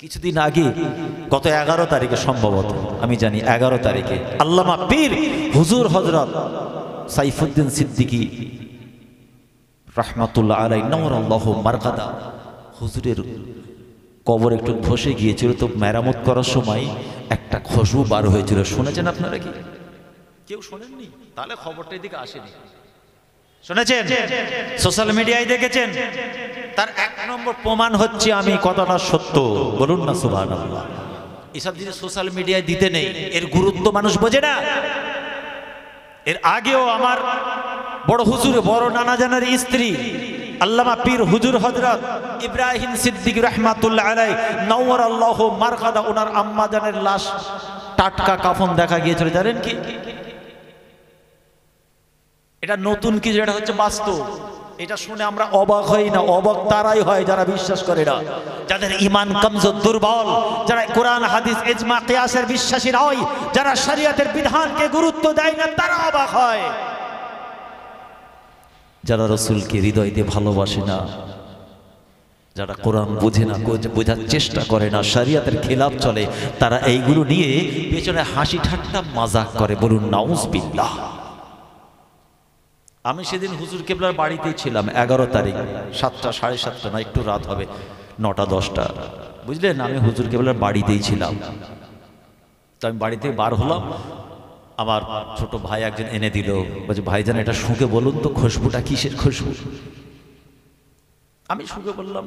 কিছুদিন আগে গত 11 তারিখে সম্ভবত, আমি জানি 11 তারিখে আল্লামা পীর হুজুর হযরত সাইফুদ্দিন সিদ্দিকী রাহমাতুল্লাহ আলাইহি নওরাল্লাহু মারকাদা হুজুরের কবর একটু ধসে গিয়েছিল, তো মেরামত করার সময় একটা খুশবু বার হয়েছিল। শুনেছেন আপনারা কি? কেউ শোনেননি? তাহলে খবরটা এদিকে আসেনি। শুনেছেন? সোশ্যাল মিডিয়ায় দেখেছেন? তার 1 নম্বর প্রমাণ হচ্ছে আমি কথাটা সত্য। বলুন না সুবহানাল্লাহ। এসব জিনিস সোশ্যাল মিডিয়ায় দিতে নেই, এর গুরুত্ব মানুষ বোঝে না। এর আগেও আমার বড় হুজুর, বড় নানা জানের স্ত্রী আল্লামা পীর হুজুর হযরত ইব্রাহিম সিদ্দিকী রাহমাতুল্লাহ আলাইহি নওয়ারাল্লাহু মারকাদা, ওনার আম্মা জানের লাশ টাটকা কাফন দেখা গিয়েছিল। জানেন কি? এটা নতুন কিছু, এটা হচ্ছে বাস্তব। এটা শুনে আমরা অবাক হই না, অবাক তারাই হয় যারা বিশ্বাস করে না, যাদের ঈমান কমজোর, দুর্বল, যারা কোরআন হাদিস ইজমা কিয়াসের বিশ্বাসী নয়, যারা শরীয়তের বিধানকে গুরুত্ব দেয় না, তারা অবাক হয়। যারা রাসূলকে হৃদয় দিয়ে ভালোবাসে না, যারা কোরআন বোঝে না, বোঝার চেষ্টা করে না, শরীয়তের খেলাফ চলে, তারা এইগুলো নিয়ে পেছনে হাসি ঠাট্টা মাজাক করে। বলুন নাউজুবিল্লাহ। আমি সেদিন হুজুর কেবলার বাড়িতেই ছিলাম 11 তারিখ 7টা, 7:30 না, একটু রাত হবে, 9টা 10টা, বুঝলেন? আমি হুজুর কেবলার বাড়িতেই ছিলাম। তো আমি বাড়িতে বার হলাম, আমার ছোট ভাই একজন এনে দিল, বলছে ভাইজান এটা শুঁকে বলুন তো খুশবুটা কিসের খুশবু। আমি শুঁকে বললাম,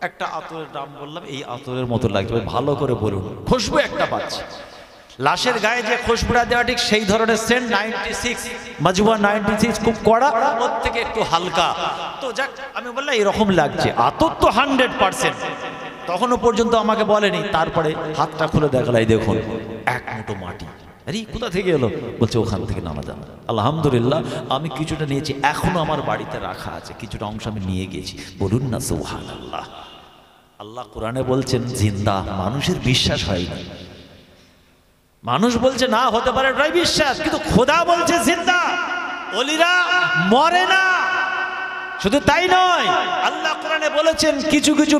একটা আতরের নাম বললাম, এই আতরের মতো লাগবে, ভালো করে বলুন। খুশবু একটা পাচ্ছি, লাশের গায়ে যে খুশবুটা দেওয়া ঠিক সেই ধরনের সেন্ট 96 মাজুয়া 96 খুব কড়া, ওর থেকে একটু হালকা। তো যাক, আমি বললাম এরকম লাগছে, আতর তো 100%। তখনও পর্যন্ত আমাকে বলেনি, তারপরে হাতটা খুলে দেখালাই, দেখুন 1 মুঠো মাটি। আরে কোথা থেকে এলো? বলছে ওখান থেকে নামা যাবে। আলহামদুলিল্লাহ, আমি কিছুটা নিয়েছি, এখনো আমার বাড়িতে রাখা আছে, কিছুটা অংশ আমি নিয়ে গেছি। বলুন না সুবহানাল্লাহ। আল্লাহ কোরআনে বলছেন জিন্দা, মানুষের বিশ্বাস হয় না। মানুষ বলছে না হতে পারে, এটাই বিশ্বাস, কিন্তু খোদা বলছে জিন্দা। ওলিরা মরে না। শুধু তাই নয়, আল্লাহ কোরআনে বলেছেন কিছু কিছু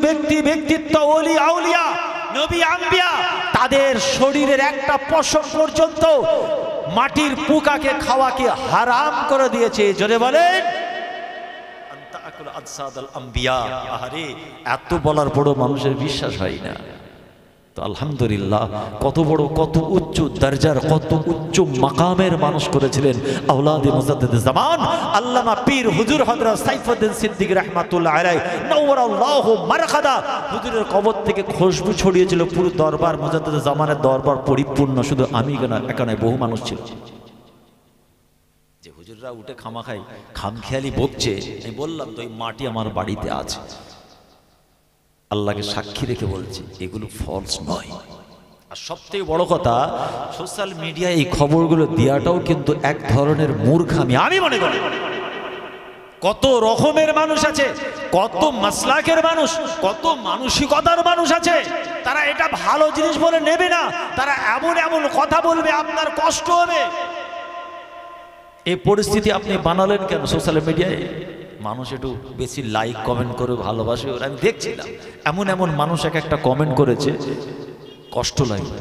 ব্যক্তিত্ব, ওলি আউলিয়া, নবী আম্বিয়া, তাদের শরীরের একটা পশম পর্যন্ত মাটির পোকাকে খাওয়াকে হারাম করে দিয়েছে। জোরে বলেন আনতা আকুল আদসাদাল আম্বিয়া। আরে এত বলার পরও মানুষের বিশ্বাস হয় না। তো আলহামদুলিল্লাহ, কত বড়, কত উচ্চ দরজার, কত উচ্চ মাকামের মানুষ করেছিলেন আওলাদে মুজাদ্দিদে জামান আল্লামা পীর হুজুর হযরত সাইফুদ্দিন সিদ্দিকী রাহমাতুল্লাহ আলাইহি নওয়ারাল্লাহু মারকাদা। হুজুরের কবর থেকে খুশবু ছড়িয়েছিল পুরো দরবার, মুজাদ্দিদে জামানের দরবার পরিপূর্ণ। শুধু আমি এখানে বহু মানুষ ছিল। যে হুজুররা উঠে খামখেয়ালি বকছে, আমি বললাম তো এই মাটি আমার বাড়িতে আছে। আল্লাহকে সাক্ষী রেখে বলছি, এগুলো ফলস নয়। আর সবথেকে বড় কথা, সোশ্যাল মিডিয়ায় এই খবরগুলো দেওয়াটাও কিন্তু এক ধরনের মূর্খামি আমি মনে করি। কত রকমের মানুষ আছে, কত মাসলাকের মানুষ, কত মানসিকতার মানুষ আছে, তারা এটা ভালো জিনিস বলে নেবে না, তারা এমন এমন কথা বলবে আপনার কষ্ট হবে। এই পরিস্থিতি আপনি বানালেন কেন? সোশ্যাল মিডিয়ায় মানুষ একটু বেশি লাইক কমেন্ট করে ভালোবাসে। আমি দেখছিলাম এমন এমন মানুষ একটা কমেন্ট করেছে, কষ্ট লাগে।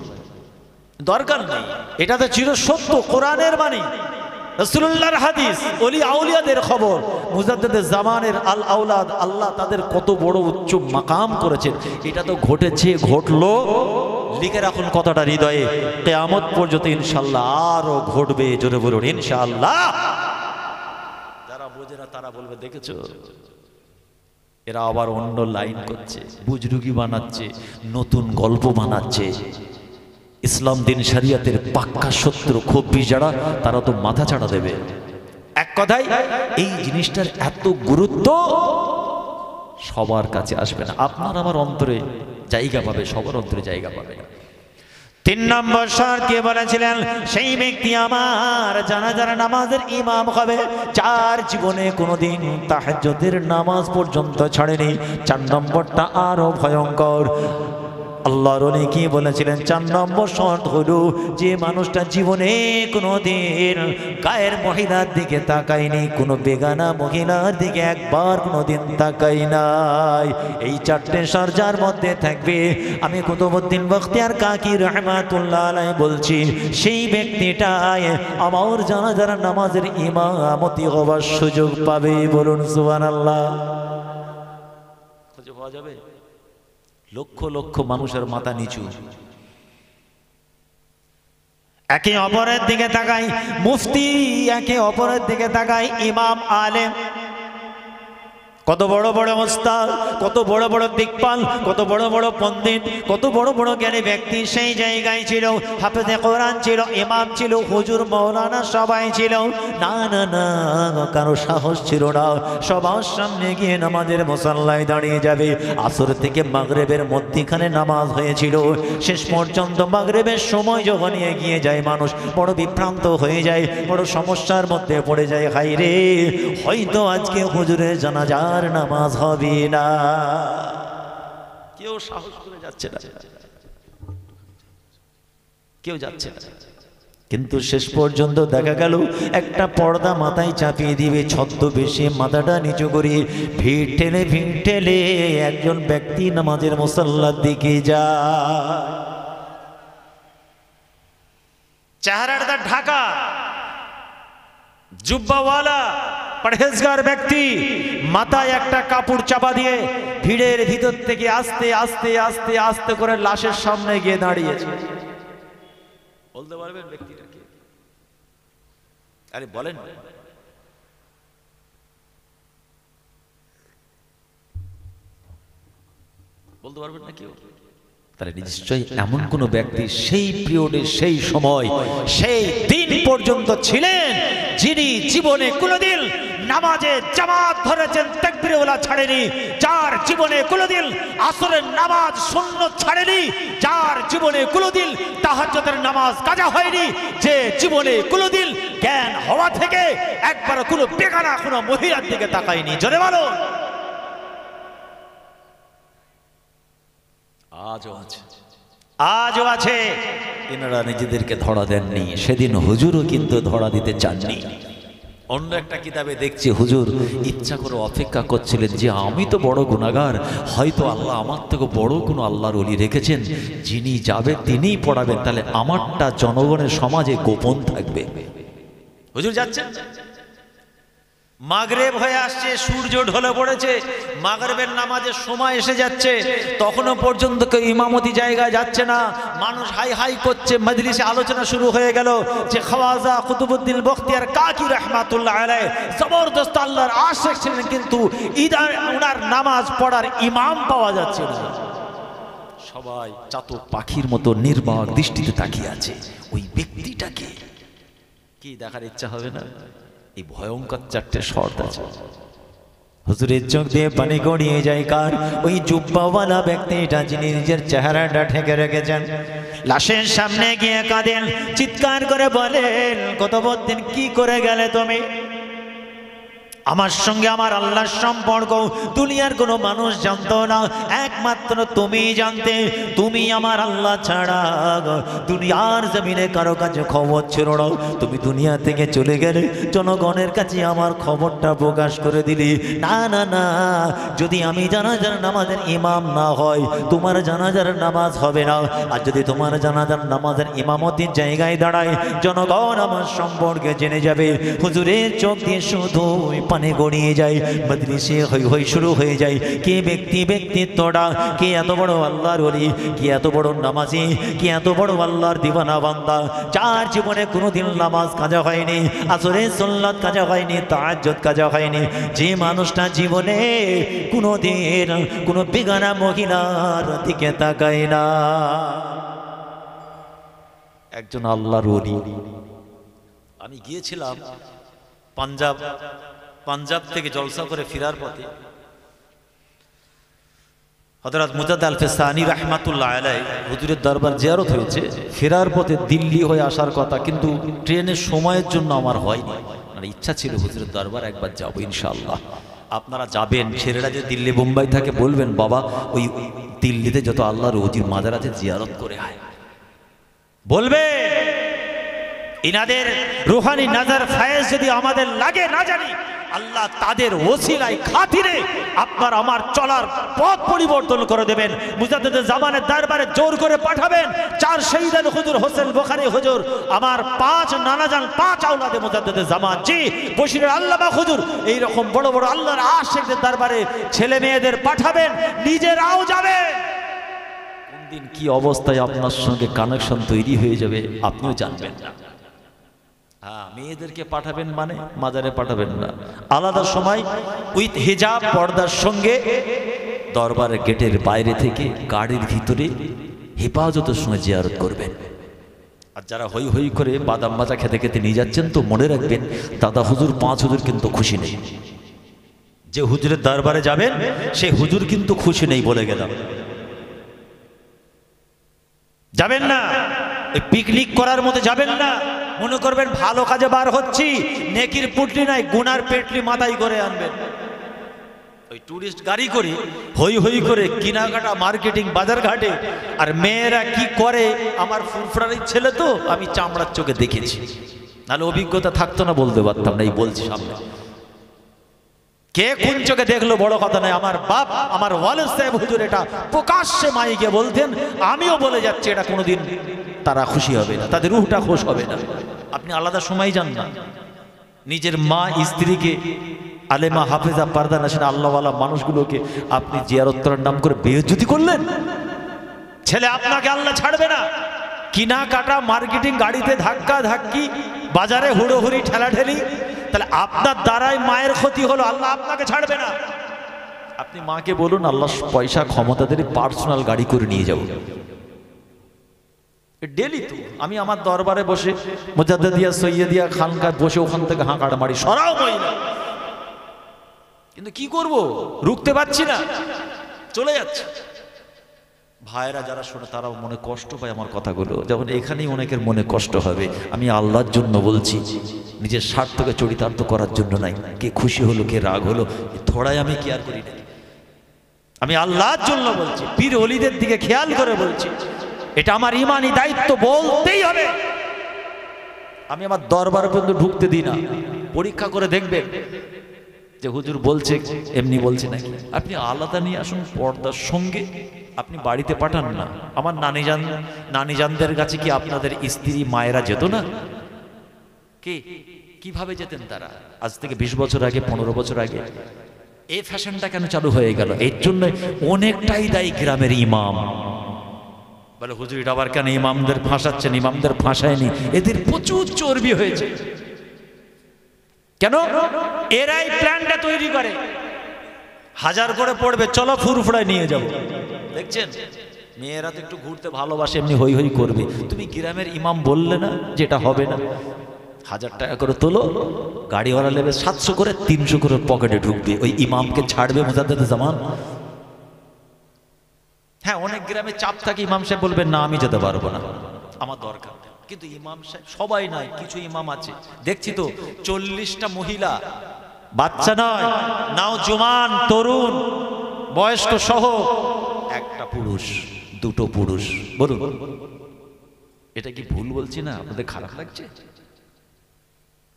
দরকার নেই, এটা তো চির সত্য, কোরআনের বাণী, রাসূলুল্লাহর হাদিস, ওলি আউলিয়াদের খবর, মুজাদ্দিদে জামানের আল আওলাদ, আল্লাহ তাদের কত বড় উচ্চ মাকাম করেছেন। এটা তো ঘটেছে, ঘটলো, লিখে রাখুন কথাটা হৃদয়ে, কিয়ামত পর্যন্ত ইনশাআল্লাহ আরো ঘটবে। জোরে বলুন ইনশাআল্লাহ। যারা বোঝে না তারা বলবে দেখেছো, এরা আবার অন্য লাইন করছে, বুজরুগি বানাচ্ছে, নতুন গল্প বানাচ্ছে। ইসলাম দিন শরিয়তের পাক্কা শত্রু খব্বি যারা, তারা তো মাথা ছাড়া দেবে। এক কথায় এই জিনিসটার এত গুরুত্ব সবার কাছে আসবে না, আপনার আমার অন্তরে জায়গা পাবে, সবার অন্তরে জায়গা পাবে না। 3 নম্বর শর্ত কে বলেছিলেন? সেই ব্যক্তি আমার জানাজার নামাজের ইমাম হবে যার জীবনে কোনোদিন তাহাজ্জুদের নামাজ পর্যন্ত ছাড়েনি। 4 নম্বরটা আরো ভয়ঙ্কর। আল্লাহর ওলি কি বলেছিলেন? 4 নম্বর শর্ত হলো যে মানুষটা জীবনে কোনোদিন গায়ের মহিলার দিকে তাকায়নি, কোনো বেগানা মহিলার দিকে একবার কোনোদিন তাকাই নাই। এই 4টে শর্ত যার মধ্যে থাকবে, আমি কুতুবউদ্দিন বখতিয়ার কাকি রহমাতুল্লাহ আলাইহি বলছি, সেই ব্যক্তিটাই আমার জানাজার নামাজের ইমামতি হওয়ার সুযোগ পাবে। বলুন সুবহানাল্লাহ। খুঁজে পাওয়া যাবে? লক্ষ লক্ষ মানুষের মাথা নিচু, একে অপরের দিকে তাকায়, মুফতি একে অপরের দিকে তাকায়, ইমাম আলেম, কত বড় বড় ওস্তাদ, কত বড় বড় দিকপাল, কত বড় বড় পণ্ডিত, কত বড় বড় জ্ঞানী ব্যক্তি সেই জায়গায় ছিল। হাফেজে কোরআন ছিল, ইমাম ছিল, হুজুর মাওলানা সবাই ছিল। না না না, কারো সাহস ছিল না সবার সামনে গিয়ে নামাজের মুসাল্লায় দাঁড়িয়ে যাবে। আসর থেকে মাগরিবের মধ্যখানে নামাজ হয়েছিল, শেষ পর্যন্ত মাগরিবের সময় যখন এগিয়ে যায় মানুষ বড় বিভ্রান্ত হয়ে যায়, বড় সমস্যার মধ্যে পড়ে যায়। হায় রে, হয়তো আজকে হুজুরের জানাজা নামাজ হবে না। কেউ সাহস করে যাচ্ছে না, কেউ যাচ্ছে না। কিন্তু শেষ পর্যন্ত দেখা গেল একটা পর্দা মাথায় চাপিয়ে দিবে, ছদ্মবেশে মাথাটা নিচু করে ভিড় ঠেলে একজন ব্যক্তি নামাজের মুসাল্লার দিকে যায়। চেহারাটা ঢাকা, জুব্বাওয়ালা পরহেজগার ব্যক্তি, মাথায় একটা কাপড় চাপা দিয়ে ভিড়ের ভিতর থেকে আস্তে আস্তে আস্তে আস্তে করে লাশের সামনে গিয়ে দাঁড়িয়েছে। বলতে পারবেন ব্যক্তিটা কে? আরে বলেন। বলতে পারবেন না কেউ? তাহলে নিশ্চয়ই এমন কোন ব্যক্তি সেই পিরিয়ডে, সেই সময়, সেই দিন পর্যন্ত ছিলেন যিনি জীবনে কোনোদিন নামাজে জামাত ধরেছেন, তাকবীরওয়ালা ছাড়েনি, যার জীবনে কোনোদিন আসরের নামাজ সুন্নত ছাড়েনি, যার জীবনে কোনোদিন তাহাজ্জুদের নামাজ কাজা হয়নি, যে জীবনে কোনোদিন জ্ঞান হওয়া থেকে একবার কোনো বেগানা কোনো মহিলার দিকে তাকায়নি। জোরে বলো। আজও আছে, আজও আছে। এনারা নিজেদেরকে ধরা দেননি, সেদিন হুজুরও কিন্তু ধরা দিতে চাননি। অন্য একটা কিতাবে দেখছি হুজুর ইচ্ছা করে অপেক্ষা করছিলেন যে আমি তো বড় গুনাহগার, হয়তো আল্লাহ আমার থেকে বড় কোনো আল্লাহর ওলি রেখেছেন, যিনি যাবে তিনিই পড়াবেন, তাহলে আমারটা জনগণের সমাজে গোপন থাকবে। হুজুর যাচ্ছেন, মাগরিব হয়ে আসছে, সূর্য ঢলে পড়েছে, মাগরিবের নামাজের সময় এসে যাচ্ছে, তখনও পর্যন্ত কেউ ইমামতি জায়গায় যাচ্ছে না। মানুষ হাই হাই করছে, মজলিসে আলোচনা শুরু হয়ে গেল যে খাওয়াজা কুতুবউদ্দিন বখতিয়ার কাকি রহমাতুল্লাহ আলাইহি জবরদস্ত আল্লাহর আশিক ছিলেন, কিন্তু ওনার নামাজ পড়ার ইমাম পাওয়া যাচ্ছে না। সবাই চাতক পাখির মতো নির্বাক দৃষ্টিতে তাকিয়ে আছে। ওই ব্যক্তিটাকে কি দেখার ইচ্ছা হবে না? এই ভয়ঙ্কর 4টে শর্ত আছে। হুজুরের চোখ দিয়ে পানি গড়িয়ে যায় কার? ওই জুব্বাওয়ালা ব্যক্তিটা, যিনি নিজের চেহারাটা ঢেকে রেখেছেন। লাশের সামনে গিয়ে কাঁদেন, চিৎকার করে বলেন, কুতুবউদ্দিন কি করে গেলে তুমি? আমার সঙ্গে আমার আল্লাহর সম্পর্ক দুনিয়ার কোনো মানুষ জানতো না, একমাত্র তুমি জানতে। তুমি আমার আল্লাহ ছাড়া দুনিয়ার জমিনে কারো কাছে খবর ছিল না। তুমি দুনিয়া থেকে চলে গেলে জনগণের কাছে আমার খবরটা প্রকাশ করে দিলি। না না না, যদি আমি জানাজার নামাজের ইমাম না হয়, তোমার জানাজার নামাজ হবে না। আর যদি তোমার জানাজার নামাজের ইমামতির জায়গায় দাঁড়ায়, জনগণ আমার সম্পর্কে জেনে যাবে। হুজুরের চোখ দিয়ে শুধু পানি গড়িয়ে যায়, মজলিসে হই হই শুরু হয়ে যায়। কে ব্যক্তিত্বটা, কে এত বড় আল্লাহর ওলি, কে এত বড় নামাজি, কে এত বড় আল্লাহর দিওয়ানা বান্দা, যার জীবনে কোনোদিন নামাজ কাজা হয়নি, আসরের সুন্নাত কাজা হয়নি, তাহাজ্জুদ কাজা হয়নি, যে মানুষটা জীবনে কোনোদিন কোনো বেগানা মহিলার দিকে তাকায় না। একজন আল্লাহর ওলি। আমি গিয়েছিলাম পাঞ্জাব থেকে জলসা করে ফেরার পথে হযরত মুজাদ্দিদ আল-ফিসানি রাহমাতুল্লাহ আলাইহি হুজুরের দরবার জিয়ারত হয়েছে। ফেরার পথে দিল্লি হয়ে আসার কথা, কিন্তু ট্রেনের সময়ের জন্য আমার হয়নি। মানে ইচ্ছা ছিল হুজুরের দরবার একবার যাবো ইনশাআল্লাহ। আপনারা যাবেন, ছেলেরা যে দিল্লি বোম্বাই থাকে বলবেন বাবা ওই দিল্লিতে যত আল্লাহর ওলির মাজার আছে জিয়ারত করে আয়। বলবে ইনাদের রুহানি নাজার ফায়েজ যদি আমাদের লাগে না জানি, আল্লাহ তাদের ওসিলায় খাতিরে আপনার আমার চলার পথ পরিবর্তন করে দেবেন। মুজাদ্দিদে জামানের দরবারে জোর করে পাঠাবেন 4 শহীদান হুজুর হোসেন বুখারী হুজুর, আমার 5 নানাজান 5 আওলাদে মুজাদ্দিদে জামান, জি বশিরের আল্লামা হুজুর, এই রকম বড় বড় আল্লাহর আশিকদের দরবারে ছেলে মেয়েদের পাঠাবেন, নিজেরাও যাবেন। কোন দিন কি অবস্থায় আপনার সঙ্গে কানেকশন তৈরি হয়ে যাবে আপনিও জানবেন না। হ্যাঁ, মেয়েদেরকে পাঠাবেন মানে মাজারে পাঠাবেন না, আলাদা সময় উইথ হিজাব পর্দার সঙ্গে দরবারের গেটের বাইরে থেকে গাড়ির ভিতরে হেফাজতের সঙ্গে জিয়ারত করবেন। আর যারা হই হই করে বাদাম ভাজা খেতে খেতে নিয়ে যাচ্ছেন, তো মনে রাখবেন দাদা হুজুর 5 হুজুর কিন্তু খুশি নেই। যে হুজুরের দরবারে যাবেন সেই হুজুর কিন্তু খুশি নেই, বলে গেলাম। যাবেন না, পিকনিক করার মতো যাবেন না, মনে করবেন ভালো কাজে বার হচ্ছি, নেকির পুটলি নাই গুনার পেটলি মাথায় করে আনবেন। ওই টুরিস্ট গাড়ি করে হই হই করে কেনাকাটা মার্কেটিং বাজার ঘাটে, আর মেয়েরা কি করে আমার ফুরফুরারির ছেলে তো আমি চামড়ার চোখে দেখেছি, নাহলে অভিজ্ঞতা থাকতো না বলতে পারতাম না। এই বলছি সামনে, কে কোন চোখে দেখলো বড় কথা নয়। আমার বাপ আমার ওয়ালেদ সাহেব হুজুর এটা প্রকাশ্যে মাইকে বলতেন, আমিও বলে যাচ্ছি এটা কোনোদিন তারা খুশি হবে না, তাদের রুহটা খুশ হবে না। আপনি আলাদা সময় যান না, নিজের মা স্ত্রীকে আলেমা হাফেজা পারদা নাসিন আল্লাহওয়ালা মানুষগুলোকে আপনি জিয়ারত করার নাম করে বেইজ্জতি করলেন। ছেলে আপনাকে আল্লাহ ছাড়বে না। কিনা কাটা মার্কেটিং গাড়িতে ধাক্কা ধাক্কি, বাজারে হুড়োহুড়ি ঠেলাঠেলি, তাহলে আপনার দ্বারাই মায়ের ক্ষতি হলো, আল্লাহ আপনাকে ছাড়বে না। আপনি মাকে বলুন আল্লাহ পয়সা ক্ষমতা দিলে পার্সোনাল গাড়ি করে নিয়ে যাব। ডেলি তো আমি আমার দরবারে বসে মুজাদ্দিদিয়া সৈয়দিয়া খানকা বসে ওখান থেকে হাঁকাড় মারি, সরাও মহিলা, কিন্তু কি করব, রুখতে পারছি না, চলে যাচ্ছে। ভাইরা যারা শোনে তারাও মনে কষ্ট পায় আমার কথাগুলো, যেমন এখানেই অনেকের মনে কষ্ট হবে। আমি আল্লাহর জন্য বলছি, নিজের স্বার্থকে চরিতার্থ করার জন্য নাই। কে খুশি হলো কে রাগ হলো থোড়াই আমি কেয়ার করি না। আমি আল্লাহর জন্য বলছি, পীর ওলিদের দিকে খেয়াল করে বলছি, এটা আমার ইমানি দায়িত্ব, বলতেই হবে। আমি আমার দরবার পর্যন্ত ঢুকতে দিই না, পরীক্ষা করে দেখবেন যে হুজুর বলছে এমনি বলছে নাকি। আপনি আলাদা নিয়ে আসুন পর্দার সঙ্গে, আপনি বাড়িতে পাঠান না। আমার নানিজানদের কাছে কি আপনাদের স্ত্রী মায়েরা যেত না? কে কিভাবে যেতেন তারা? আজ থেকে 20 বছর আগে 15 বছর আগে এই ফ্যাশনটা কেন চালু হয়ে গেল? এর জন্য অনেকটাই দায়ী গ্রামের ইমাম। বলে হুজুর এটা আবার কেন ইমামদের ফাঁসাচ্ছেন? ইমামদের ফাঁসায়নি, এদের প্রচুর চর্বি হয়েছে। কেন? এরাই প্ল্যানটা তৈরি করে, 1000 করে পড়বে, চলো ফুরফুরায় নিয়ে যাবো। দেখছেন মেয়েরা তো একটু ঘুরতে ভালোবাসে, এমনি হই হই করবে। তুমি গ্রামের ইমাম বললে না যেটা হবে না? 1000 টাকা করে তোলো, গাড়িওয়ালা নেবে 700 করে, 300 করে পকেটে ঢুকবে। ওই ইমামকে ছাড়বে মুজাদ্দিদে জামান? হ্যাঁ, অনেক গ্রামে চাপ থাকে, ইমাম সাহেব বলবেন না আমি যেতে পারবো না, আমার দরকার। কিন্তু ইমাম সাহেব সবাই নয়, কিছু ইমাম আছে দেখছি তো 40টা মহিলা, বাচ্চা নয়, নাও জওয়ান তরুণ বয়স্ক সহ, একটা পুরুষ, 2টো পুরুষ। বলুন এটা কি ভুল বলছি না? আপনাদের খারাপ লাগছে?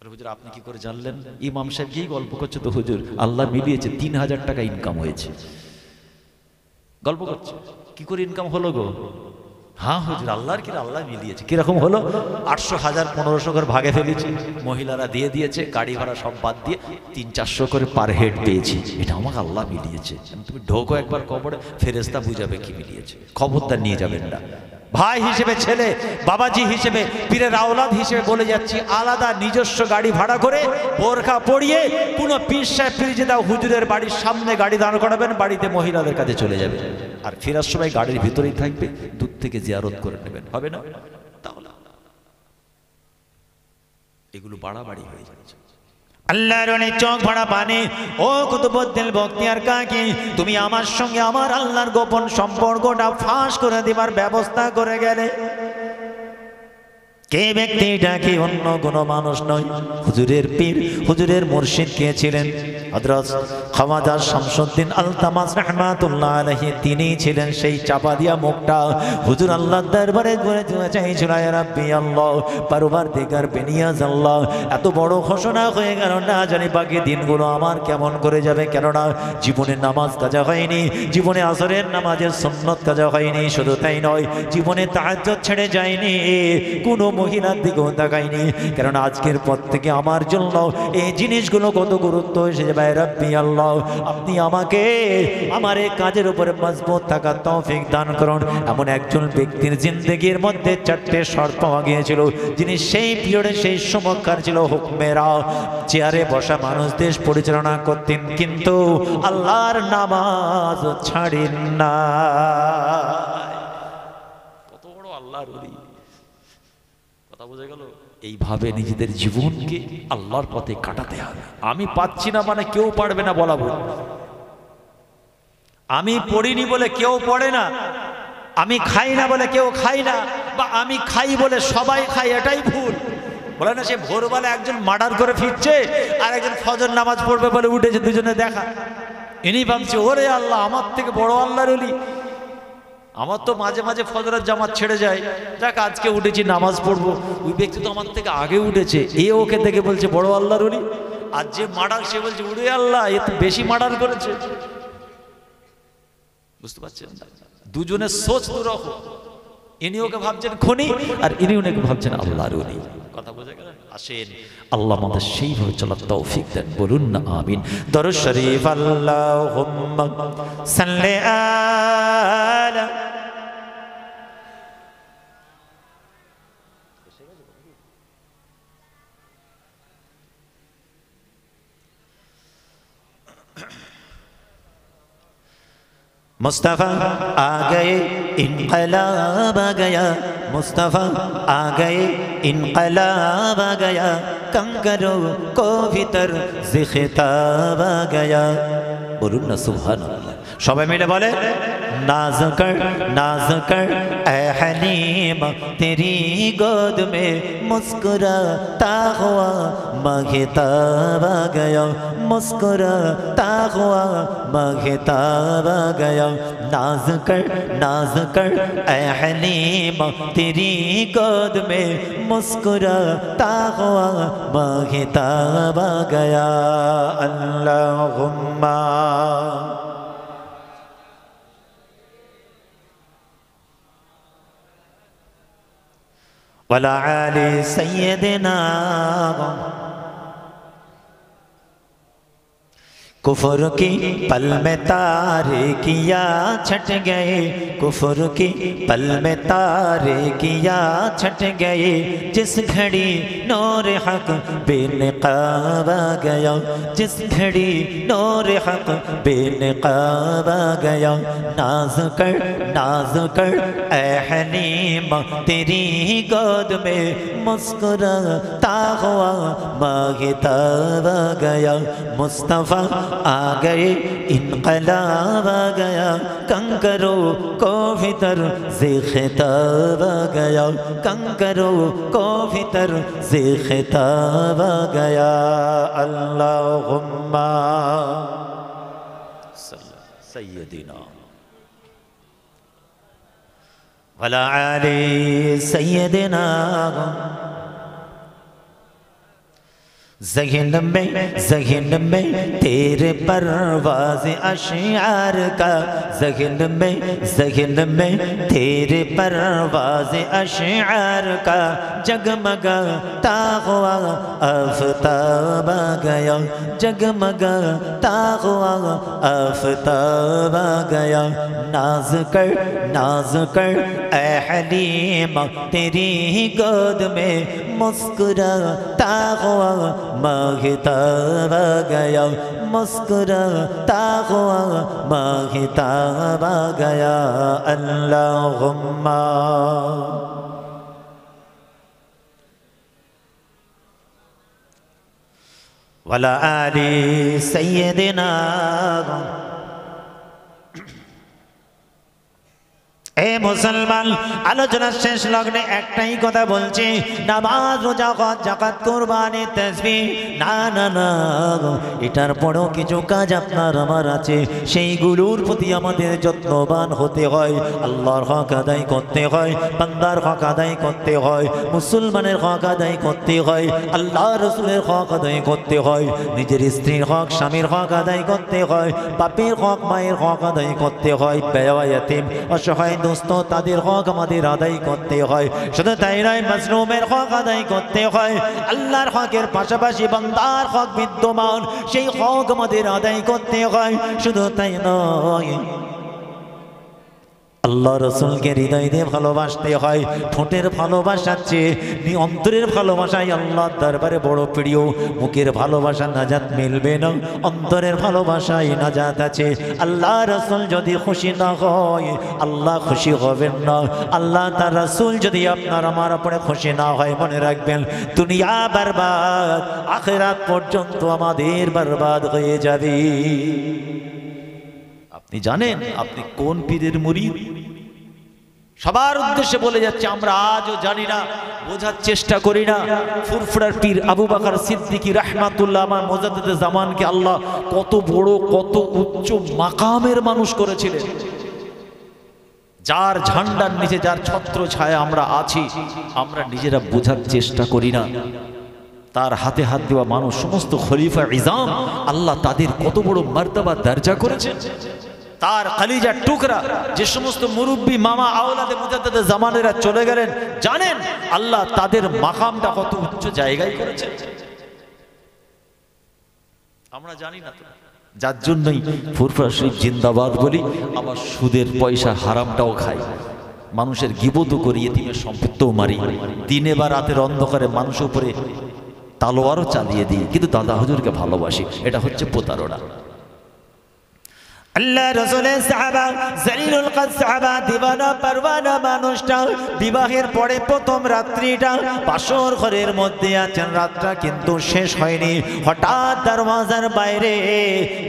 হুজুর আপনি কি করে জানলেন? ইমাম সাহেব কি গল্প করছে তো হুজুর আল্লাহ মিলিয়েছে, 3000 টাকা ইনকাম হয়েছে। গল্প করছে, কি করে ইনকাম হলো গো? হ্যাঁ হুজুর আল্লাহর কি আল্লাহ মিলিয়েছে। কিরকম হলো? 800, 1000, 1500 করে ভাগে ফেলেছি, মহিলারা দিয়ে দিয়েছে, গাড়ি ভাড়া সব বাদ দিয়ে 300-400 করে পার হেড পেয়েছি। এটা আমাকে আল্লাহ মিলিয়েছে। তুমি ঢোকো একবার কবরে, ফেরেশতা বুঝাবে কি মিলিয়েছে। খবরদার নিয়ে যাবেন না। ভাই হিসেবে, ছেলে বাবাজি হিসেবে, পীরের আওলাদ হিসেবে বলে যাচ্ছি, আলাদা নিজস্ব গাড়ি ভাড়া করে বোরখা পরিয়ে কোনো পীর সাহেব পীরজাদা হুজুরের বাড়ির সামনে গাড়ি দাঁড় করাবেন, বাড়িতে মহিলাদের কাছে চলে যাবে, আর ফেরার সময় গাড়ির ভিতরেই থাকবে, দূর থেকে জিয়ারত করে নেবেন। হবে না? তাহলে এগুলো বাড়াবাড়ি হয়ে যাচ্ছে। আল্লাহর অনেক চোখ ভরা পানি। ও কুতুবুদ্দিন বখতিয়ার কাকি, তুমি আমার সঙ্গে আমার আল্লাহর গোপন সম্পর্কটা ফাঁস করে দেবার ব্যবস্থা করে গেলে। কে ব্যক্তিটা কি অন্য কোনো মানুষ নয়, হুজুরের পীর, হুজুরের মুর্শিদ কে ছিলেন? হযরত খাওয়াজা শামসুদ্দিন আলতামাস রাহমাতুল্লাহ আলাইহি, তিনি ছিলেন সেই চাপা দিয়া মুখটা হুজুর আল্লাহর দরবারে করে চাইছিল, ইয়া রাব্বি আল্লাহ, পরওয়ারদিগার বেনিয়াজ আল্লাহ, এত বড় ঘোষণা হয়ে গেল, না জানি বাকি দিনগুলো আমার কেমন করে যাবে, কেননা জীবনে নামাজ কাজা হয়নি, জীবনে আসরের নামাজের সুন্নত কাজা হয়নি, শুধু তাই নয়, জীবনে তাহাজ্জুদ ছেড়ে যায়নি, কোনো মহিলার দিকেও তাকায়নি, কেননা আজকের পর থেকে আমার জন্য এই জিনিসগুলো কত গুরুত্ব এসেছে। ভাই রাব্বি আল্লাহ, আপনি আমাকে আমার এই কাজের উপরে মজবুত থাকার তৌফিক দান করুন। এমন একজন ব্যক্তির জিন্দেগির মধ্যে 4টে শর্ত পাওয়া গিয়েছিল, যিনি সেই পিরিয়ডে সেই সময়কার ছিল হুকমেরা, চেয়ারে বসা মানুষ দেশ পরিচালনা করতেন, কিন্তু আল্লাহর নামাজ ছাড়েন না। কত বড় আল্লাহর ওলি, কথা বোঝা গেল? এইভাবে নিজেদের জীবনকে আল্লাহর পথে কাটাতে হবে। আমি পাচ্ছি না মানে কেউ পারবে না বলা ভুল, আমি পড়িনি বলে কেউ পড়ে না, আমি খাই না বলে কেউ খাই না, বা আমি খাই বলে সবাই খাই, এটাই ভুল। বলে না, সে ভোরবেলা একজন মার্ডার করে ফিরছে আর একজন ফজর নামাজ পড়বে বলে উঠেছে, দুজনে দেখা, ইনি ভাবছে ওরে আল্লাহ আমার থেকে বড় আল্লাহর ওলি। আমার তো মাঝে মাঝে ফজরের জামাত ছেড়ে যায়, যাক আজকে উঠেছি নামাজ পড়বো, ওই ব্যক্তি তো আমার থেকে আগে উঠেছে, এ ওকে দেখে বলছে বড় আল্লাহর ওলি। আর যে মার্ডার সে বলছে উড়ে আল্লাহ, এ তো বেশি মার্ডার করেছে। বুঝতে পারছেন? দুজনের সোচ দুরকম, ইনি ওকে ভাবছেন খুনি আর ইনি ওনাকে ভাবছেন আল্লাহর ওলি। কথা বোঝা গেল? আসেন আল্লাহ আমাদের সেইভাবে চলার তৌফিক দেন, বলুন না আমিন। দরুদ শরীফ আল্লাহুম্মা সাল্লি আলা मुस्तफ़ा आ गए इनकलाब आ गया, मुस्तफ़ा आ गए इनकलाब आ गया, कंकरों को भीतर से खिताब आ गया। बोलूं ना सुभान अल्लाह, সবাই मिले बोले नाज कर ऐ हलीम, तेरी गोद में मुस्कुराता हुआ महताब आ गया, मुस्कुराता हुआ महताब आ गया। नाज कर ऐ हलीम, तेरी गोद में मुस्कुराता हुआ महताब आ गया। अल्लाहुम्मा वला आले सय्यदना। कुफर की पल में तारे किया छट गए, कुफर की पल में तारे किया छट गए, जिस घड़ी नूर हक बेनकाब आ गया, जिस घड़ी नूर हक बेनकाब आ गया। नाज कर ऐ हलीम, तेरी गोद में मुस्कुराता हुआ महताब आ गया। मुस्तफ़ा आ गए इनकलाब आ गया, कंकरों को भीतर से खिताब आ गया, कंकरों को भीतर से खिताब आ गया। अल्लाहुम्मा सय्यदिना वला आले सय्यदिना। ज़हन में तेरे परवाज़ अशआर का, ज़हन में तेरे परवाज़ अशआर का, जगमगाता हुआ आफ़ताब आ गया, जगमगाता हुआ आफ़ताब आ गया। नाज कर ऐ हलीम, तेरी गोद में मुस्कुराता हुआ महताब आ गया, मुस्कुराता हुआ महताब आ गया। अल्लाहुम्मा वला आले सय्यदिना। এ মুসলমান, আলোচনার শেষ লগ্নে একটাই কথা বলছি, নামাজ, রোজা, হজ, যাকাত, কুরবানি, তাসবিহ, না না না, এটার পরেও কিছু কাজ আপনার আমার আছে, সেইগুলোর প্রতি আমাদের যত্নবান হতে হয়। আল্লাহর হক আদায় করতে হয়, বান্দার হক আদায় করতে হয়, মুসলমানের হক আদায় করতে হয়, আল্লাহ রসুলের হক আদায় করতে হয়, নিজের স্ত্রীর হক, স্বামীর হক আদায় করতে হয়, বাপের হক, মায়ের হক আদায় করতে হয়, বেওয়া ইয়াতীম, অসহায় দোস্ত, তাদের হক আমাদের আদায় করতে হয়। শুধু তাই নয়, মাজলুমের হক আদায় করতে হয়। আল্লাহর হকের পাশাপাশি বান্দার হক বিদ্যমান, সেই হক আমাদের আদায় করতে হয়। শুধু তাই নয়, আল্লাহ রসুলকে হৃদয় দিয়ে ভালোবাসতে হয়। ঠোঁটের ভালোবাসার চেয়ে অন্তরের ভালোবাসাই আল্লাহর দরবারে বড় প্রিয়। মুখের ভালোবাসা নাজাত মিলবে না, অন্তরের ভালোবাসাই নাজাত আছে। আল্লাহ রসুল যদি খুশি না হয়, আল্লাহ খুশি হবেন না। আল্লাহ তার রসুল যদি আপনার আমার উপরে খুশি না হয়, মনে রাখবেন দুনিয়া বরবাদ, আখিরাত পর্যন্ত আমাদের বরবাদ হয়ে যাবে। আপনি জানেন আপনি কোন পীরের মুরিদ? সবার উদ্দেশ্যে বলে যাচ্ছে, আমরা আজও জানি না, বোঝার চেষ্টা করি না। ফুরফুরার পীর আবু বকর সিদ্দিকী রাহমাতুল্লাহ আমার মুজাদ্দিদে জামানকে আল্লাহ কত বড়, কত উচ্চ মাকামের মানুষ করেছিলেন। যার ঝান্ডার নিচে, যার ছত্র ছায়া আমরা আছি, আমরা নিজেরা বোঝার চেষ্টা করি না। তার হাতে হাত দেওয়া মানুষ, সমস্ত খলিফা ইজাম, আল্লাহ তাদের কত বড় মর্তবা দরজা করেছেন। তার কলিজার টুকরা যে সমস্ত মুরব্বী মামা আওলাদে মুজাদ্দিদে জামানেরা চলে গেলেন, জানেন আল্লাহ তাদের মাকামটা কত উচ্চ জায়গায় করেছেন। আমরা জানি না তো, যার জন্যই ফুরফুরা শরীফ জিন্দাবাদ বলি, আবার সুদের পয়সা হারামটাও খাই, মানুষের গিবত করি, এতিমের সম্পত্তিও মারি, দিনে বা রাতের অন্ধকারে মানুষের উপরে তালোয়ারও চালিয়ে দিই, কিন্তু দাদা হুজুরকে ভালোবাসি। এটা হচ্ছে প্রতারণা। আল্লাহ রসুলের সাহাবা, জলিলুল কদর সাহাবা, দিওয়ানা পরওয়ানা মানুষটা বিবাহের পরে প্রথম রাত্রিটা বাসর ঘরের মধ্যে আছেন, রাতটা কিন্তু শেষ হয়নি। হঠাৎ দরওয়াজার বাইরে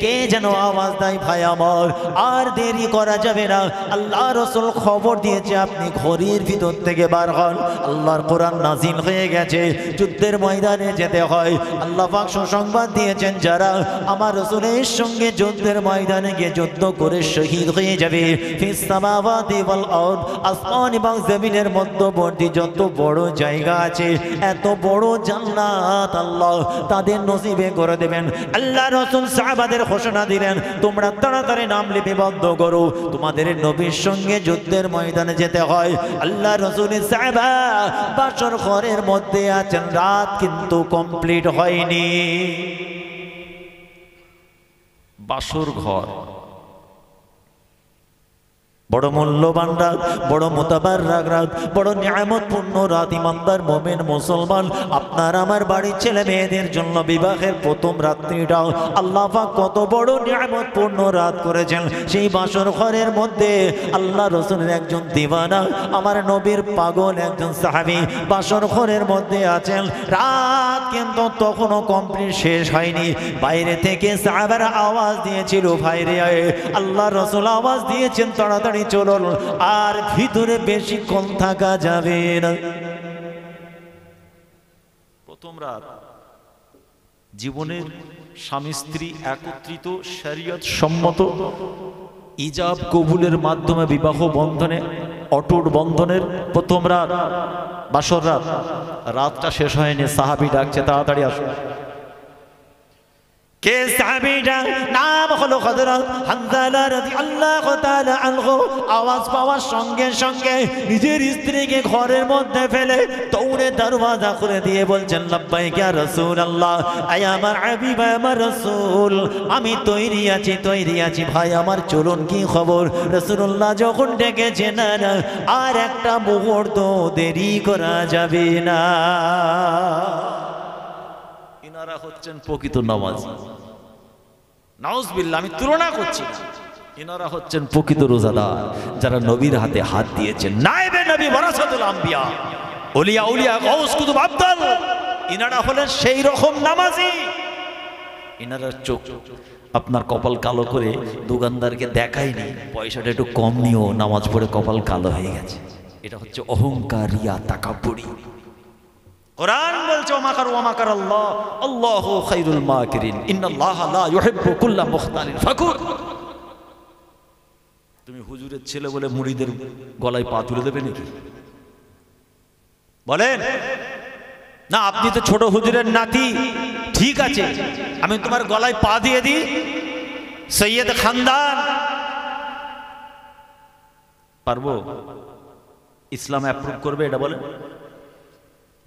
কে যেন আওয়াজ দেয়, ভাই আমার আর দেরি করা যাবে না। আল্লাহ রসুল খবর দিয়েছে, আপনি ঘরের ভিতর থেকে বার হন। আল্লাহর কোরআন নাজিল হয়ে গেছে, যুদ্ধের ময়দানে যেতে হয়। আল্লাহ পাক সুসংবাদ দিয়েছেন, যারা আমার রসুলের সঙ্গে যুদ্ধের ময়দানে গিয়ে যুদ্ধ করে শহীদ হয়ে যাবে, ফিস সামাওয়াতি ওয়াল আরদ, আসমান এবং জমিনের মধ্যবর্তী যত বড় জায়গা আছে, এত বড় জান্নাত আল্লাহ তাদের নসিবে করে দেবেন। আল্লাহ রাসূল সাহাবাদের ঘোষণা দিলেন, তোমরা তাড়াতাড়ি নাম লিপিবদ্ধ করো, তোমাদের নবীর সঙ্গে যুদ্ধের ময়দানে যেতে হয়। আল্লাহ রাসূলের সাহাবা বাসর ঘরের মধ্যে আছেন, রাত কিন্তু কমপ্লিট হয়নি। বাসর ঘর বড় মূল্যবান রাত, বড় মুতাবাররাক রাত, বড় নিয়ামতপূর্ণ রাত। ইমানদার মুমিন মুসলমান, আপনার আমার বাড়ির ছেলে মেয়েদের জন্য বিবাহের প্রথম রাত্রিটাও আল্লাহ পাক কত বড় নিয়ামতপূর্ণ রাত করেছেন। সেই বাসর ঘরের মধ্যে আল্লাহ রসুলের একজন দিওয়ানা, আমার নবীর পাগল একজন সাহাবী বাসর ঘরের মধ্যে আছেন। রাত কিন্তু তখনও কমপ্লিট শেষ হয়নি। বাইরে থেকে সাহাবারা আওয়াজ দিয়েছিল, ভাইরে আল্লাহ রসুল আওয়াজ দিয়েছেন, তাড়াতাড়ি চলুন, আর ভিতরে বেশিক্ষণ থাকা যাবে না। প্রথম রাত জীবনের স্বামী স্ত্রী একত্রিত শরীয়ত সম্মত ইজাব কবুলের মাধ্যমে বিবাহ বন্ধনে, অটুট বন্ধনের প্রথম রাত, বাসর রাত। রাতটা শেষ হয়নি, সাহাবী ডাকছে, তাড়াতাড়ি আসুন। কে সাহাবীটা? নাম হলো হযরত হানজালা রাদিয়াল্লাহু তাআলা আনহু। আওয়াজ পাওয়ার সঙ্গে সঙ্গে নিজের স্ত্রীকে ঘরের মধ্যে ফেলে দৌড়ে দরওয়াজা খুলে দিয়ে বলছেন, লাব্বাইক ইয়া রাসূলুল্লাহ, আয় আমার হাবিব, আমার রাসূল, আমি তৈরি আছি, তৈরি আছি, ভাই আমার চলুন, কি খবর? রাসূলুল্লাহ যখন ডেকেছেন, না না, আর একটা মুহূর্ত দেরি করা যাবে না। ইনারা হচ্ছেন প্রকৃত নামাজি। নাউজুবিল্লাহ, আমি তুলনা করছি না। ইনারা হচ্ছেন প্রকৃত রোজাদার, যারা নবীর হাতে হাত দিয়েছেন। নায়েবে নবী ওয়ারাসাতুল আম্বিয়া, ওলিয়া উলিয়া গাউস কুতুব আব্দাল, ইনারা হলেন সেই রকম নামাজি। ইনারা চোখ আপনার কপাল কালো করে দোকানদারকে দেখায়নি, পয়সাটা একটু কম নিও, নামাজ পড়ে কপাল কালো হয়ে গেছে। এটা হচ্ছে অহংকার, রিয়া, তাকাব্বুরি। কোরআন বলছে ওমাকারু ওমাকার আল্লাহ আল্লাহু খায়রুল মাকিরিন ইন্নাল্লাহা লা ইউহিব্বু কুল্লা মুখতালিন ফাকুর। তুমি হুজুরের ছেলে বলে মুরিদের গলায় পা তুলে দেবে নাকি? বলেন না, আপনি তো ছোট হুজুরের নাতি, ঠিক আছে আমি তোমার গলায় পা দিয়ে দিই, সৈয়দ খানদান, পারবো? ইসলাম অ্যাপ্রুভ করবে এটা? বলেন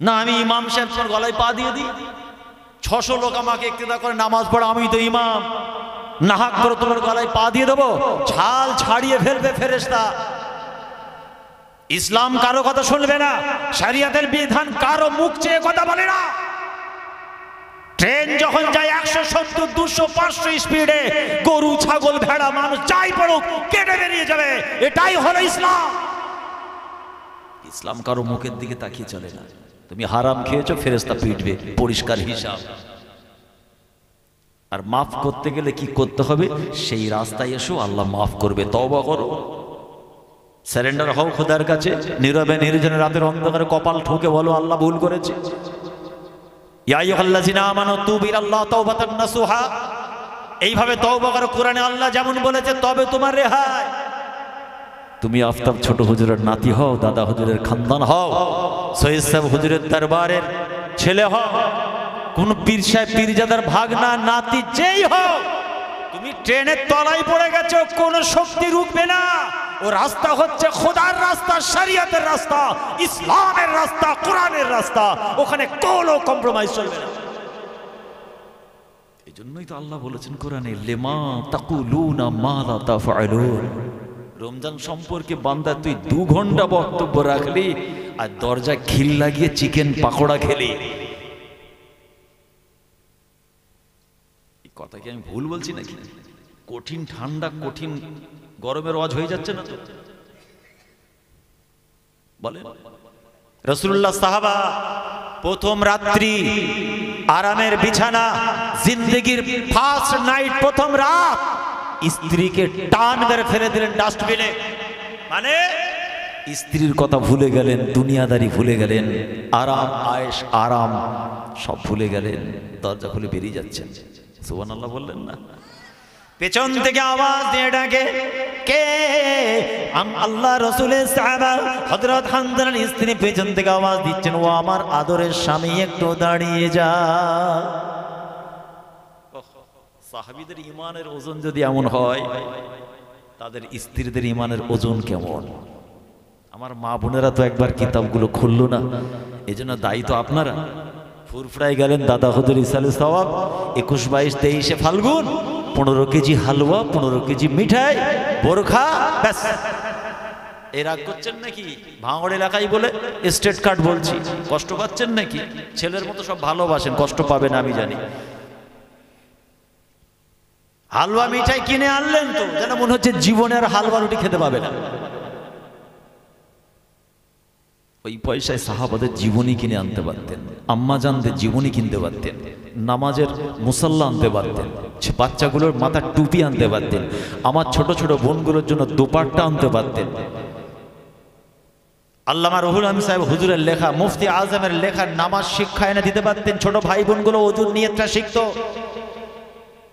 না, আমি ইমাম সাহেব তোমার গলায় পা দিয়ে দিই, 600 লোক আমাকে ইক্তেদা করে নামাজ পড়ে, আমি তো ইমাম, নাহাক করে তোমার গলায় পা দিয়ে দেবো, ছাল ছাড়িয়ে ফেলবে ফেরেশতা। ইসলাম কারো কথা শুনবে না, শরিয়তের বিধান কারো মুখ চেয়ে কথা বলে না। ট্রেন যখন যায় 170, 200, 500 স্পিডে, গরু, ছাগল, ভেড়া, মানুষ যাই পড়ুক কেটে বেরিয়ে যাবে, এটাই হলো ইসলাম। ইসলাম কারো মুখের দিকে তাকিয়ে চলে না। তুমি হারাম খেয়েছো, ফেরেশতা পিটবে, পরিষ্কার হিসাব। আর মাফ করতে গেলে কি করতে হবে? সেই রাস্তায় এসো, আল্লাহ মাফ করবে। তওবা করো, সারেন্ডার হও খোদার কাছে, নীরবে নির্জনে রাতের অন্ধকারে কপাল ঠুকে বলো আল্লাহ ভুল করেছে। ইয়া আইয়ুহাল্লাযিনা আমানু তুবু ইলাল্লাহি তাওবাতান নাসুহা, এইভাবে তওবা করো। কোরআনে আল্লাহ যেমন বলেছে তবে তোমার রেহাই। তুমি আফতাব ছোট হুজুরের নাতি হও, দাদা হুজুরের খানদান হও, সৈয়দ সাহেব হুজুরের দরবারের ছেলে হও, কোন পীর সাহেব পীরজাদার ভাগনা নাতি যেই হও, তুমি ট্রেনের তলায় পড়ে গেছো, কোন শক্তি রুখবে না। ও রাস্তা হচ্ছে খোদার রাস্তা, শরিয়তের রাস্তা, ইসলামের রাস্তা, কোরআনের রাস্তা, ওখানে কোনো কম্প্রোমাইজ চলবে না। এই জন্যই তো আল্লাহ বলেছেন কোরআনে, লিমা তাকুলুনা মা লা তাফআলুন। রমজান সম্পর্কে বান্দা তুই 2 ঘন্টা বক্তব্য রাখলি আর দরজা খিল লাগিয়ে চিকেন পাকোড়া খেলি। এই কথা কি আমি ভুল বলছি নাকি? কঠিন ঠান্ডা, কঠিন গরমের ওয়াজ হয়ে যাচ্ছে না তো? বলেন রাসূলুল্লাহ সাহাবা প্রথম রাত্রি আরামের বিছানা, জিন্দেগির ফার্স্ট নাইট, প্রথম রাত স্ত্রীকে টান মেরে ফেলে দিলেন ডাস্টবিনে। মানে স্ত্রীর কথা ভুলে গেলেন, দুনিয়াদারি ভুলে গেলেন, আরাম আয়েশ আরাম সব ভুলে গেলেন, দরজা খুলে বেরিয়ে যাচ্ছেন। সুবহানাল্লাহ বললেন না? পেছন থেকে আওয়াজ দিয়ে ডাকে, কে? আল্লাহ রাসূলের সাহাবা হযরত হামজার স্ত্রী পেছন থেকে আওয়াজ দিচ্ছেন, ও আমার আদরের স্বামী একটু দাঁড়িয়ে যা। সাহাবীদের ঈমানের ওজন যদি এমন হয়, তাদের স্ত্রীদের ঈমানের ওজন কেমন? আমার মা বোনেরা তো একবার কিতাবগুলো খুললো না, এজন্য দায়ী তো আপনারা। ফুরফুরাই গেলেন দাদা হুজুর ইসালে সওয়াব, 21, 22, 23 ফাল্গুন, 15 কেজি হালুয়া, 15 কেজি মিঠাই, বোরখা, ব্যাস। এই রাগ করছেন নাকি? ভাঙড় এলাকায় বলে স্টেট কার্ড বলছি, কষ্ট পাচ্ছেন নাকি? ছেলের মতো সব ভালোবাসেন, কষ্ট পাবেন আমি জানি। হালুয়া মিঠাই কিনে আনলেন তো যেন মনে হচ্ছে জীবনে আর হালুয়া রুটি খেতে পাবে না। ওই পয়সায় সাহাবাদের জীবনী কিনে আনতে পারতেন, আম্মা জানদের জীবনী কিনতে পারতেন, নামাজের মুসাল্লা আনতে পারতেন, বাচ্চাগুলোর মাথার টুপি আনতে পারতেন, আমার ছোট ছোট বোনগুলোর জন্য দোপাট্টা আনতে পারতেন। আল্লামা রুহুল আমিন সাহেব হুজুরের লেখা, মুফতি আজমের লেখা নামাজ শিক্ষা এনে দিতে পারতেন। ছোট ভাই বোনগুলো ওযুর নিয়তটা শিখতো,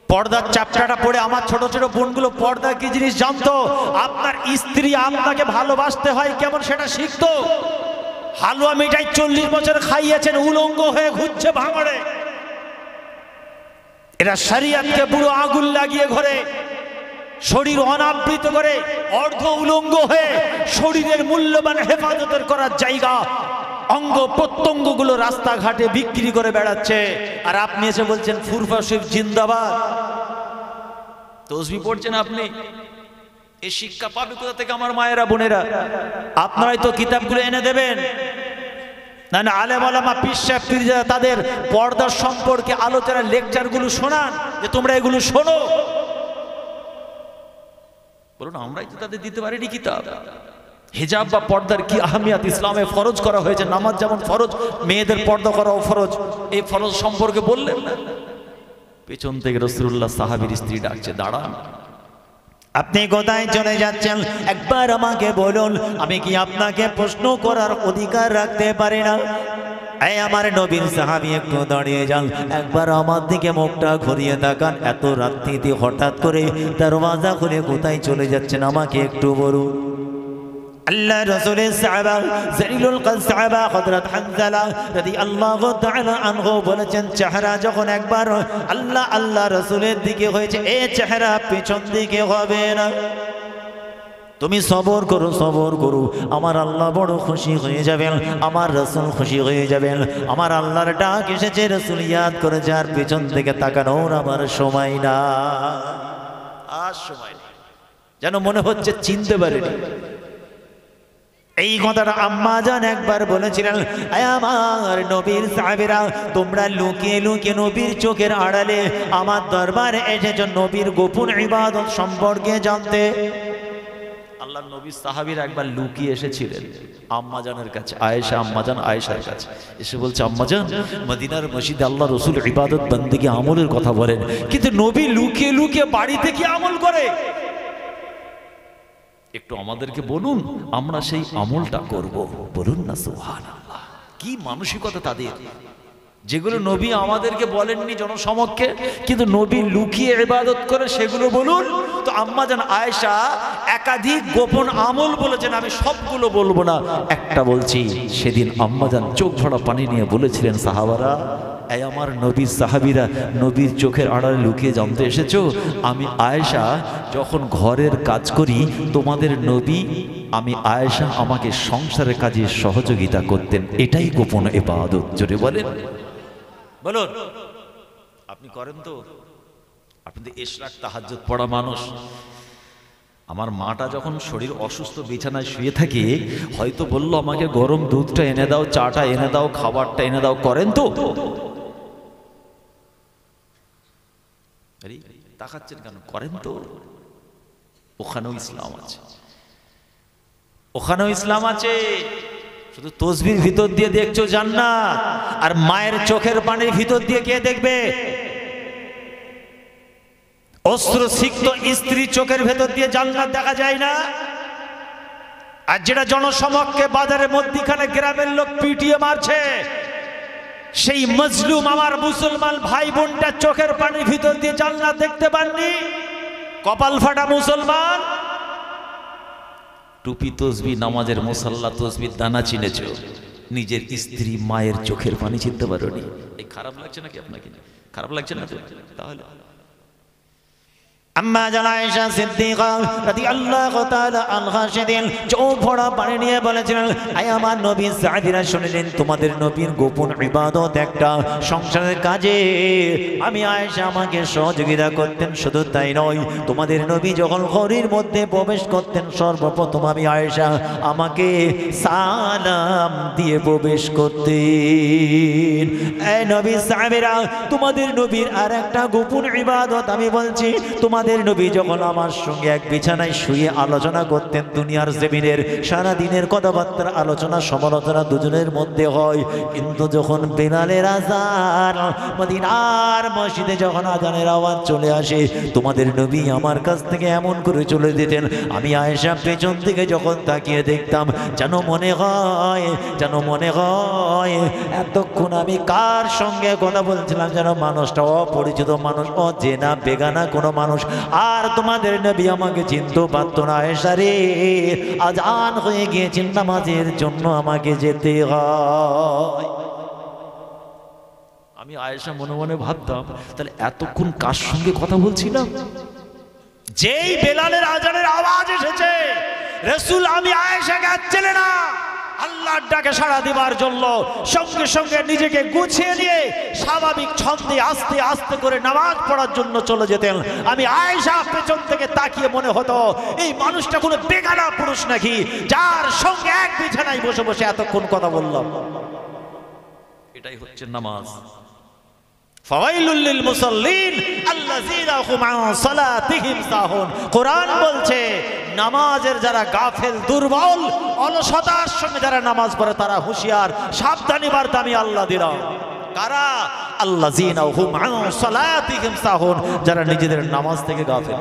পর্দার চ্যাপ্টারটা পড়ে আমার ছোট ছোট বোনগুলো পর্দা কি জিনিস জানতো, আপনার স্ত্রী আপনাকে ভালোবাসতে হয় কেমন সেটা শিখতো। হালুয়া মিঠাই 40 বছর খাইয়েছেন, উলঙ্গ হয়ে ঘুরছে ভাঙড়ে। এরা শরিয়তকে পুরো আগুন লাগিয়ে ঘরে, শরীর অনাবৃত করে, অর্ধ উলঙ্গ হয়ে শরীরের মূল্যবান হেফাজতের করার জায়গা, অঙ্গ প্রত্যঙ্গগুলো রাস্তাঘাটে বিক্রি করে বেড়াচ্ছে। আর আপনি এসে বলছেন ফুরফা শরীফ জিন্দাবাদ, তসবিহ পড়ছেন আপনি। এই শিক্ষা পাবে কোথা থেকে আমার মায়েরা বোনেরা? আপনারাই তো কিতাবগুলো এনে দেবেন, না না আলেম ওলামা পীর সাহেব পীরজাদা তাদের পর্দার সম্পর্কে আলোচনা লেকচারগুলো শোনান, যে তোমরা এগুলো শোনো। বলুন আমরাই তো তাদের দিতে পারিনি কিতাব। হিজাব বা পর্দার কি আহমিয়াত ইসলামে ফরজ করা হয়েছে, নামাজ যেমন ফরজ, মেয়েদের পর্দা করাও ফরজ, এই ফরজ সম্পর্কে বললেন না। পেছন থেকে রাসূলুল্লাহ সাহাবীর স্ত্রী ডাকছে, দাঁড়ান। আপনি কোথায় চলে যাচ্ছেন? একবার আমাকে বলুন, আমি কি আপনাকে প্রশ্ন করার অধিকার রাখতে পারি না? এই আমার নবীর সাহাবী একটু দাঁড়িয়ে যান, একবার আমার দিকে মুখটা ঘুরিয়ে তাকান। এত রাত্রিতে হঠাৎ করে দরওয়াজা খুলে কোথায় চলে যাচ্ছেন আমাকে একটু বলুন। আল্লাহ রাসূলের সাহাবা জলিলুল কদর সাহাবা হযরত হানজালা রাদিয়াল্লাহু তাআলা আনহু বলেছেন, চেহারা যখন একবার আল্লাহ আল্লাহ রাসূলের দিকে হয়েছে, এই চেহারা পেছন দিকে হবে না। তুমি সবর করো, সবর করো, আমার আল্লাহ বড় খুশি হয়ে যাবেন, আমার রাসূল খুশি হয়ে যাবেন। আমার আল্লাহর ডাক এসেছে, রাসূল ইয়াদ করে যার পেছন থেকে তাকানোর আমার সময় না, আর সময় নেই। যেন মনে হচ্ছে চিনতে পারেনি। এই কথাটা আম্মা জান একবার বলেছিলেন, আয় আমার নবীর সাহাবীরা, তোমরা লুকিয়ে লুকিয়ে নবীর চোখের আড়ালে আমার দরবারে এসেছো নবীর গোপন ইবাদত সম্পর্কে জানতে। আল্লাহর নবী সাহাবীরা একবার লুকিয়ে এসেছিলেন আম্মাজানের কাছে, আয়েশা আম্মাজান আয়েশার কাছে এসে বলছে, আম্মাজান মদিনার মসজিদে আল্লাহ রাসূল ইবাদত বন্দেগী আমলের কথা বলেন, কিন্তু নবী লুকিয়ে লুকিয়ে বাড়িতে কি আমল করে, একটু আমাদেরকে বলুন, আমরা সেই আমলটা করব। বলুন না সুবহানাল্লাহ। কি মানসিকতা তাদের, যেগুলো নবী আমাদেরকে বলেননি জনসমক্ষে, কিন্তু নবী লুকিয়ে ইবাদত করে সেগুলো বলুন। তো আম্মাজান আয়েশা একাধিক গোপন আমল বলেছেন, আমি সবগুলো বলবো না, একটা বলছি। সেদিন আম্মাজান চোখ ভরা পানি নিয়ে বলেছিলেন, সাহাবারা, এই আমার নবীর সাহাবীরা নবীর চোখের আড়ালে লুকিয়ে জানতে এসেছো, আমি আয়েশা যখন ঘরের কাজ করি তোমাদের নবী আমি আয়েশা আমাকে সংসারের কাজে সহযোগিতা করতেন, এটাই গোপন ইবাদত। জোরে বলেন, বলুন, আপনি করেন তো? আপনি তো ইশরাক তাহাজ্জুদ পড়া মানুষ। আমার মাটা যখন শরীর অসুস্থ বিছানায় শুয়ে থাকে, হয়তো বললো আমাকে গরম দুধটা এনে দাও, চাটা এনে দাও, খাবারটা এনে দাও, করেন তো? তাকাচ্ছেন কেন? করেন তো? ওখানেও ইসলাম আছে, ওখানেও ইসলাম আছে। শুধু তসবির ভিতর দিয়ে দেখছো জান্নাত, আর মায়ের চোখের পানির ভিতর দিয়ে কে দেখবে? অস্ত্রসিক্ত স্ত্রী চোখের ভেতর দিয়ে জান্নাত দেখা যায় না। আর যেটা জনসমক্ষে বাজারের মধ্যখানে গ্রামের লোক পিটিয়ে মারছে, সেই মজলুম আমার মুসলমান ভাই বোনটা চোখের পানির ভিতর দিয়ে জান্নাত দেখতে পাননি? কপাল ফাটা মুসলমান। টুপি তসবি নামাজের মুসাল্লা তসবির দানা চিনেছ, নিজের স্ত্রী মায়ের চোখের পানি চিনতে পারোনি। এই খারাপ লাগছে নাকি আপনাকে? খারাপ লাগছে না? তাহলে আম্মা জান আয়েশা সিদ্দিকা রাদিয়াল্লাহু তাআলা আনহা সেদিন চোখ ভরা পানি নিয়ে বলেছিলেন, আয় আমার নবীর সাহাবীরা শুনলেন তোমাদের নবীর গোপন ইবাদত একটা সংসারের কাজে আমি আয়েশা আমাকে সহযোগিতা করতেন। শুধু তাই নয়, তোমাদের নবী যখন ঘরের মধ্যে প্রবেশ করতেন সর্বপ্রথম আমি আয়েশা আমাকে সালাম দিয়ে প্রবেশ করতেন। এই নবীর সাহাবীরা, তোমাদের নবীর আর একটা গোপন ইবাদত আমি বলছি। তোমাদের নবী যখন আমার সঙ্গে এক বিছানায় শুয়ে আলোচনা করতেন, দুনিয়ার জমিনের সারা দিনের কথাবার্তার আলোচনা সমালোচনা দুজনের মধ্যে হয়, কিন্তু যখন বেলালের আযান মদিনার মসজিদে যখন আযানের আওয়াজ চলে আসে, তোমাদের নবী আমার কাছ থেকে এমন করে চলে যেতেন, আমি আয়েশা পেছন থেকে যখন তাকিয়ে দেখতাম, যেন মনে হয় এতক্ষণ আমি কার সঙ্গে কথা বলছিলাম, যেন মানুষটা অপরিচিত মানুষ, অচেনা বেগানা কোনো মানুষ। আর তোমাদের নবী আমাকে চিনতে পারত না। আয়েশা রে, আযান হয়ে গিয়েছে, নামাজের জন্য আমাকে যেতে হয়। আমি আয়েশা মনে মনে ভাবতাম, তাহলে এতক্ষণ কার সঙ্গে কথা বলছিলাম? যেই বেলালের আযানের আওয়াজ এসেছে, রাসূল আমি আয়েশাকে আর চেনে না, আল্লাহর ডাকে সাড়া দিবার জন্য সঙ্গে সঙ্গে নিজেকে গুছিয়ে নিয়ে স্বাভাবিক ছন্দে আস্তে আস্তে করে নামাজ পড়ার জন্য চলে যেতেন। আমি আয়েশা পেছন থেকে তাকিয়ে মনে হতো এই মানুষটা কোনো বেগানা পুরুষ নাকি, যার সঙ্গে এক বিছানায় বসে বসে এতক্ষণ কথা বললাম। এটাই হচ্ছে নামাজ। ফাওয়াইলুল লিল মুসাল্লিন আল্লাযীনা হুম আন সালাতিহিম সাহুন। কোরআন বলছে নামাজের যারা গাফেল, দুর্বল, অলসতার সঙ্গে যারা নামাজ পড়ে তারা হুঁশিয়ার, সাবধানী বার্তা আমি আল্লাহ দিলাম। কারা? আল্লাযীনা হুম আন সালাতিহিম সাহুন, যারা নিজেদের নামাজ থেকে গাফিল।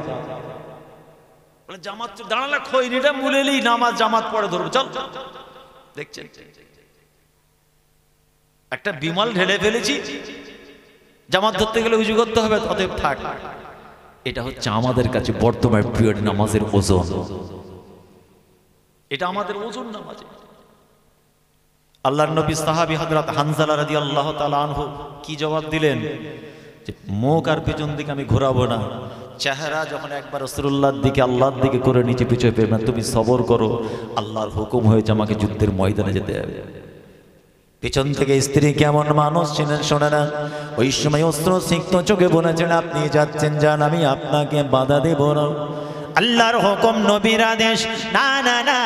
বলে জামাত দাঁড়ালে খৈরিটা মুলেলি নামাজ জামাত পড়ে ধরবো, চল। দেখছেন একটা বিমল ঢেলে ফেলেছি, জামাত ধরতে গেলে উজু করতে হবে, অতএব থাক। এটা হচ্ছে আমাদের কাছে বর্তমান পিরিয়ড নামাজের ওজন। এটা আমাদের ওজন নামাজে। আল্লাহর নবী সাহাবী হযরত হানজালা রাদিয়াল্লাহু তাআলা আনহু কি জবাব দিলেন? যে মুখ আর পেছন দিকে আমি ঘোরাবো না, চেহারা যখন একবার রাসূলুল্লাহর দিকে আল্লাহর দিকে করে নিচে পিছনে ফেরবে, তুমি সবর করো, আল্লাহর হুকুম হয়েছে আমাকে যুদ্ধের ময়দানে যেতে হবে। পেছন থেকে স্ত্রী কেমন মানুষ ছিলেন শোনে না, ওই সময় অস্ত্র সিক্ত চোখে বলেছেন আপনি যাচ্ছেন যান, আমি আপনাকে বাধা দেব না। আল্লাহর হুকুম, নবীর আদেশ, না না না,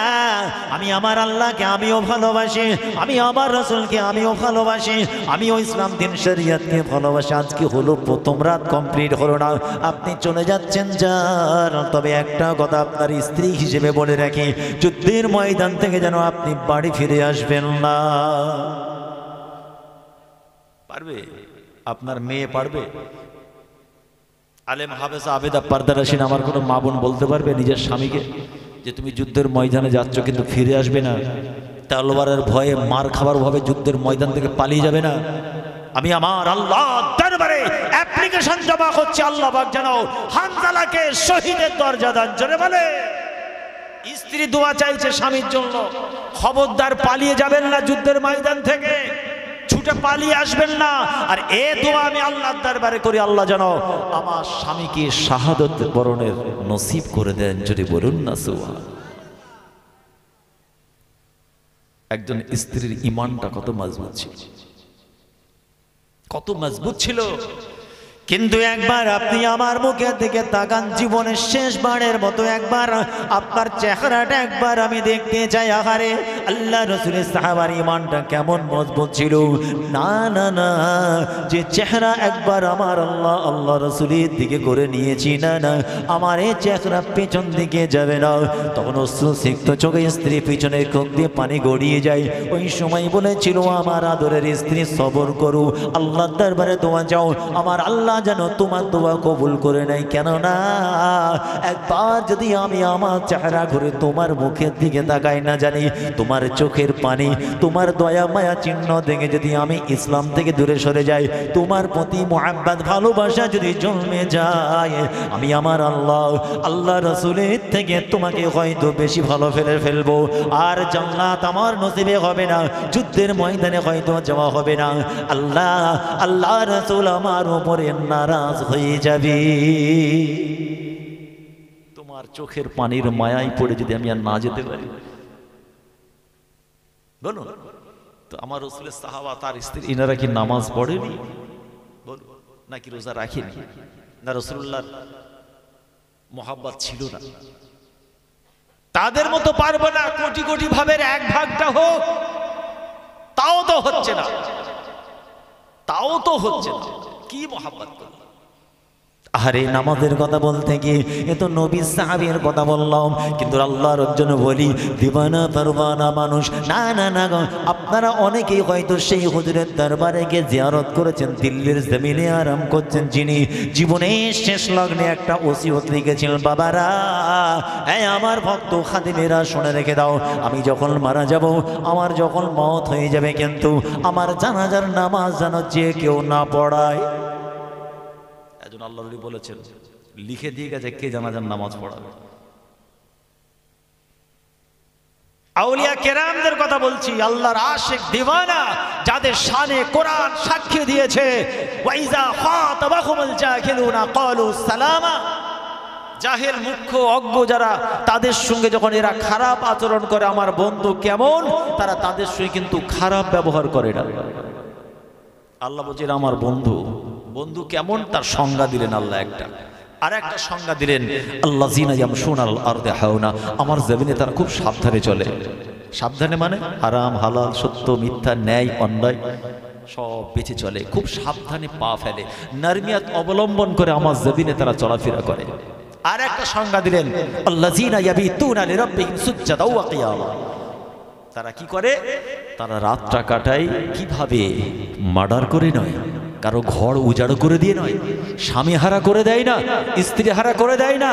আমি আমার আল্লাহকে আমিও ভালোবাসি, আমি আমার রাসূলকে আমিও ভালোবাসি, আমিও ইসলাম দিন শরীয়তকে ভালোবাসি। আজকে হলো প্রথম রাত কমপ্লিট হলো না, আপনি চলে যাচ্ছেন যান। তবে একটা কথা আপনার স্ত্রী হিসেবে বলে রাখি, যুদ্ধের ময়দান থেকে যেন আপনি বাড়ি ফিরে আসবেন না। পারবে? আপনার মেয়ে পারবে? আলেম হাফেজ আবেদা পারদারাসিন আমার কোনো মা বোন বলতে পারবে নিজের স্বামীকে যে তুমি যুদ্ধের ময়দানে যাচ্ছ কিন্তু ফিরে আসবে না, তলোয়ারের ভয়ে মার খাবার ভাবে যুদ্ধের ময়দান থেকে পালিয়ে যাবে না? আমি আমার আল্লাহ দরবারে অ্যাপ্লিকেশন জমা করছি, আল্লাহ পাক যেন হানজালাকে শহীদের দরজা দান। জোরে বলে। স্ত্রী দোয়া চাইছে স্বামীর জন্য, খবরদার পালিয়ে যাবেন না যুদ্ধের ময়দান থেকে, ছুটে পালিয়ে আসবেন না। আর এ দোয়া আমি আল্লাহর দরবারে করি, আল্লাহ যেন আমার স্বামীকে শাহাদত বরণের নসিব করে দেন। যদি বলুন না সুবহান। একজন স্ত্রীর ঈমানটা কত মজবুত ছিল, কত মজবুত ছিল। কিন্তু একবার আপনি আমার মুখের দিকে তাকান, জীবনের শেষবারের মতো একবার আপনার চেহারাটা একবার আমি দেখতে চাই। আহারে আল্লাহ রাসূলের সাহাবার ঈমানটা কেমন মজবুত ছিল। না না না, যে চেহারা একবার আমার আল্লাহ রাসূলের দিকে করে নিয়েছি, না না, আমার এই চেহারা পেছন দিকে যাবে না। তখন অশ্রুসিক্ত চোখে স্ত্রী পিছনের চোখ দিয়ে পানি গড়িয়ে যায়। ওই সময় বলেছিল আমার আদরের স্ত্রী সবর করো, আল্লাহর দরবারে দোয়া চাও, আমার আল্লাহ যেন তোমার দোয়া কবুল করে নেয়। কেননা একবার যদি আমি আমার চেহারা ঘুরে তোমার মুখের দিকে তাকাই, না জানি তোমার চোখের পানি, তোমার দয়া মায়া চিহ্ন দেখে যদি আমি ইসলাম থেকে দূরে সরে যাই, তোমার প্রতি মুহাব্বত ভালোবাসা যদি জন্মে যায়, আমি আমার আল্লাহ রাসূলের থেকে তোমাকে হয়তো বেশি ভালো ফেলবো। আর জান্নাত আমার নসিবে হবে না, যুদ্ধের ময়দানে হয়তো যাওয়া হবে না। আল্লাহ রাসূল আমার উপরে নারাজ হয়ে যাবে। তোমার চোখের পানির মায়ায় পড়ে যদি আমি আর না যেতে পারি, বলো তো আমার রাসূলের সাহাবা তার স্ত্রী ইনারা কি নামাজ পড়েনি? বলো, নাকি রোজা রাখেনি? না রাসূলুল্লাহর মহব্বত ছিল না? তাদের মতো পারবো না কোটি কোটি ভাবের এক ভাগটা হোক, তাও তো হচ্ছে না, তাও তো হচ্ছে না। কি মহব্বত করলো। আরে নামাজের কথা বলতে গিয়ে এ তো নবী সাহাবীর কথা বললাম, কিন্তু আল্লাহর জন্য বলি দিবানা পারবানা মানুষ। না না না, আপনারা অনেকেই হয়তো সেই হুজুরের দরবারে গিয়ে জিয়ারত করেছেন, দিল্লির জমিনে আরাম করছেন, যিনি জীবনের শেষ লগ্নে একটা ওসিয়ত লিখেছিলেন, বাবারা আমার ভক্ত খাদিমেরা শুনে রেখে দাও, আমি যখন মারা যাব, আমার যখন মওত হয়ে যাবে, কিন্তু আমার জানাজার নামাজ যেন যে কেউ না পড়ায়। একজন আল্লাহ নবী বলেছেন, লিখে দিয়ে গেছে কে জানাজার নামাজ পড়াবে। আউলিয়া কেরামদের কথা বলছি, আল্লাহর আশিক দিওয়ানা, যাদের শানে কোরআন সাক্ষী দিয়েছে, ওয়াইজা খাতাবাহুমুল জাহিলুনা ক্বালু সালামা। জাহেল মুখ্য অজ্ঞ যারা, তাদের সঙ্গে যখন এরা খারাপ আচরণ করে, আমার বন্ধু কেমন, তারা তাদের সঙ্গে কিন্তু খারাপ ব্যবহার করে না। আল্লাহ বলছেন আমার বন্ধু, বন্ধু কেমন তার সংজ্ঞা দিলেন আল্লাহ একটা। আর একটা সংজ্ঞা দিলেন আল্লাযীনা ইয়ামশুনা আলাল আরদি হাওনা, আমার জমিনে তারা খুব সাবধানে চলে। সাবধানে মানে হারাম হালাল সত্য মিথ্যা ন্যায় অন্যায় সব বেঁচে চলে, খুব সাবধানে পা ফেলে, নারমিয়াত অবলম্বন করে আমার জমিনে তারা চলাফেরা করে। আর একটা সংজ্ঞা দিলেন আল্লাযীনা ইয়াবিতুনা লিরাব্বিহিম সুজদাও ওয়া কিয়ামা, তারা কি করে, তারা রাতটা কাটায় কিভাবে, মার্ডার করে নয়, কারো ঘর উজাড় করে দিয়ে নয়, স্বামী হারা করে দেয় না, স্ত্রী হারা করে দেয় না,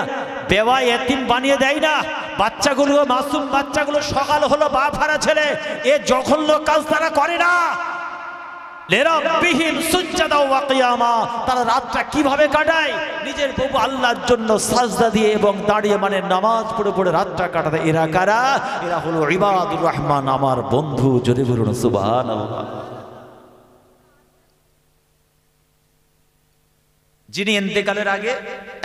বেওয়া এতিম বানিয়ে দেয় না। বাচ্চাগুলো, মাসুম বাচ্চাগুলো সকাল হলো বাপ হারা ছেলে, এ জঘন্য কাজ তারা করে না। লিরাব্বিহিম সুজদা ওয়া কিয়ামা, তারা রাতটা কিভাবে কাটায়? নিজের প্রভু আল্লাহর জন্য সাজদা দিয়ে এবং দাঁড়িয়ে মানে নামাজ পড়ে পড়ে রাতটা কাটাতে। এরা কারা? এরা হলো ইবাদুর রহমান, আমার বন্ধু। জোরে বলুন সুবহানাল্লাহ। যিনি ইন্তেকালের আগে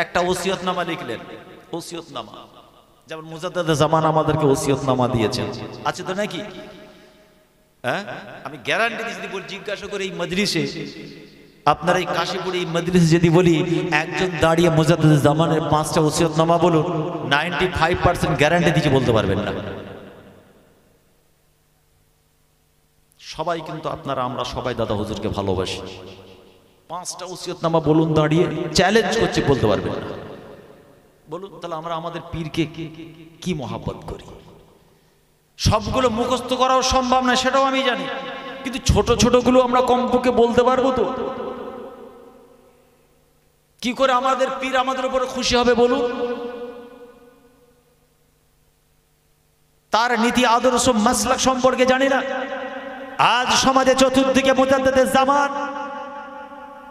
একটা ওসিয়তনামা লিখলেন, ওসিয়তনামা, যেমন মুজাদ্দেদ জামান আমাদেরকে ওসিয়তনামা দিয়েছেন, আছে তো নাকি? হ্যাঁ, আমি গ্যারান্টি দিচ্ছি, যদি বলি জিজ্ঞাসা করে এই মজলিসে, আপনার এই কাশীপুরে এই মজলিসে যদি বলি একজন দাঁড়িয়ে মুজাদ্দেদ জামানের 5টা ওসিয়তনামা বলুন, 95% গ্যারান্টি দিচ্ছি বলতে পারবেন না। সবাই কিন্তু আপনারা, আমরা সবাই দাদা হুজুরকে ভালোবাসি। 5টা ওসিয়তনামা বলুন দাঁড়িয়ে, চ্যালেঞ্জ করছি, বলতে পারবেন না। বলুন তাহলে আমরা আমাদের পীরকে কি মহাব্বত করি। সবগুলো মুখস্থ করাও সম্ভব না, সেটাও আমি জানি, কিন্তু ছোট ছোটগুলো আমরা কমপক্ষে বলতে পারবো তো। কি করে আমাদের পীর আমাদের উপরে খুশি হবে বলুন? তার নীতি আদর্শ মাসলাক সম্পর্কে জানি না। আজ সমাজে চতুর্দিকে মুজাদ্দেদের জামান,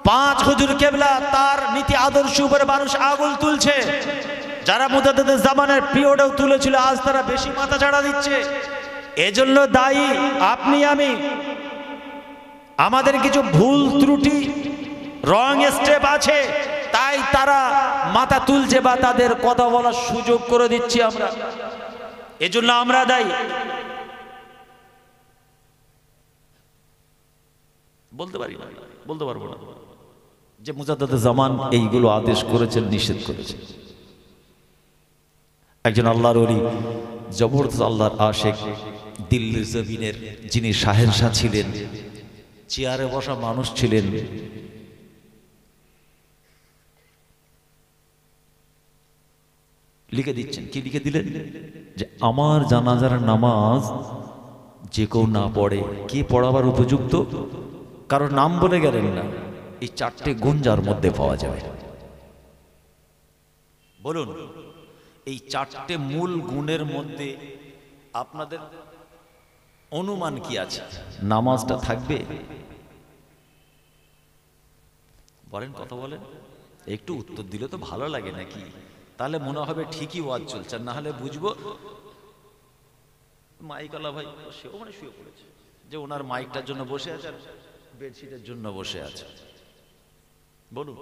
5 হুজুর কেবলা, তার নীতি আদর্শ উপরে মানুষ আগুল তুলছে। যারা মুজাদ্দেদের জামানের পিরিয়ডেও তুলেছিল, আজ তারা বেশি মাথা চাড়া দিচ্ছে। এজন্য দায়ী আপনি আমি। আমাদের কিছু ভুল ত্রুটি, রং স্টেপ আছে, তাই তারা মাথা তুলছে বা তাদের কথা বলার সুযোগ করে দিচ্ছি আমরা। এজন্য আমরা দায়ী। বলতে পারি না, বলতে পারবো না যে মুজাদ্দেদের জামান এইগুলো আদেশ করেছেন, নিষেধ করেছেন। একজন আল্লাহর ওলি, জবরদস্ত আল্লাহর আশেক, দিল্লির জমিনের যিনি শাহেনশাহ ছিলেন, চেয়ারে বসা মানুষ ছিলেন, লিখে দিচ্ছেন। কি লিখে দিলেন? যে আমার জানাজার নামাজ যে কেউ না পড়ে, কে পড়াবার উপযুক্ত? কারোর নাম বলে গেলেন না, এই 4টে গুণ যার মধ্যে পাওয়া যাবে। বলুন, এই 4টে মূল গুণের মধ্যে আপনাদের অনুমান কি আছে? নামাজটা থাকবে? বলেন, কথা বলেন। একটু উত্তর দিলে তো ভালো লাগে নাকি? তাহলে মনে হবে ঠিকই ওয়াজ চলছে, না হলে বুঝবো মাইকওয়ালা ভাই সেও মানে শুয়ে পড়েছে, যে ওনার মাইকটার জন্য বসে আছে আর বেডশিটের জন্য বসে আছে। বলুন,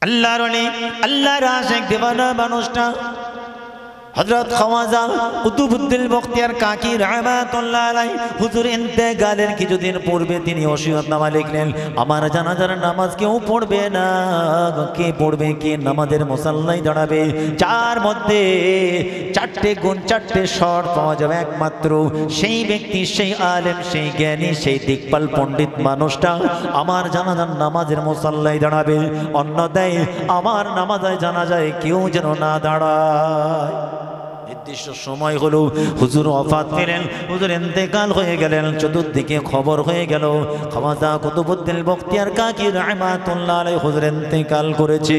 আল্লাহর ওলি, আল্লাহর আশিক দিওয়ানা মানুষটা হযরত খাওয়াজা কুতুবউদ্দিন বখতিয়ার কাকি রাহমাতুল্লাহ আলাইহি হুজুর ইন্তেকালের কিছুদিন পূর্বে তিনি ওসিয়তনামা লিখলেন, আমার জানাজার নামাজ কেউ পড়বে না। কে পড়বে? কে নামাজের মুসাল্লায় দাঁড়াবে? যার মধ্যে 4টে গুণ, 4টে শর্ত পাওয়া যাবে, একমাত্র সেই ব্যক্তি, সেই আলেম, সেই জ্ঞানী, সেই দিকপাল পণ্ডিত মানুষটা আমার জানাজার নামাজের মুসাল্লায় দাঁড়াবে। অন্যথায় আমার নামাজে জানাজায় কেউ যেন না দাঁড়ায়। নির্দিষ্ট সময় হলো, হুজুর ওফাত পেলেন, হুজুর ইন্তেকাল হয়ে গেলেন, চতুর্দিকে খবর হয়ে গেল খাওয়াজা কুতুবউদ্দিন বখতিয়ার কাকি রাহমাতুল্লাহ আলাইহি হুজুর ইন্তেকাল করেছে।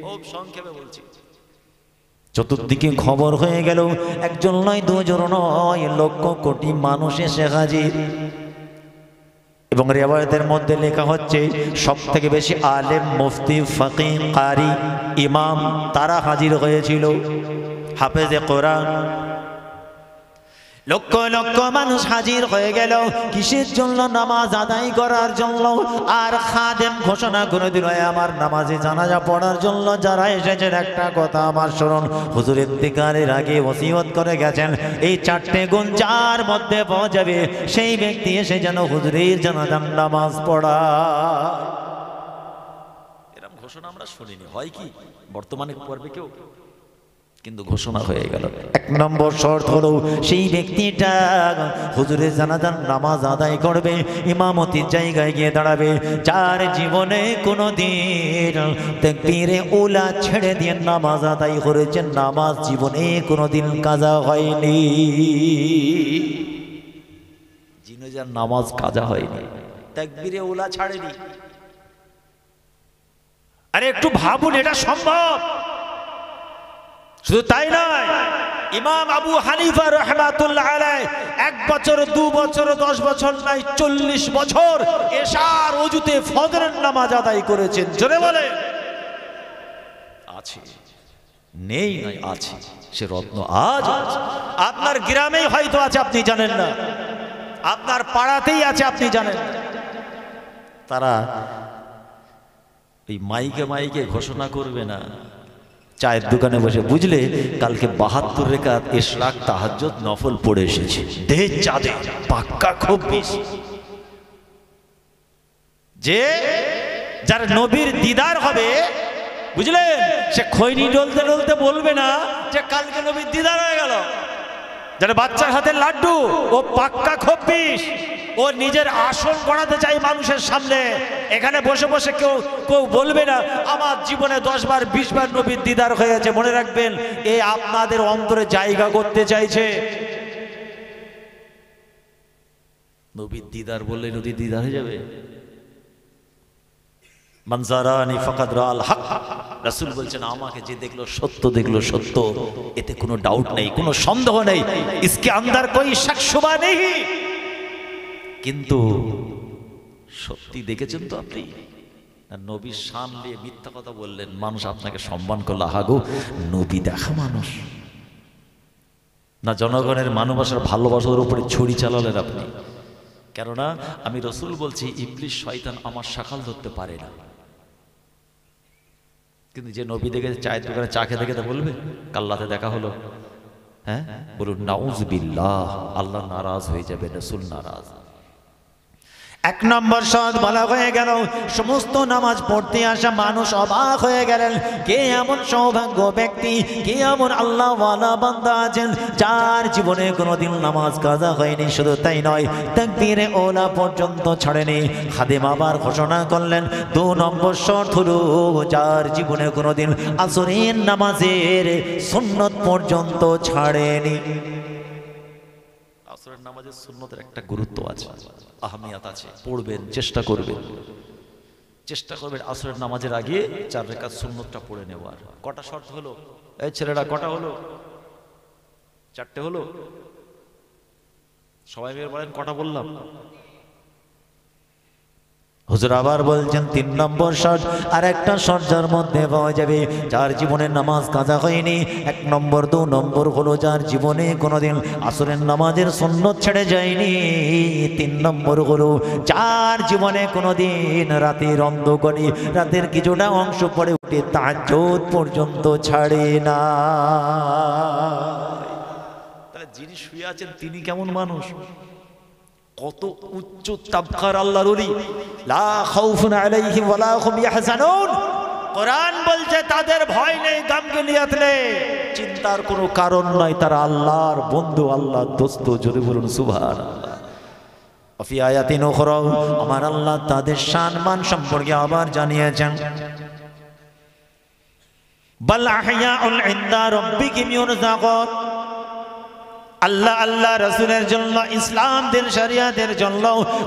খুব সংক্ষেপে বলছি, চতুর্দিকে খবর হয়ে গেল, একজন নয়, দুজন নয়, লক্ষ কোটি মানুষ এসে হাজির। এবং রিওয়ায়াতের মধ্যে লেখা হচ্ছে সব থেকে বেশি আলেম, মুফতি, ফাকিহ, কারি, ইমাম তারা হাজির হয়েছিল, হাফেজে কোরআন। লক্ষ লক্ষ মানুষ হাজির হয়ে গেল, কিসের জন্য? নামাজ আদায় করার জন্য। আর খাদেম ঘোষণা করে দিল, আমার নামাজে জানাজা পড়ার জন্য যারা এসেছেন, একটা কথা আমার শুনুন, হুজুর ইন্তেকালের আগে ওসিয়ত করে গেছেন, এই 4টে গুণ যার মধ্যে পাওয়া যাবে, সেই ব্যক্তি এসে যেন হুজুরের জানাজার নামাজ পড়ায়। এরকম ঘোষণা আমরা শুনিনি। হয় কি বর্তমানে পড়বে কেউ? কিন্তু ঘোষণা হয়ে গেল। 1 নম্বর শর্ত হলো সেই ব্যক্তিটা হুজুরের জানাজার নামাজ আদায় করবে, ইমামতির জায়গায় গিয়ে দাঁড়াবে, যার জীবনে কোনোদিন তাকবীরে উলা ছেড়ে দিয়ে নামাজ আদায় করেছেন, নামাজ জীবনে কোনোদিন কাজা হয়নি। জিনাজার নামাজ কাজা হয়নি, তাকবীরে উলা ছাড়েনি। আরে একটু ভাবুন, এটা সম্ভব? শুধু তাই নয়, ইমাম আবু হানিফা রাহমাতুল্লাহ আলাইহি 1 বছর 2 বছর 10 বছর নয় 40 বছর এশার ওযুতে ফজরের নামাজ আদায় করেছেন। জোরে বলে আছে, নেই নয়, আছে। সে রত্ন আজ আছে। আপনার গ্রামেই হয়তো আছে, আপনি জানেন না। আপনার পাড়াতেই আছে, আপনি জানেন না। তারা এই মাইকে মাইকে ঘোষণা করবে না, চায়ের দোকানে বসে, বুঝলে কালকে 72 রাকাত ইশরাক তাহাজ্জুদ নফল পড়ে এসেছে, দেহ চাঁদে পাক্কা খুব বেশি। যে যার নবীর দিদার হবে, বুঝলেন, সে খৈনি ডলতে ডলতে বলবে না যে কালকে নবীর দিদার হয়ে গেল। যার বাচ্চার হাতে লাড্ডু, ও পাক্কা খব্বিশ, ও নিজের আসন গড়াতে চাই মানুষের সামনে। এখানে বসে বসে কেউ কেউ বলবে না আমার জীবনে 10 বার 20 বার নবীর দিদার হয়েছে। মনে রাখবেন, এ আপনাদের অন্তরে জায়গা করতে চাইছে। নবীর দিদার বললে নবীর দিদার হয়ে যাবে? মানজারানি ফাকাদ রাআল হক, রাসূল বলছেন আমাকে যে দেখলো সত্য দেখলো, সত্য, এতে কোনো ডাউট নেই, কোনো সন্দেহ নেই, इसके अंदर कोई शक शुबा नहीं। কিন্তু সত্যি দেখেছেন তো আপনি? নবীর শান নিয়ে মিথ্যা কথা বললেন, মানুষ আপনাকে সম্মান করলো, আহাগো নবী দেখা মানুষ। না জনগণের ভালোবাসার ভালোবাসার উপরে ছুরি চালালেন আপনি। কেননা আমি রসুল বলছি, ইবলিস শয়তান আমার শাখাল ধরতে পারে না। কিন্তু যে নবী দেখে চায়ের দোকানে চা খেতে খেতে বলবে কাল্লাতে দেখা হলো, হ্যাঁ বলুন নাউজুবিল্লাহ, আল্লাহ নারাজ হয়ে যাবে, রসুল নারাজ। 1 নম্বর শর্ত বলা হয়ে গেল, সমস্ত নামাজ পড়তে আসা মানুষ অবাক হয়ে গেলেন, কে এমন সৌভাগ্য ব্যক্তি, কে এমন আল্লাহওয়ালা বান্দা আছেন যার জীবনে কোনোদিন নামাজ কাজা হয়নি। শুধু তাই নয়, তাকবীরে ওলা পর্যন্ত ছাড়েনি। খাদেম আবার ঘোষণা করলেন 2 নম্বর শর্ত হলো, যার জীবনে কোনোদিন আসরের নামাজের সুন্নত পর্যন্ত ছাড়েনি। আসরের নামাজের সুন্নতের একটা গুরুত্ব আছে, আহমিয়াত আছে, পড়বেন, চেষ্টা করবেন আসরের নামাজের আগে 4 রাকাত সুন্নতটা পড়ে নেওয়ার। কটা শর্ত হলো এই ছেলেরা? কটা হলো? 4টে হলো? সবাই মিলে বলেন কটা বললাম? হুজুর আবার বলছেন 3 নম্বর শর্ত, আর একটা শর্ত যার মধ্যে পাওয়া যাবে যার জীবনে নামাজ কাজা হয়নি। 1 নম্বর 2 নম্বর হলো যার জীবনে কোনোদিন আসরের নামাজের সুন্নত ছেড়ে যায়নি। 3 নম্বর হলো যার জীবনে কোনোদিন রাতের অন্ধকারে রাতের কিছুটা অংশ পড়ে উঠে তাহাজ্জুদ পর্যন্ত ছাড়ে না। তাহলে যিনি শুয়ে আছেন তিনি কেমন মানুষ? কত উচ্চ তাবকার আল্লাহর ওলি। লা খাউফুন আলাইহিম ওয়ালা হুম ইয়াহজানুন। কোরআন বলছে তাদের ভয় নেই, গামগিলিয়াত নেই, চিন্তার কোনো কারণ নাই, তারা আল্লাহর বন্ধু, আল্লাহর দোস্ত। যদি বলুন সুবহানাল্লাহ। ফি আয়াতিন উখরা, আমার আল্লাহ তাদের সম্মান সম্পর্কে আবার জানিয়েছেন, বাল আহইয়াউন ইনদা রাব্বিহিম ইউরযাকুন। আল্লাহ আল্লাহ রাসূলের জন্য, ইসলাম দিন শরিয়াতের জন্য,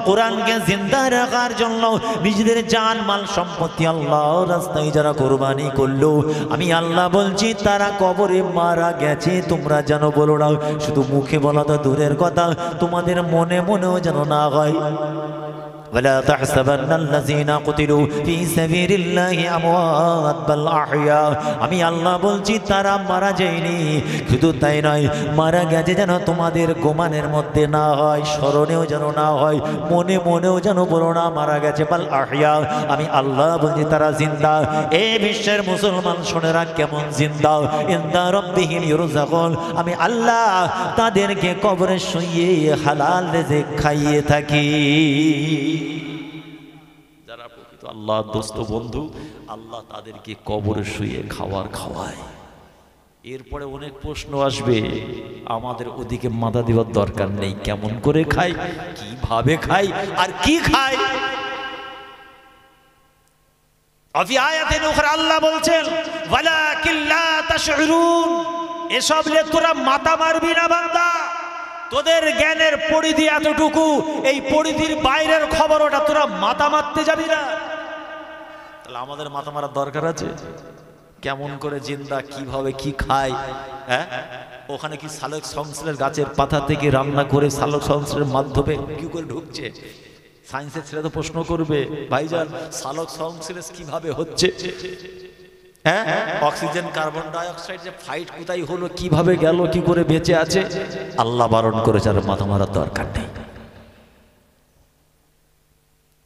কোরআনকে জিন্দা রাখার জন্য নিজেদের জান মাল সম্পত্তি আল্লাহর রাস্তায় যারা কুরবানি করলো, আমি আল্লাহ বলছি তারা কবরে মারা গেছে। তোমরা যেন বলো না, শুধু মুখে বলা তো দূরের কথা, তোমাদের মনে মনেও যেন না হয়। ولا تحسبن الذين قتلوا في سبيل الله اموات بل احياء। আমি আল্লাহ বলছি তারা মারা যায়নি, শুধু তাই নয়, মারা গেছে যেন তোমাদের গোমানের মধ্যে না হয়, স্মরণেও যেন না হয়, মনে মনেও যেন বলো না মারা গেছে। বাল আহইয়া, আমি আল্লাহ বলছি তারা জিন্দা। এই বিশ্বের মুসলমান শুনে রাখ কেমন জিন্দা। ইনদা রাব্বিহিম ইউরযাকুন, আমি আল্লাহ তাদেরকে কবরে শুইয়ে হালাল রিজিক খাইয়ে থাকি। যারা প্রকৃত আল্লাহর দোস্ত বন্ধু, আল্লাহ তাদেরকে কবরে শুয়ে খাওয়ায়। এরপরে অনেক প্রশ্ন আসবে, আমাদের ওদিকে মাথা দেওয়ার দরকার নেই, কেমন করে খাই, কিভাবে খাই, আর কি খাই। ফি আয়াতিন উখরা আল্লাহ বলছেন ওয়ালাকিন লা তাশউরুন, এসব নিয়ে তোরা মাথা মারবি না বান্দা, তোদের জ্ঞানের পরিধি এতটুকু, এই পরিধির বাইরের খবর ওটা তোরা মাথা মারতে যাবি না। তাহলে আমাদের মাথা মারার দরকার আছে। কেমন করে জিন্দা, কিভাবে কি খায়, হ্যাঁ ওখানে কি সালোক সংশ্লেষ গাছের পাতা থেকে রান্না করে সালোক সংশ্লেষের মাধ্যমে কি করে ঢুকছে? সায়েন্সের ছেলে তো প্রশ্ন করবে, ভাইজান সালোক সংশ্লেষ কিভাবে হচ্ছে? হ্যাঁ অক্সিজেন কার্বন ডাই অক্সাইড যে ফাইট কোথায় হলো, কিভাবে গেল, কি করে বেঁচে আছে? আল্লাহ বারণ করেছে, আর মাথা মারার দরকার নেই।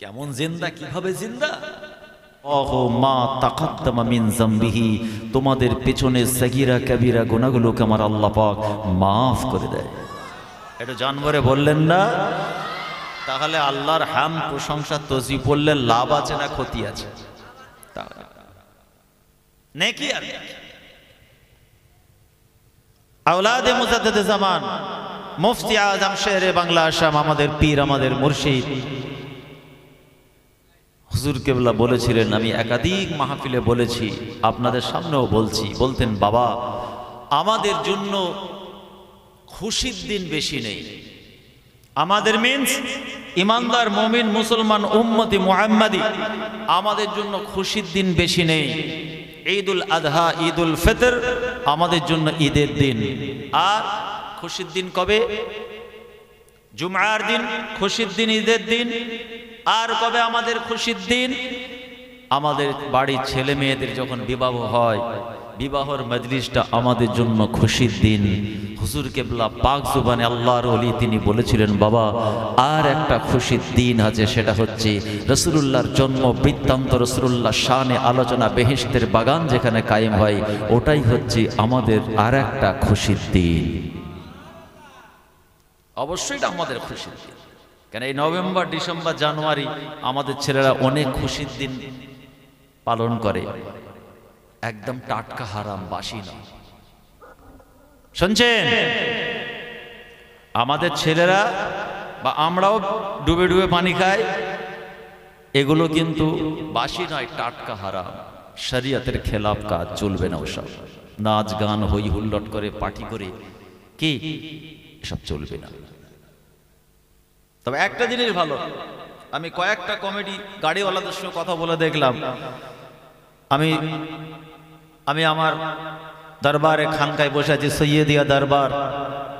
কেমন জিন্দা, কিভাবে জিন্দা? ওহো মা তাকাদ্দামা মিন যামবিহি, তোমাদের পেছনে সাগীরা কাবীরা গুনাহগুলোকে আমার আল্লাহ পাক মাফ করে দেয়। এটা জানবরে বললেন না? তাহলে আল্লাহর হাম প্রশংসা তসবিহ পড়লে লাভ আছে না ক্ষতি আছে? নেকি আর আওলাদে মুজাদ্দিদে জামান মুফতি আজম শেরে বাংলা আসাম, আমাদের পীর, আমাদের মুর্শিদ হুজুর কেবলা বলেছিলেন, আমি একাধিক মাহফিলে বলেছি, আপনাদের সামনেও বলছি, বলতেন বাবা আমাদের জন্য খুশির দিন বেশি নেই। আমাদের মিন্স ইমানদার মুমিন মুসলমান উম্মতি মুহাম্মাদি, আমাদের জন্য খুশির দিন বেশি নেই। ঈদুল আযহা, ঈদুল ফিতর আমাদের জন্য ঈদের দিন। আর খুশির দিন কবে? জুমআর দিন খুশির দিন, ঈদের দিন। আর কবে আমাদের খুশির দিন? আমাদের বাড়ির ছেলে মেয়েদের যখন বিবাহ হয়, বিবাহর মজলিসটা আমাদের জন্য খুশির দিন। হুজুর কেবলা পাক জুবানে আল্লাহর ওলি তিনি বলেছিলেন, বাবা আর একটা খুশির দিন আছে, সেটা হচ্ছে রাসূলুল্লাহর জন্ম বৃত্তান্ত, রাসূলুল্লাহ শানে আলোচনা, বেহেশতের বাগান যেখানে কায়েম হয়, ওটাই হচ্ছে আমাদের আর একটা খুশির দিন। অবশ্যই এটা আমাদের খুশির দিন, কেন এই নভেম্বর, ডিসেম্বর, জানুয়ারি আমাদের ছেলেরা অনেক খুশির দিন পালন করে, একদম টাটকা হারাম, বাসি না। শুনছেন? আমাদের ছেলেরা বা আমরাও ডুবে ডুবে পানি খাই, এগুলো কিন্তু বাসি নয়, টাটকা হারাম, শরীয়তের খেলাফ কাজ, চলবে না ওসব। নাচ গান হই হুল্লোড় করে পার্টি করে কি এসব চলবে না। তবে একটা জিনিস ভালো, আমি কয়েকটা কমেডি গাড়িওয়ালাদের সঙ্গে কথা বলে দেখলাম। আমি আমার দরবারে খানকায় বসে আছি, সৈয়দিয়া দরবার,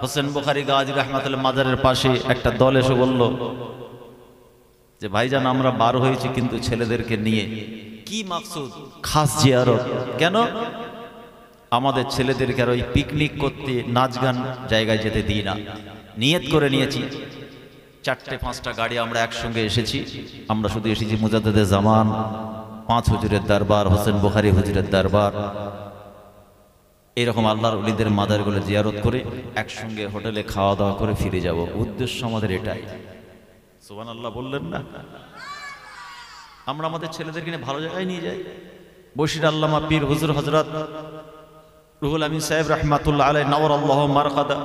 হোসেন বুখারী গাজী রহমাতুল্লাহ মাজারের পাশে একটা দল এসে বলল যে ভাইজান আমরা বার হয়েছি কিন্তু ছেলেদেরকে নিয়ে। কি মাকসুদ? খাস জিয়ারত। কেন? আমাদের ছেলেদেরকে আর ওই পিকনিক করতে, নাচ গান জায়গায় যেতে দিই না। নিয়ত করে নিয়েছি, 4-5টা গাড়ি আমরা একসঙ্গে এসেছি। আমরা শুধু এসেছি মুজাদ্দিদে জামান, 5 হুজুরের দরবার, হোসেন বুখারী হুজুরের দরবার, এরকম আল্লাহর ওলিদের মাজারগুলো জিয়ারত করে একসঙ্গে হোটেলে খাওয়া দাওয়া করে ফিরে যাব। উদ্দেশ্য আমাদের এটাই। সুবহানাল্লাহ বললেন না? আমরা আমাদের ছেলেদেরকে নিয়ে ভালো জায়গায় নিয়ে যাই। বশির আল্লামা পীর হুজুর হযরত রুহুল আমিন সাহেব রাহমাতুল্লাহ আলাইহি নওয়ারাল্লাহু মারকাদা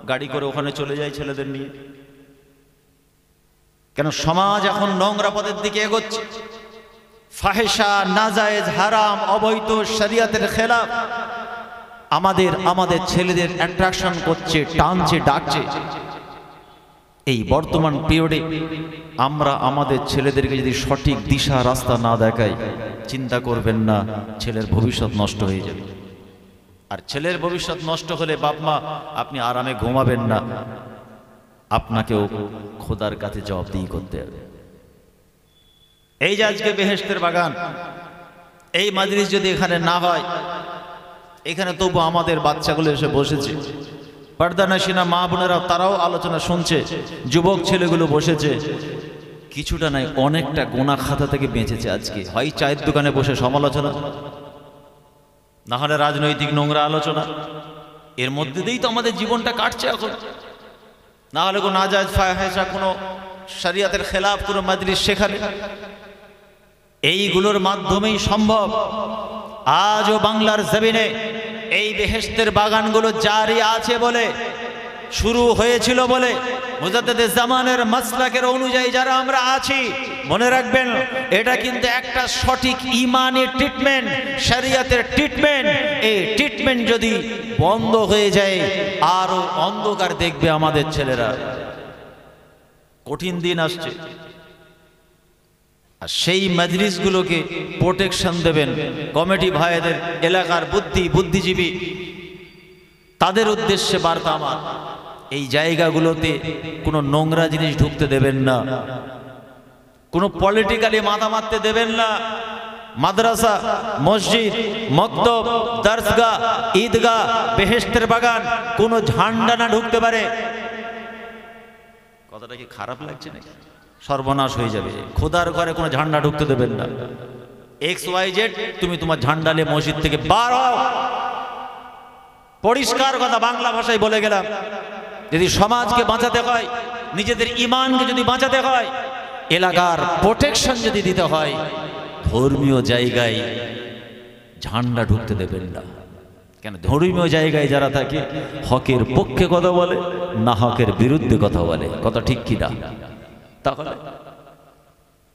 গাড়ি করে ওখানে চলে যায় ছেলেদের নিয়ে। কেন? সমাজ এখন নোংরা পথের দিকে এগোচ্ছে, ফাহিশা, নাজায়েজ, হারাম, অবৈধ, শরীয়তের খেলাফ। আমাদের ছেলেদের অ্যাট্রাকশন করছে, টানছে, ডাকছে। এই বর্তমান পিরিয়ডে আমরা আমাদের ছেলেদেরকে যদি সঠিক দিশা রাস্তা না দেখাই, চিন্তা করবেন না ছেলের ভবিষ্যৎ নষ্ট হয়ে যাবে। আর ছেলের ভবিষ্যৎ নষ্ট হলে বাপ মা আপনি আরামে ঘুমাবেন না, আপনাকেও খোদার কাছে জবাবদিহি করতে হবে। এই যে আজকে বেহেশতের বাগান, এই মাজলিস যদি এখানে না হয়, এখানে তবু আমাদের বাচ্চাগুলো এসে বসেছে, পর্দানশীনা মা বোনেরা তারাও আলোচনা শুনছে, যুবক ছেলেগুলো বসেছে, কিছুটা নাই অনেকটা গোনা খাতা থেকে বেঁচেছে। আজকে হয় চায়ের দোকানে বসে সমালোচনা, না হলে রাজনৈতিক নোংরা আলোচনা, এর মধ্যে দিয়েই তো আমাদের জীবনটা কাটছে এখন। না হলে কোনো নাজায়েজ ফাহিশা, কোনো শরীয়তের খেলাফ কোনো মাজলিস সেখানে, এইগুলোর মাধ্যমেই সম্ভব। আজও বাংলার জমিনে এই বেহেশতের বাগানগুলো জারি আছে বলে শুরু হয়েছিল বলে মুজাদ্দিদে জামানের মাসলাকের অনুযায়ী যারা আমরা আছি, মনে রাখবেন এটা কিন্তু একটা সঠিক ইমানের ট্রিটমেন্ট, শরিয়তের ট্রিটমেন্ট। এই ট্রিটমেন্ট যদি বন্ধ হয়ে যায় আরো অন্ধকার দেখবে আমাদের ছেলেরা। কঠিন দিন আসছে, আর সেই মজলিসগুলোকে প্রোটেকশন দেবেন কমিটি ভাইদের, এলাকার বুদ্ধিজীবী, তাদের উদ্দেশ্যে বার্তা আমার, এই জায়গাগুলোতে কোনো নোংরা জিনিস ঢুকতে দেবেন না, কোনো পলিটিক্যালি মাথা মারতে দেবেন না। মাদ্রাসা, মসজিদ, মক্তব, দরসগাহ, ঈদগাহ, বেহেশতের বাগান কোনো ঝান্ডা না ঢুকতে পারে। কথাটা কি খারাপ লাগছে নাকি? সর্বনাশ হয়ে যাবে। খোদার ঘরে কোনো ঝান্ডা ঢুকতে দেবেন না। XYZ তুমি তোমার ঝান্ডা নিয়ে মসজিদ থেকে বার হও। পরিষ্কার কথা বাংলা ভাষায় বলে গেলাম। যদি সমাজকে বাঁচাতে হয়, নিজেদের ইমানকে যদি বাঁচাতে হয়, এলাকার প্রোটেকশন যদি দিতে হয়, ধর্মীয় জায়গায় ঝান্ডা ঢুকতে দেবেন না। কেন? ধর্মীয় জায়গায় যারা থাকে হকের পক্ষে কথা বলে, না হকের বিরুদ্ধে কথা বলে। কথা ঠিক কি না? তাহলে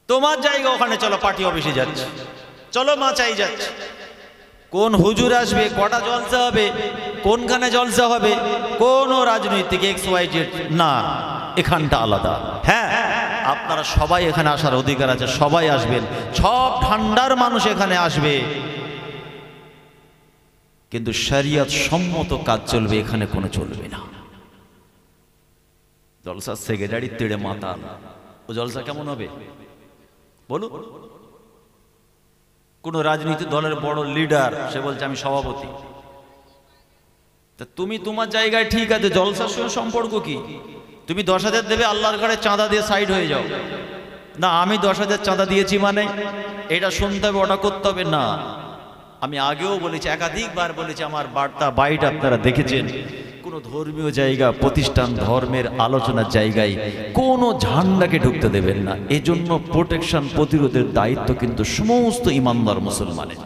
তোমার জায়গা ওখানে, চলো পার্টি অফিসে যাচ্ছে, চলো মাচাই যাচ্ছে, কোন হুজুর আসবে, কটা জলসা হবে, কোনখানে জলসা হবে, কোন রাজনৈতিক XYZ না, এখানটা আলাদা। হ্যাঁ, আপনারা সবাই এখানে আসার অধিকার আছে, সবাই আসবেন, সব ঠান্ডার মানুষ এখানে আসবে, কিন্তু শরিয়ত সম্মত কাজ চলবে, এখানে কোনো চলবে না। জলসার সেক্রেটারি তেড়ে মাতাল, ও জলসা কেমন হবে বলুন? কোন রাজনৈতিক দলের বড় লিডার, সে বলছে আমি সভাপতি, তা তুমি তোমার জায়গায় ঠিক আছে, জলসার সঙ্গে সম্পর্ক কি? তুমি 10,000 দেবে, আল্লাহর ঘরে চাঁদা দিয়ে সাইড হয়ে যাও। না, আমি 10,000 চাঁদা দিয়েছি মানে এটা শুনতে হবে, ওটা করতে হবে না। আমি আগেও বলেছি, একাধিকবার বলেছি, আমার বার্তা বাইট আপনারা দেখেছেন। কোনো ধর্মীয় জায়গা, প্রতিষ্ঠান, ধর্মের আলোচনার জায়গায় কোনো ঝান্ডাকে ঢুকতে দেবেন না। এজন্য প্রোটেকশন, প্রতিরোধের দায়িত্ব কিন্তু সমস্ত ইমানদার মুসলমানের।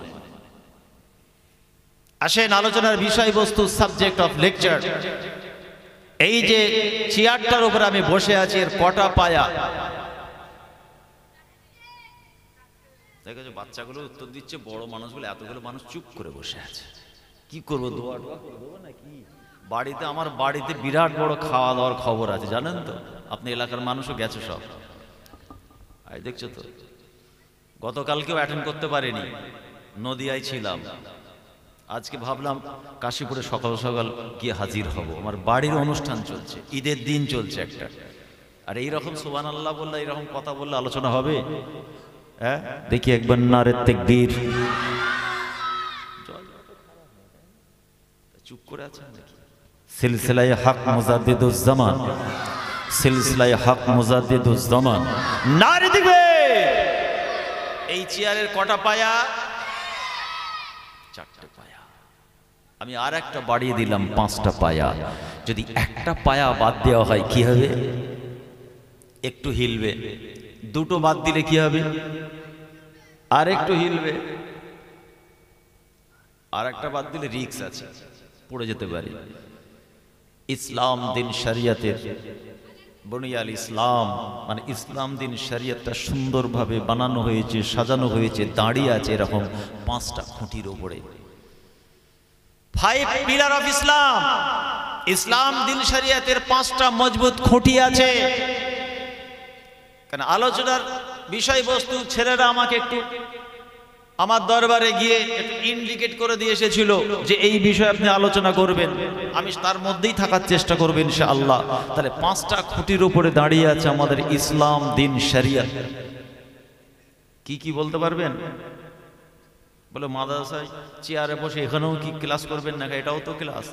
আসেন আলোচনার বিষয়বস্তু, সাবজেক্ট অফ লেকচার। এই যে চেয়ারটার উপর আমি বসে আছি, এর কটা পায়া? দেখো বাচ্চাগুলো উত্তর দিচ্ছে, বড় মানুষগুলো, এতগুলো মানুষ চুপ করে বসে আছে। কি করবো, দোয়া করবো নাকি? বাড়িতে, আমার বাড়িতে বিরাট বড় খাওয়া দাওয়ার খবর আছে, জানেন তো? আপনি এলাকার মানুষও গেছে সব, আর দেখছো তো। গতকালকেও অ্যাটেন্ড করতে পারিনি, নদিয়ায় ছিলাম। আজকে ভাবলাম কাশীপুরে সকাল সকাল গিয়ে হাজির হব। আমার বাড়ির অনুষ্ঠান চলছে, ঈদের দিন চলছে একটা। আর এইরকম সুবহানাল্লাহ বললে, এইরকম কথা বললে আলোচনা হবে? হ্যাঁ, দেখি একবার নারে তাকবীর। চুপ করে আছেন নাকি? সিলসিলায়ে হক মুজাদ্দিদুজ জামান, সিলসিলায়ে হক মুজাদ্দিদুজ জামান, নারে দিবে। এই চেয়ারের কটা পায়া? 4টে পায়া। আমি আর একটা বাড়িয়ে দিলাম, 5টা পায়া। যদি একটা পায়া বাদ দেওয়া হয় কি হবে? একটু হিলবে। 2টো বাদ দিলে কি হবে? আর একটু হিলবে। আর একটা বাদ দিলে রিস্ক আছে, পড়ে যেতে পারি। ইসলাম দিন শরিয়তের বুনিয়াল ইসলাম, মানে ইসলাম দিন শরিয়তটা সুন্দরভাবে বানানো হয়েছে, সাজানো হয়েছে, দাঁড়িয়ে আছে এরকম 5টা খুঁটির উপরে। 5 পিলার অফ ইসলাম। ইসলাম দিন শরিয়তের 5টা মজবুত খুঁটি আছে। কেন? আলোচনার বিষয়বস্তু ছেলেরা আমাকে একটু আমার দরবারে গিয়ে একটু ইন্ডিকেট করে দিয়ে এসেছিল যে এই বিষয়ে আপনি আলোচনা করবেন, আমি তার মধ্যেই থাকার চেষ্টা করব ইনশাআল্লাহ। তাহলে 5টা খুঁটির উপরে দাঁড়িয়ে আছে আমাদের ইসলাম দিন শরিয়ত। কি কি বলতে পারবেন? বলে মাদ্রাসায় চেয়ারে বসে এখানেও কি ক্লাস করবেন না? এটাও তো ক্লাস।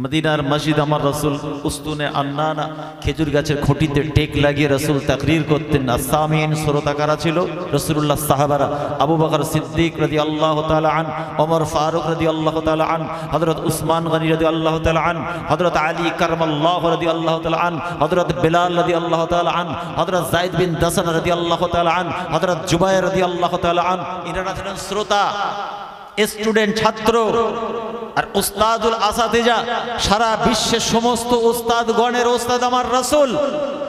মদিনার মসজিদ আমার রসুল উস্তুনে আন্নানা, খেজুর গাছের খুঁটিতে টেক লাগিয়ে রসুল তাকরীর করতেন। আসামিন শ্রোতা কারা ছিল? রসুলুল্লাহ সাহাবারা। আবু বকর সিদ্দিক রাদিয়াল্লাহু তাআলা আন, ওমর ফারুক রাদিয়াল্লাহু তাআলা আন, হযরত উসমান গনি রাদিয়াল্লাহু তাআলা আন, হযরত আলী কাররামাল্লাহু রাদিয়াল্লাহু তাআলা আন, হযরত বিলাল রাদিয়াল্লাহু তাআলা আন, হযরত যায়েদ বিন দাসান রাদিয়াল্লাহু তাআলা আন, হযরত জুবায়ের রাদিয়াল্লাহু তাআলা আন। এনারা ছিলেন শ্রোতা, স্টুডেন্ট, ছাত্র। আর উস্তাদুল আসাতিজা, সারা বিশ্বের সমস্ত উস্তাদগণের উস্তাদ আমার রাসূল।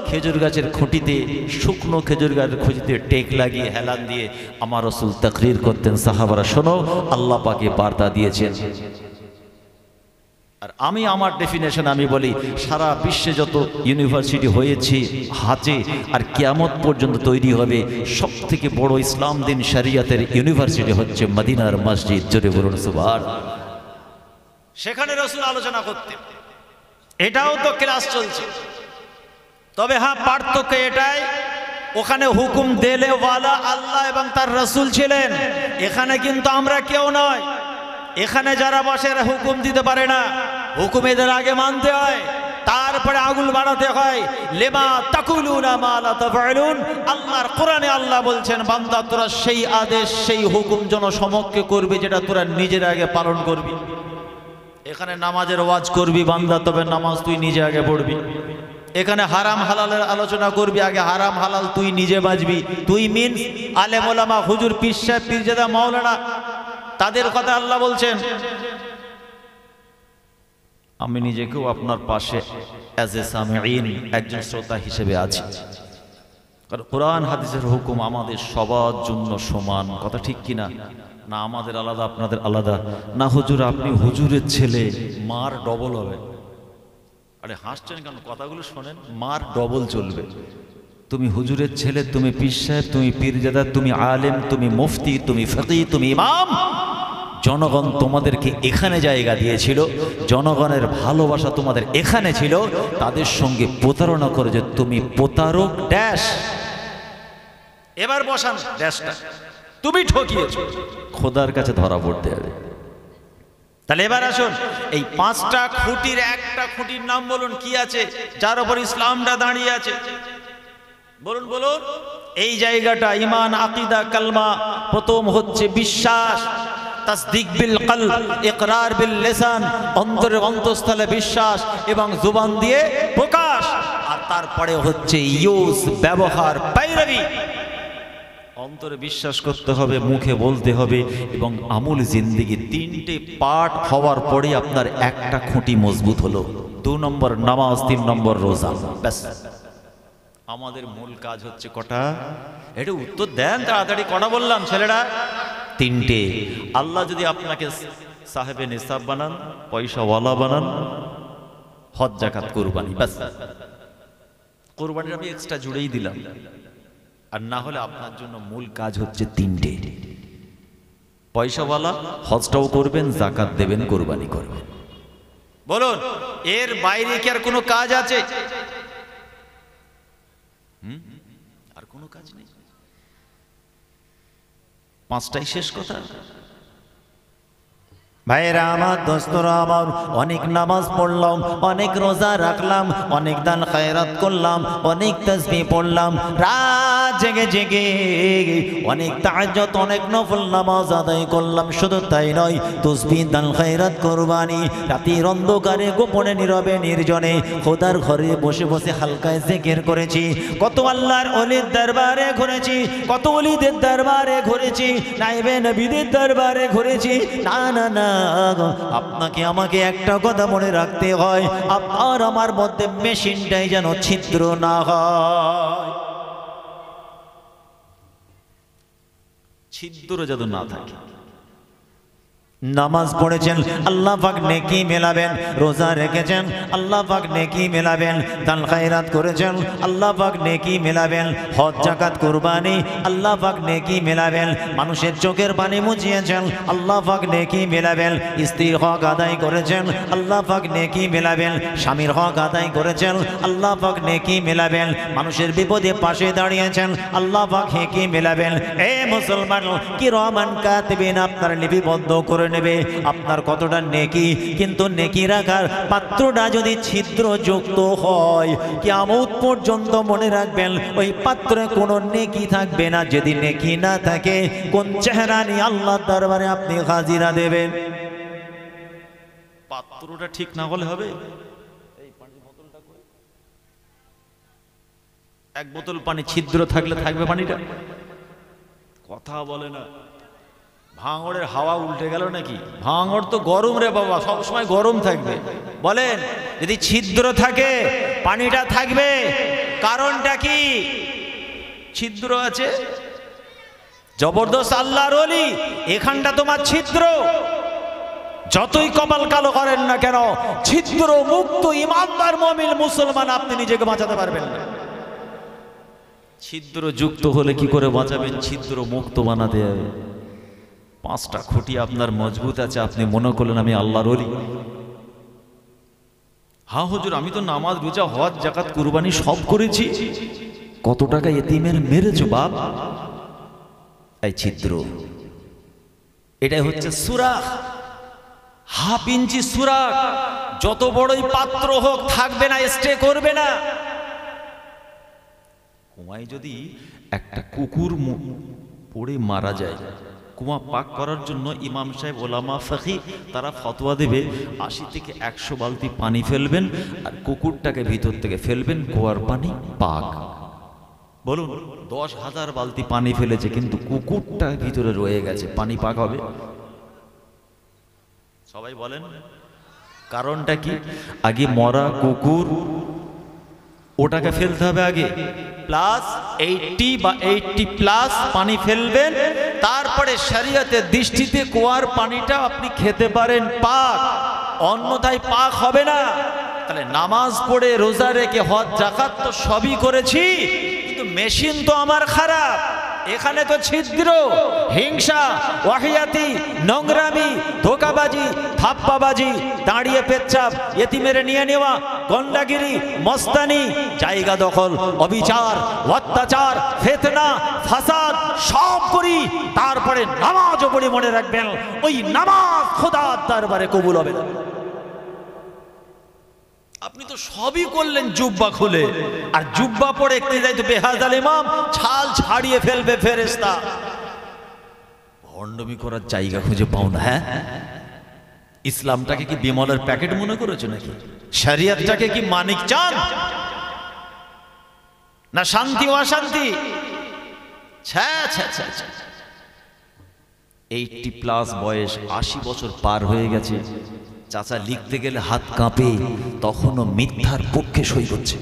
খেজুর গাছের খুঁটিতে, শুকনো খেজুর গাছের খুঁটিতে টেক লাগিয়ে হেলান দিয়ে আমার রাসূল তাকরীর করতেন, সাহাবারা শোনো আল্লাহ পাকে বার্তা দিয়েছেন। আর আমি আমার ডেফিনেশন আমি বলি, সারা বিশ্বে যত ইউনিভার্সিটি হয়েছে হাতে আর কিয়ামত পর্যন্ত তৈরি হবে, সব থেকে বড় ইসলাম দিন শরিয়তের ইউনিভার্সিটি হচ্ছে মদিনার মসজিদ। জোরে বলুন সুবহানাল্লাহ। সেখানে রাসূল আলোচনা করতেন, এটাও তো ক্লাস চলছে। তবে হ্যাঁ, পার্থক্য এটাই, ওখানে হুকুম দেলে ওয়ালা আল্লাহ এবং তার রাসূল ছিলেন, এখানে কিন্তু আমরা কেউ নয়। এখানে যারা বসে এরা হুকুম দিতে পারে না, হুকুম এদের আগে মানতে হয়, তারপরে আগুল বাড়াতে হয়। লিমা তাকুলুনা মা লা তাফআলুন। আল্লাহর কোরআনে আল্লাহ বলছেন, বান্দা তোরা সেই আদেশ সেই হুকুম জনসমক্ষে করবি যেটা তোরা নিজের আগে পালন করবি। এখানে নামাজের ওয়াজ করবি বান্দা, তবে নামাজ তুই নিজে আগে পড়বি। এখানে হারাম হালালের আলোচনা করবি, আগে হারাম হালাল তুই নিজে বাঁচবি। তুই মিনস আলেম ওলামা, হুজুর, পীর সাহেব, পীরজাদা, মাওলানা, তাদের কথা আল্লাহ বলছেন। আমি নিজেকেও আপনার পাশে অ্যাজ এ সামিঈন, একজন শ্রোতা হিসেবে আছি। কারণ কোরআন হাদিসের হুকুম আমাদের সবার জন্য সমান, কথা ঠিক কিনা? না আমাদের আলাদা আপনাদের আলাদা? না হুজুর আপনি হুজুরের ছেলে, মার ডবল হবে। আরে হাসছেন কেন? কথাগুলো শোনেন, মার ডবল চলবে। তুমি হুজুরের ছেলে, তুমি পীর সাহেব, তুমি পীরজাদা, তুমি আলেম, তুমি মুফতি, তুমি ফকিহ, তুমি ইমাম। জনগণ তোমাদেরকে এখানে জায়গা দিয়েছিল, জনগণের ভালোবাসা তোমাদের এখানে ছিল। তাদের সঙ্গে প্রতারণা করে যে তুমি প্রতারক ড্যাশ, এবার বসান ড্যাশটা, তুমি ঠকিয়েছো, খোদার কাছে ধরা পড়তে হবে। তাহলে এবার আসুন, এই পাঁচটা খুঁটির একটা খুঁটির নাম বলুন কি আছে, যার উপর ইসলামটা দাঁড়িয়ে আছে? বলুন বলুন। এই জায়গাটা ঈমান, আকীদা, কালমা। প্রথম হচ্ছে বিশ্বাস, তাসদীক বিল কলব, ইকরার বিল লিসান, অন্তরের অন্তঃস্থলে বিশ্বাস এবং জুবান দিয়ে প্রকাশ। আর তারপরে হচ্ছে ইউজ, ব্যবহার, পায়রাবি। অন্তরে বিশ্বাস করতে হবে, মুখে বলতে হবে এবং আমল জিন্দেগি। তিনটে পার্ট হওয়ার পরে আপনার একটা খুঁটি মজবুত হলো। 2 নম্বর নামাজ, 3 নম্বর রোজা। ব্যাস, আমাদের মূল কাজ হচ্ছে কটা? এটা উত্তর দেন তাড়াতাড়ি। কটা বললাম ছেলেরা? 3টে। আল্লাহ যদি আপনাকে সাহেবে নিসাব বানান, পয়সাওয়ালা বানান, হজ, যাকাত, কুরবানি, ব্যাস। কুরবানির আমি এক্সট্রা জুড়েই দিলাম। আর না হলে আপনার জন্য মূল কাজ হচ্ছে 3টে। পয়সাওয়ালা, হজটাও করবেন, যাকাত দেবেন, কুরবানি করবেন। বলুন, এর বাইরে কি আর কোনো কাজ আছে? আর কোনো কাজ নেই। 5টাই শেষ কথা। ভাইরা আমার, দোস্তরা আমার, অনেক নামাজ পড়লাম, অনেক রোজা রাখলাম, অনেক দান খায়রাত করলাম, অনেক তাসবিহ পড়লাম, রাত জেগে জেগে অনেক তাহাজ্জুদ, অনেক নফল নামাজ আদায় করলাম। শুধু তাই নয়, তাসবিহ, দান খায়রাত, কুরবানি, রাতের অন্ধকারে গোপনে নীরবে নির্জনে খোদার ঘরে বসে বসে হালকায় জিকির করেছি। কত আল্লাহর ওলির দরবারে ঘুরেছি, কত ওলিদের দরবারে ঘুরেছি, নাইবে নবীদের দরবারে ঘুরেছি। না না না, আপনাকে আমাকে একটা কথা মনে রাখতে হয়, আপনার আমার মধ্যে মেশিনটাই যেন ছিদ্র না হয়, ছিদ্র যেন না থাকে। নামাজ পড়েছেন, আল্লাহ পাক নেকি মেলাবেন। রোজা রেখেছেন, আল্লাহ পাক নেকি মেলাবেন। দান খায়রাত করেছেন, আল্লাহ পাক নেকি মেলাবেন। হজ, যাকাত, কুরবানি, আল্লাহ পাক নেকি মেলাবেন। মানুষের চোখের পানি মুছিয়েছেন, আল্লাহ পাক নেকি মেলাবেন। স্ত্রীর হক আদায় করেছেন, আল্লাহ পাক নেকি মেলাবেন। স্বামীর হক আদায় করেছেন, আল্লাহ পাক নেকি মেলাবেন। মানুষের বিপদে পাশে দাঁড়িয়েছেন, আল্লাহ পাক নেকি মেলাবেন। এ মুসলমান, কিরামান কাতিবিন আপনার লিপিবদ্ধ করে নেবে আপনার কতটা নেকি। কিন্তু নেকি রাখার পাত্রটা যদি ছিদ্রযুক্ত হয়, কিয়ামত পর্যন্ত মনে রাখবেন ওই পাত্রে কোনো নেকি থাকবে না। যদি নেকি না থাকে, কোন চেহারা নিয়ে আল্লাহর দরবারে আপনি হাজিরা দেবেন? পাত্রটা ঠিক না হলে হবে? এই পানির বোতলটা কই? এক বোতল পানি ছিদ্র থাকলে থাকবে পানিটা? কথা বলে না। ভাঙড়ের হাওয়া উল্টে গেল নাকি? ভাঙড় তো গরম রে বাবা, সবসময় গরম থাকবে। বলেন, যদি ছিদ্র থাকে পানিটা থাকবে, কারণটা কি? ছিদ্র আছে, জবরদস্ত আল্লাহর ওলি, এখানটা তোমার ছিদ্র। যতই কপাল কালো করেন না কেন, ছিদ্র মুক্ত ইমানদার মুমিন মুসলমান আপনি নিজেকে বাঁচাতে পারবেন না। ছিদ্র যুক্ত হলে কি করে বাঁচাবেন? ছিদ্র মুক্ত বানাতে হবে। 5টা খুঁটি আপনার মজবুত আছে, আপনি মনে করলেন আমি আল্লাহর ওলি। হ্যাঁ হুজুর, আমি তো নামাজ রোজা হজ জাকাত কুরবানি সব করেছি। কত টাকা এতিমের মেরেছো বাপ? এই ছিদ্র, এটাই হচ্ছে সুরাখ, 1/2 ইঞ্চি সুরাখ। যত বড়ই পাত্র হোক থাকবে না, স্টে করবে না। কুয়ায় যদি একটা কুকুর পড়ে মারা যায়, কুয়া পাক করার জন্য ইমাম সাহেব, ওলামা, ফাকি তারা ফতোয়া দেবে 80 থেকে 100 বালতি পানি ফেলবেন আর কুকুরটাকে ভিতর থেকে ফেলবেন, কুয়ার পানি পাক। বলুন, 10,000 বালতি পানি ফেলেছে কিন্তু কুকুরটা ভিতরে রয়ে গেছে, পানি পাক হবে? সবাই বলেন কারণটা কি? আগে মরা কুকুর ওটাকে ফেলতে হবে আগে, প্লাস 80 বা 80+ পানি ফেলবেন, তারপরে শরীয়তের দৃষ্টিতে কুয়ার পানিটা আপনি খেতে পারেন পাক, অন্যথায় পাক হবে না। তাহলে নামাজ পড়ে রোজা রেখে হজ জাকাত তো সবই করেছি, কিন্তু মেশিন তো আমার খারাপ। এখানে তো ছিদ্র, হিংসা, ওয়াহিয়াতি, নোংরামি, ধোকাবাজি, থাপ্পাবাজি, দাঁড়িয়ে পেচ্ছাপ, এতিমের নিয়ে নেওয়া, গন্ডাগিরি, মস্তানি, জায়গা দখল, অবিচার, অত্যাচার, ফিতনা, ফাসাদ সব করি। তারপরে নামাজও পড়ি, মনে রাখবেন ওই নামাজ খোদার দরবারে কবুল হবে না। আপনি তো সবই করলেন জুব্বা খুলে, আর জুব্বা পরে একটি যাইতো বেহাজাল ইমাম, ছাল ছাড়িয়ে ফেলবে ফেরেশতা। ভণ্ডমি করার জায়গা খুঁজে পাও না। হ্যাঁ, ইসলামটাকে কি বিমলের প্যাকেট মনে করেছো নাকি? শরিয়তটাকে কি মানিক চান না শান্তি ও অশান্তি? 80+ বয়স, 80 বছর পার হয়ে গেছে। চাচা লিখতে গেলে হাত কাঁপে, তখনও মিথ্যার পক্ষে সই করছে।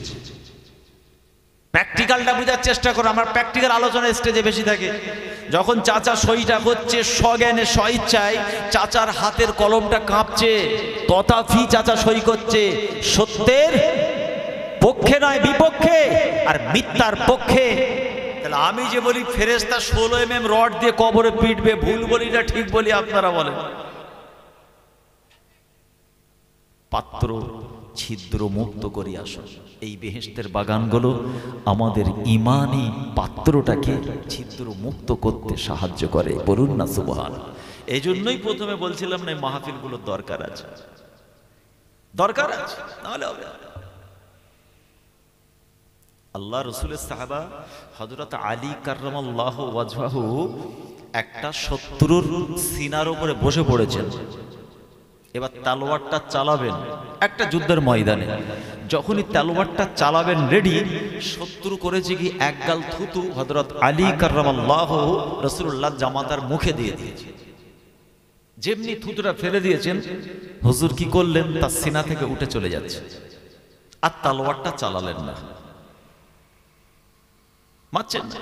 প্র্যাকটিক্যালটা বোঝার চেষ্টা করো, আমার প্র্যাকটিক্যাল আলোচনা স্টেজে বেশি থাকে। যখন চাচা সইটা করছে সজ্ঞানে স্বইচ্ছায়, চাচার হাতের কলমটা কাঁপছে, তথাপি চাচা সই করছে সত্যের পক্ষে নয়, বিপক্ষে, আর মিথ্যার পক্ষে। তাহলে আমি যে বলি ফেরেশতা 16 mm রড দিয়ে কবরে পিটবে, ভুল বলি না ঠিক বলি? আপনারা বলেন। পাত্র ছিদ্র মুক্ত করি আসুন। এই বেহেশতের বাগানগুলো আমাদের ইমানি পাত্রটাকে ছিদ্র মুক্ত করতে সাহায্য করে। বলুন না সুবহানাল্লাহ। এই জন্যই প্রথমে বলছিলাম না, মাহফিলগুলোর দরকার আছে, দরকার আছে, নাহলে হবে না। আল্লাহ রসুলের সাহাবা হযরত আলী কাররামাল্লাহু ওয়াজহাহু একটা শত্রুর সিনার উপরে বসে পড়েছেন। এবার তলোয়ারটা চালাবেন একটা যুদ্ধের ময়দানে, যখনই তলোয়ারটা চালাবেন রেডি, শত্রু করেছে কি এক গাল থুতু হযরত আলী কাররামাল্লাহু রাসূলুল্লাহ জামাতার মুখে দিয়ে দিয়েছে। যেমনি থুতুটা ফেলে দিয়েছেন, হুজুর কি করলেন, তার সিনা থেকে উঠে চলে যাচ্ছে, আর তলোয়ারটা চালালেন না, মারছেন না।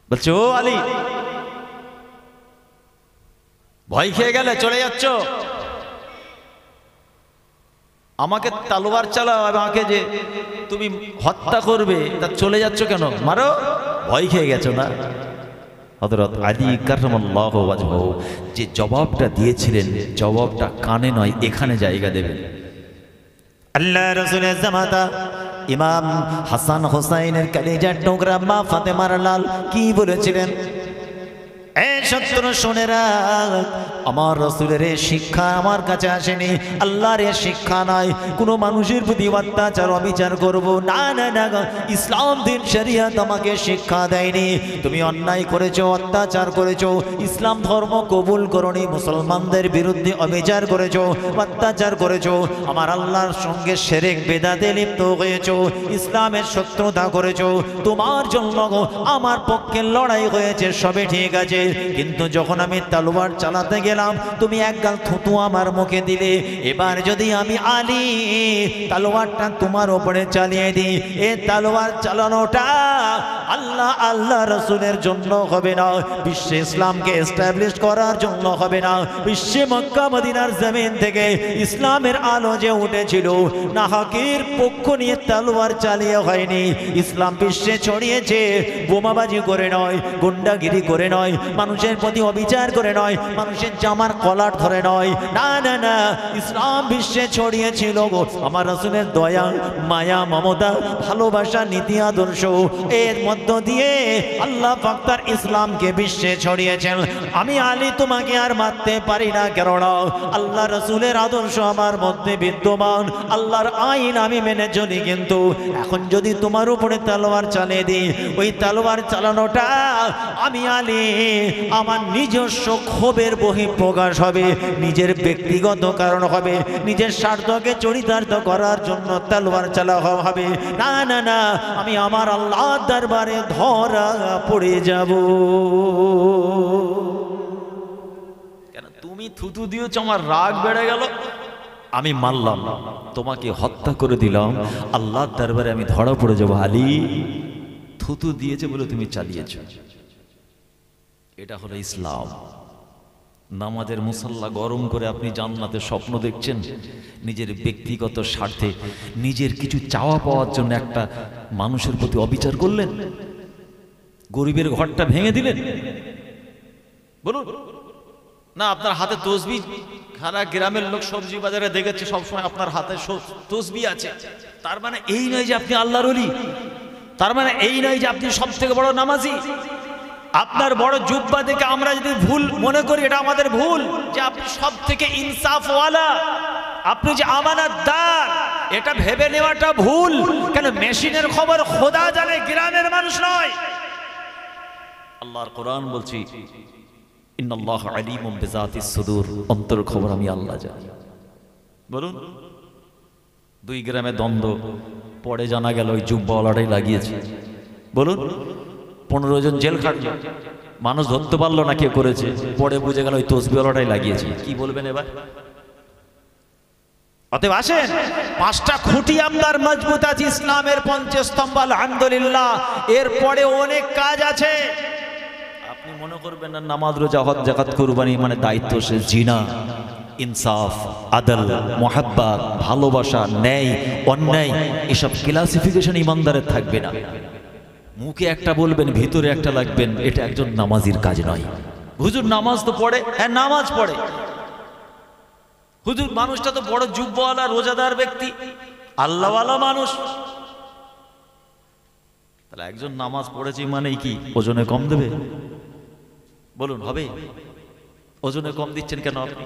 বলছে, ও আলী, ভয় খেয়ে গেলে চলে যাচ্ছ? আমাকে তলোয়ার চালাও, আমাকে যে তুমি হত্যা করবে, তা চলে যাচ্ছ কেন? মারো, ভয় খেয়ে গেছো না? হযরত আলী কাররামাল্লাহু ওয়াজহাহু যে জবাবটা দিয়েছিলেন, জবাবটা কানে নয় এখানে জায়গা দেবেন। আল্লাহ রাসূলের জামাতা ইমাম হাসান হোসাইনের কলিজার টুকরা মা ফাতেমার লাল কি বলেছিলেন? এই শত্রু শুনে রাখ, আমার রাসূলের শিক্ষা আমার কাছে আসেনি, আল্লাহর শিক্ষা নয় কোনো মানুষের প্রতি অত্যাচার অবিচার করব না, না না, ইসলাম দিন শরীয়ত আমাকে শিক্ষা দেয়নি। তুমি অন্যায় করেছো, অত্যাচার করেছো, ইসলাম ধর্ম কবুল করনি, মুসলমানদের বিরুদ্ধে অবিচার করেছো, অত্যাচার করেছো, আমার আল্লাহর সঙ্গে শিরক বিদআতে লিপ্ত হয়েছো, ইসলামের শত্রুতা করেছো, তোমার জন্য আমার পক্ষে লড়াই হয়েছে, সবই ঠিক আছে, আছে, কিন্তু যখন আমি তলোয়ার চালাতে গেলাম তুমি একগাল থুতু আমার মুখে দিলে। এবার যদি আমি আলী তলোয়ারটা তোমার উপরে চালিয়ে দিই, এ তলোয়ার চালানোটা আল্লাহ রসুলের জন্য হবে না, বিশ্বে ইসলামকে এস্টাবলিশ করার জন্য হবে না। বিশ্বে মক্কা মদিনার জমিন থেকে ইসলামের আলো যে উঠেছিল, নাহাকের পক্ষ নিয়ে তলোয়ার চালিয়ে হয়নি। ইসলাম বিশ্বে ছড়িয়েছে বোমাবাজি করে নয়, গুন্ডাগিরি করে নয়, মানুষের প্রতি অবিচার করে নয়, মানুষের জামার কলার ধরে নয়। না না না, ইসলাম বিশ্বে ছড়িয়েছিল আমার রাসূলের দয়া, মায়া, মমতা, ভালোবাসা, নীতি, আদর্শ, এর মধ্য দিয়ে আল্লাহ পাক তার ইসলামকে বিশ্বে ছড়িয়েছেন। আমি আলী তোমাকে আর মারতে পারি না, কেননা আল্লাহ রাসূলের আদর্শ আমার মধ্যে বিদ্যমান, আল্লাহর আইন আমি মেনে চলি। কিন্তু এখন যদি তোমার উপরে তলোয়ার চালিয়ে দিই, ওই তলোয়ার চালানোটা আমি আলী আমার নিজস্ব ক্ষোভের বহিঃপ্রকাশ হবে, নিজের ব্যক্তিগত কারণ হবে, নিজের স্বার্থকে চরিতার্থ করার জন্য তলোয়ার চালানো হবে। না না না, আমি আমার আল্লাহর দরবারে ধরা পড়ে যাব। কেন তুমি থুতু দিয়েছ, আমার রাগ বেড়ে গেল, আমি মানলাম, তোমাকে হত্যা করে দিলাম, আল্লাহর দরবারে আমি ধরা পড়ে যাব। আলী থুতু দিয়েছে বলে তুমি চালিয়েছ। এটা হলো ইসলাম। নামাজের মুসাল্লা গরম করে আপনি জান্নাতের স্বপ্ন দেখছেন, নিজের ব্যক্তিগত স্বার্থে নিজের কিছু চাওয়া পাওয়ার জন্য একটা মানুষের প্রতি অবিচার করলেন, গরিবের ঘরটা ভেঙে দিলেন। বলুন না, আপনার হাতে তসবিহ, সারা গ্রামের লোক সবজি বাজারে দেখেছে সবসময় আপনার হাতে তসবিহ আছে, তার মানে এই নয় যে আপনি আল্লাহর ওলি, তার মানে এই নয় যে আপনি সব থেকে বড় নামাজি। আপনার বড় জুব্বা দেখে আমরা যদি ভুল মনে করি, এটা আমাদের ভুল, যে আপনি সব থেকে ইনসাফওয়ালা, আপনি যে আমানতদার, এটা ভেবে নেওয়াটা ভুল। কেন মেশিনের খবর খোদা জানে, গ্রামের মানুষ নয়। আল্লাহর কোরআন বলছি, ইন্নাল্লাহা আলিমুম বিযাতিস সুদূর, অন্তর খবর আমি আল্লাহ জানি। বলুন, দুই গ্রামে দ্বন্দ্ব, পরে জানা গেল ওই জুব্বাওয়ালাটাই লাগিয়েছে। বলুন, 15 জন জেল খাটলো, মানুষ ধরতে পারলো না কে করেছে, পরে বুঝে গেল ওই তসবিহওয়ালাটাই লাগিয়েছে। কি বলবেন এবার? অতএব আসেন, 5টা খুঁটি আপনার মজবুত আছে, ইসলামের 5 স্তম্ভ, আলহামদুলিল্লাহ। এরপরে অনেক কাজ আছে। আপনি মনে করবেন না নামাজ, রোজা, হজ, যাকাত, কুরবানি মানে দায়িত্ব শেষ। জিনা, ইনসাফ, আদল, মোহাব্বত, ভালোবাসা, ন্যায়, অন্যায়, এসব ক্লাসিফিকেশন ইমানদারের থাকবে না। মুখে একটা বলবেন, ভিতরে একটা লাগবেন, এটা একজন নামাজির কাজ নয়। হুজুর নামাজ তো পড়ে, হ্যাঁ নামাজ পড়ে। হুজুর মানুষটা তো বড় জুব্বাওয়ালা, রোজাদার ব্যক্তি, আল্লাহওয়ালা মানুষ। তাহলে একজন নামাজ পড়েছে মানেই কি ওজনে কম দেবে? বলুন, হবে? ওজনে কম দিচ্ছেন কেন আপনি?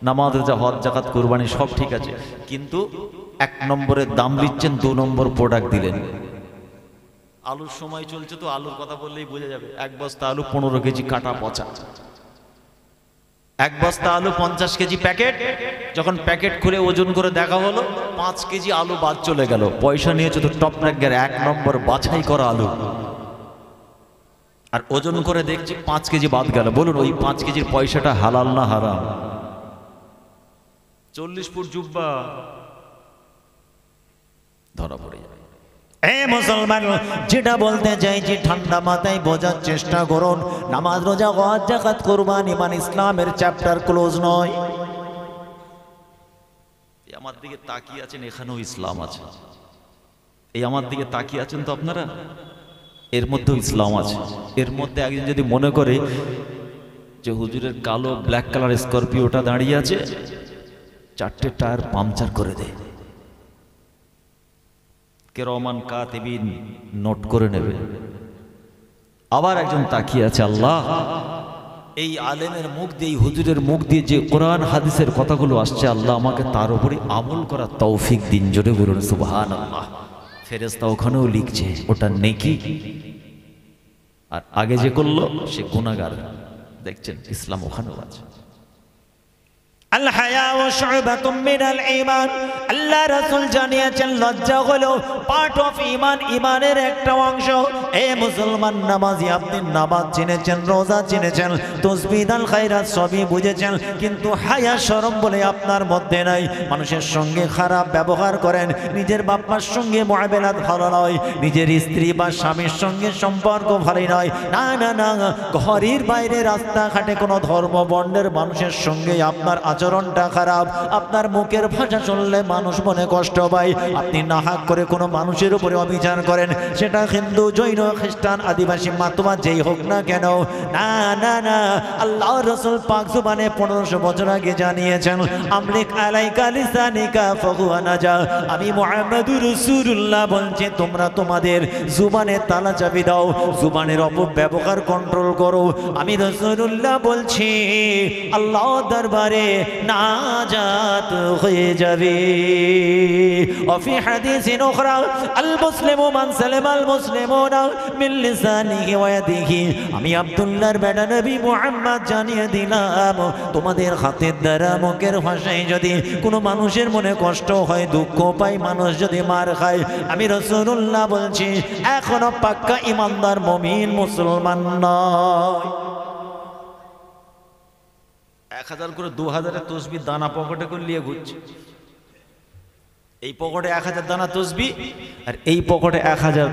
নামাজ, রোজা, হজ, যাকাত, কুরবানি সব ঠিক আছে, কিন্তু 1 নম্বরের দাম দিচ্ছেন, 2 নম্বর প্রোডাক্ট দিলেন। আলুর সময় চলছে তো আলুর কথা বললেই বোঝা যাবে। 1 বস্তা আলু 15 কেজি কাটা পচা, 1 বস্তা আলু 50 কেজি প্যাকেট। যখন প্যাকেট খুলে ওজন করে দেখা হলো 5 কেজি আলু বাদ চলে গেল। পয়সা নিয়েছে তো টপ র্যাঙ্কের 1 নম্বর বাছাই করা আলু, আর ওজন করে দেখছি 5 কেজি বাদ গেল। বলুন, ওই 5 কেজির পয়সাটা হালাল না হারাম? 40 ফুট জুব্বা ধরা পড়ে যাবে। মুসলমান, যেটা বলতে চাইছি ঠান্ডা মাথায় বোঝার চেষ্টা করুন। নামাজ, রোজা, হজ, যাকাত, কুরবানি মানে ইসলামের চ্যাপ্টার ক্লোজ নয়। আমার দিকে তাকিয়ে আছেন, এখানেও ইসলাম আছে। এই আমার দিকে তাকিয়ে আছেন তো আপনারা, এর মধ্যেও ইসলাম আছে। এর মধ্যে একজন যদি মনে করে যে হুজুরের কালো ব্ল্যাক কালার স্করপিওটা দাঁড়িয়ে আছে, 4টে টায়ার পাংচার করে দেয়, কিরামান কাতিবিন নোট করে নেবে। আবার একজন তাকিয়ে আছে, আল্লাহ এই আলেমের মুখ দিয়ে, এই হুজুরের মুখ দিয়ে যে কোরআন হাদিসের কথাগুলো আসছে, আল্লাহ আমাকে তার উপরে আমল করার তৌফিক দিন। জোরে বলুন সুবহানাল্লাহ। ফেরেশতা ওখানেও লিখছে ওটা নেকি, আর আগে যে করলো সে গুনাহগার। দেখছেন, ইসলাম ওখানেও আছে। আল হায়াউ শুবাতুম মিনাল ঈমান। আল্লাহ রাসূল জানিয়েছেন লজ্জা হলো পার্ট অফ ঈমান, ঈমানের একটা অংশ। এ মুসলমান নামাজি, আপনি নামাজ চিনেছেন, রোজা চিনেছেন, তাসবিহ আল খায়রাত সবই বুঝেছেন, কিন্তু হায়া শরম বলে আপনার মধ্যে নাই। মানুষের সঙ্গে খারাপ ব্যবহার করেন, নিজের বাপ্পার সঙ্গে মুআমালাত ভালো নয়, নিজের স্ত্রী বা স্বামীর সঙ্গে সম্পর্ক ভালো নয়। না না না, ঘরের বাইরে রাস্তাঘাটে কোনো ধর্ম বর্ণের মানুষের সঙ্গে আপনার আচরণটা খারাপ, আপনার মুখের ভাষা শুনলে মানুষ মনে কষ্ট পায়। আপনি নাহাক করে কোনো মানুষের উপরে অবিচার করেন, সেটা হিন্দু, জৈন, খ্রিস্টান, আদিবাসী, মাতুমা যেই হোক না কেন। না না না, আল্লাহ রাসূল পাক জুবানে 1500 বছর আগে জানিয়েছেন, আমলিক আলাইকা লিসানিকা ফাহুয়া নাজা। আমি মুহাম্মদুর রাসূলুল্লাহ বলছি, তোমরা তোমাদের জুবানে তালা চাবি দাও, জুবানের অপব্যবহার কন্ট্রোল করো। আমি রাসূলুল্লাহ বলছি, আল্লাহ দরবারে নাজাত হয়ে যাবে। وفي حديث أخرى المسلم من سلم المسلمون من لسانه ويده। আমি আব্দুল্লাহর বেটা নবী মুহাম্মদ জানিয়ে দিলাম, তোমাদের হাতের দ্বারা মুখের ভাষায় যদি কোনো মানুষের মনে কষ্ট হয়, দুঃখ পায়, মানুষ যদি মার খায়, আমি রাসূলুল্লাহ বলছি এখনো পাক্কা ইমানদার মুমিন মুসলমান নয়। 1000 করে 2000 তসবিহ দানা পকেটে করে নিয়ে ঘুরছে। এই পকেটে 1000 দানা তসবিহ, আর এই পকেটে 1000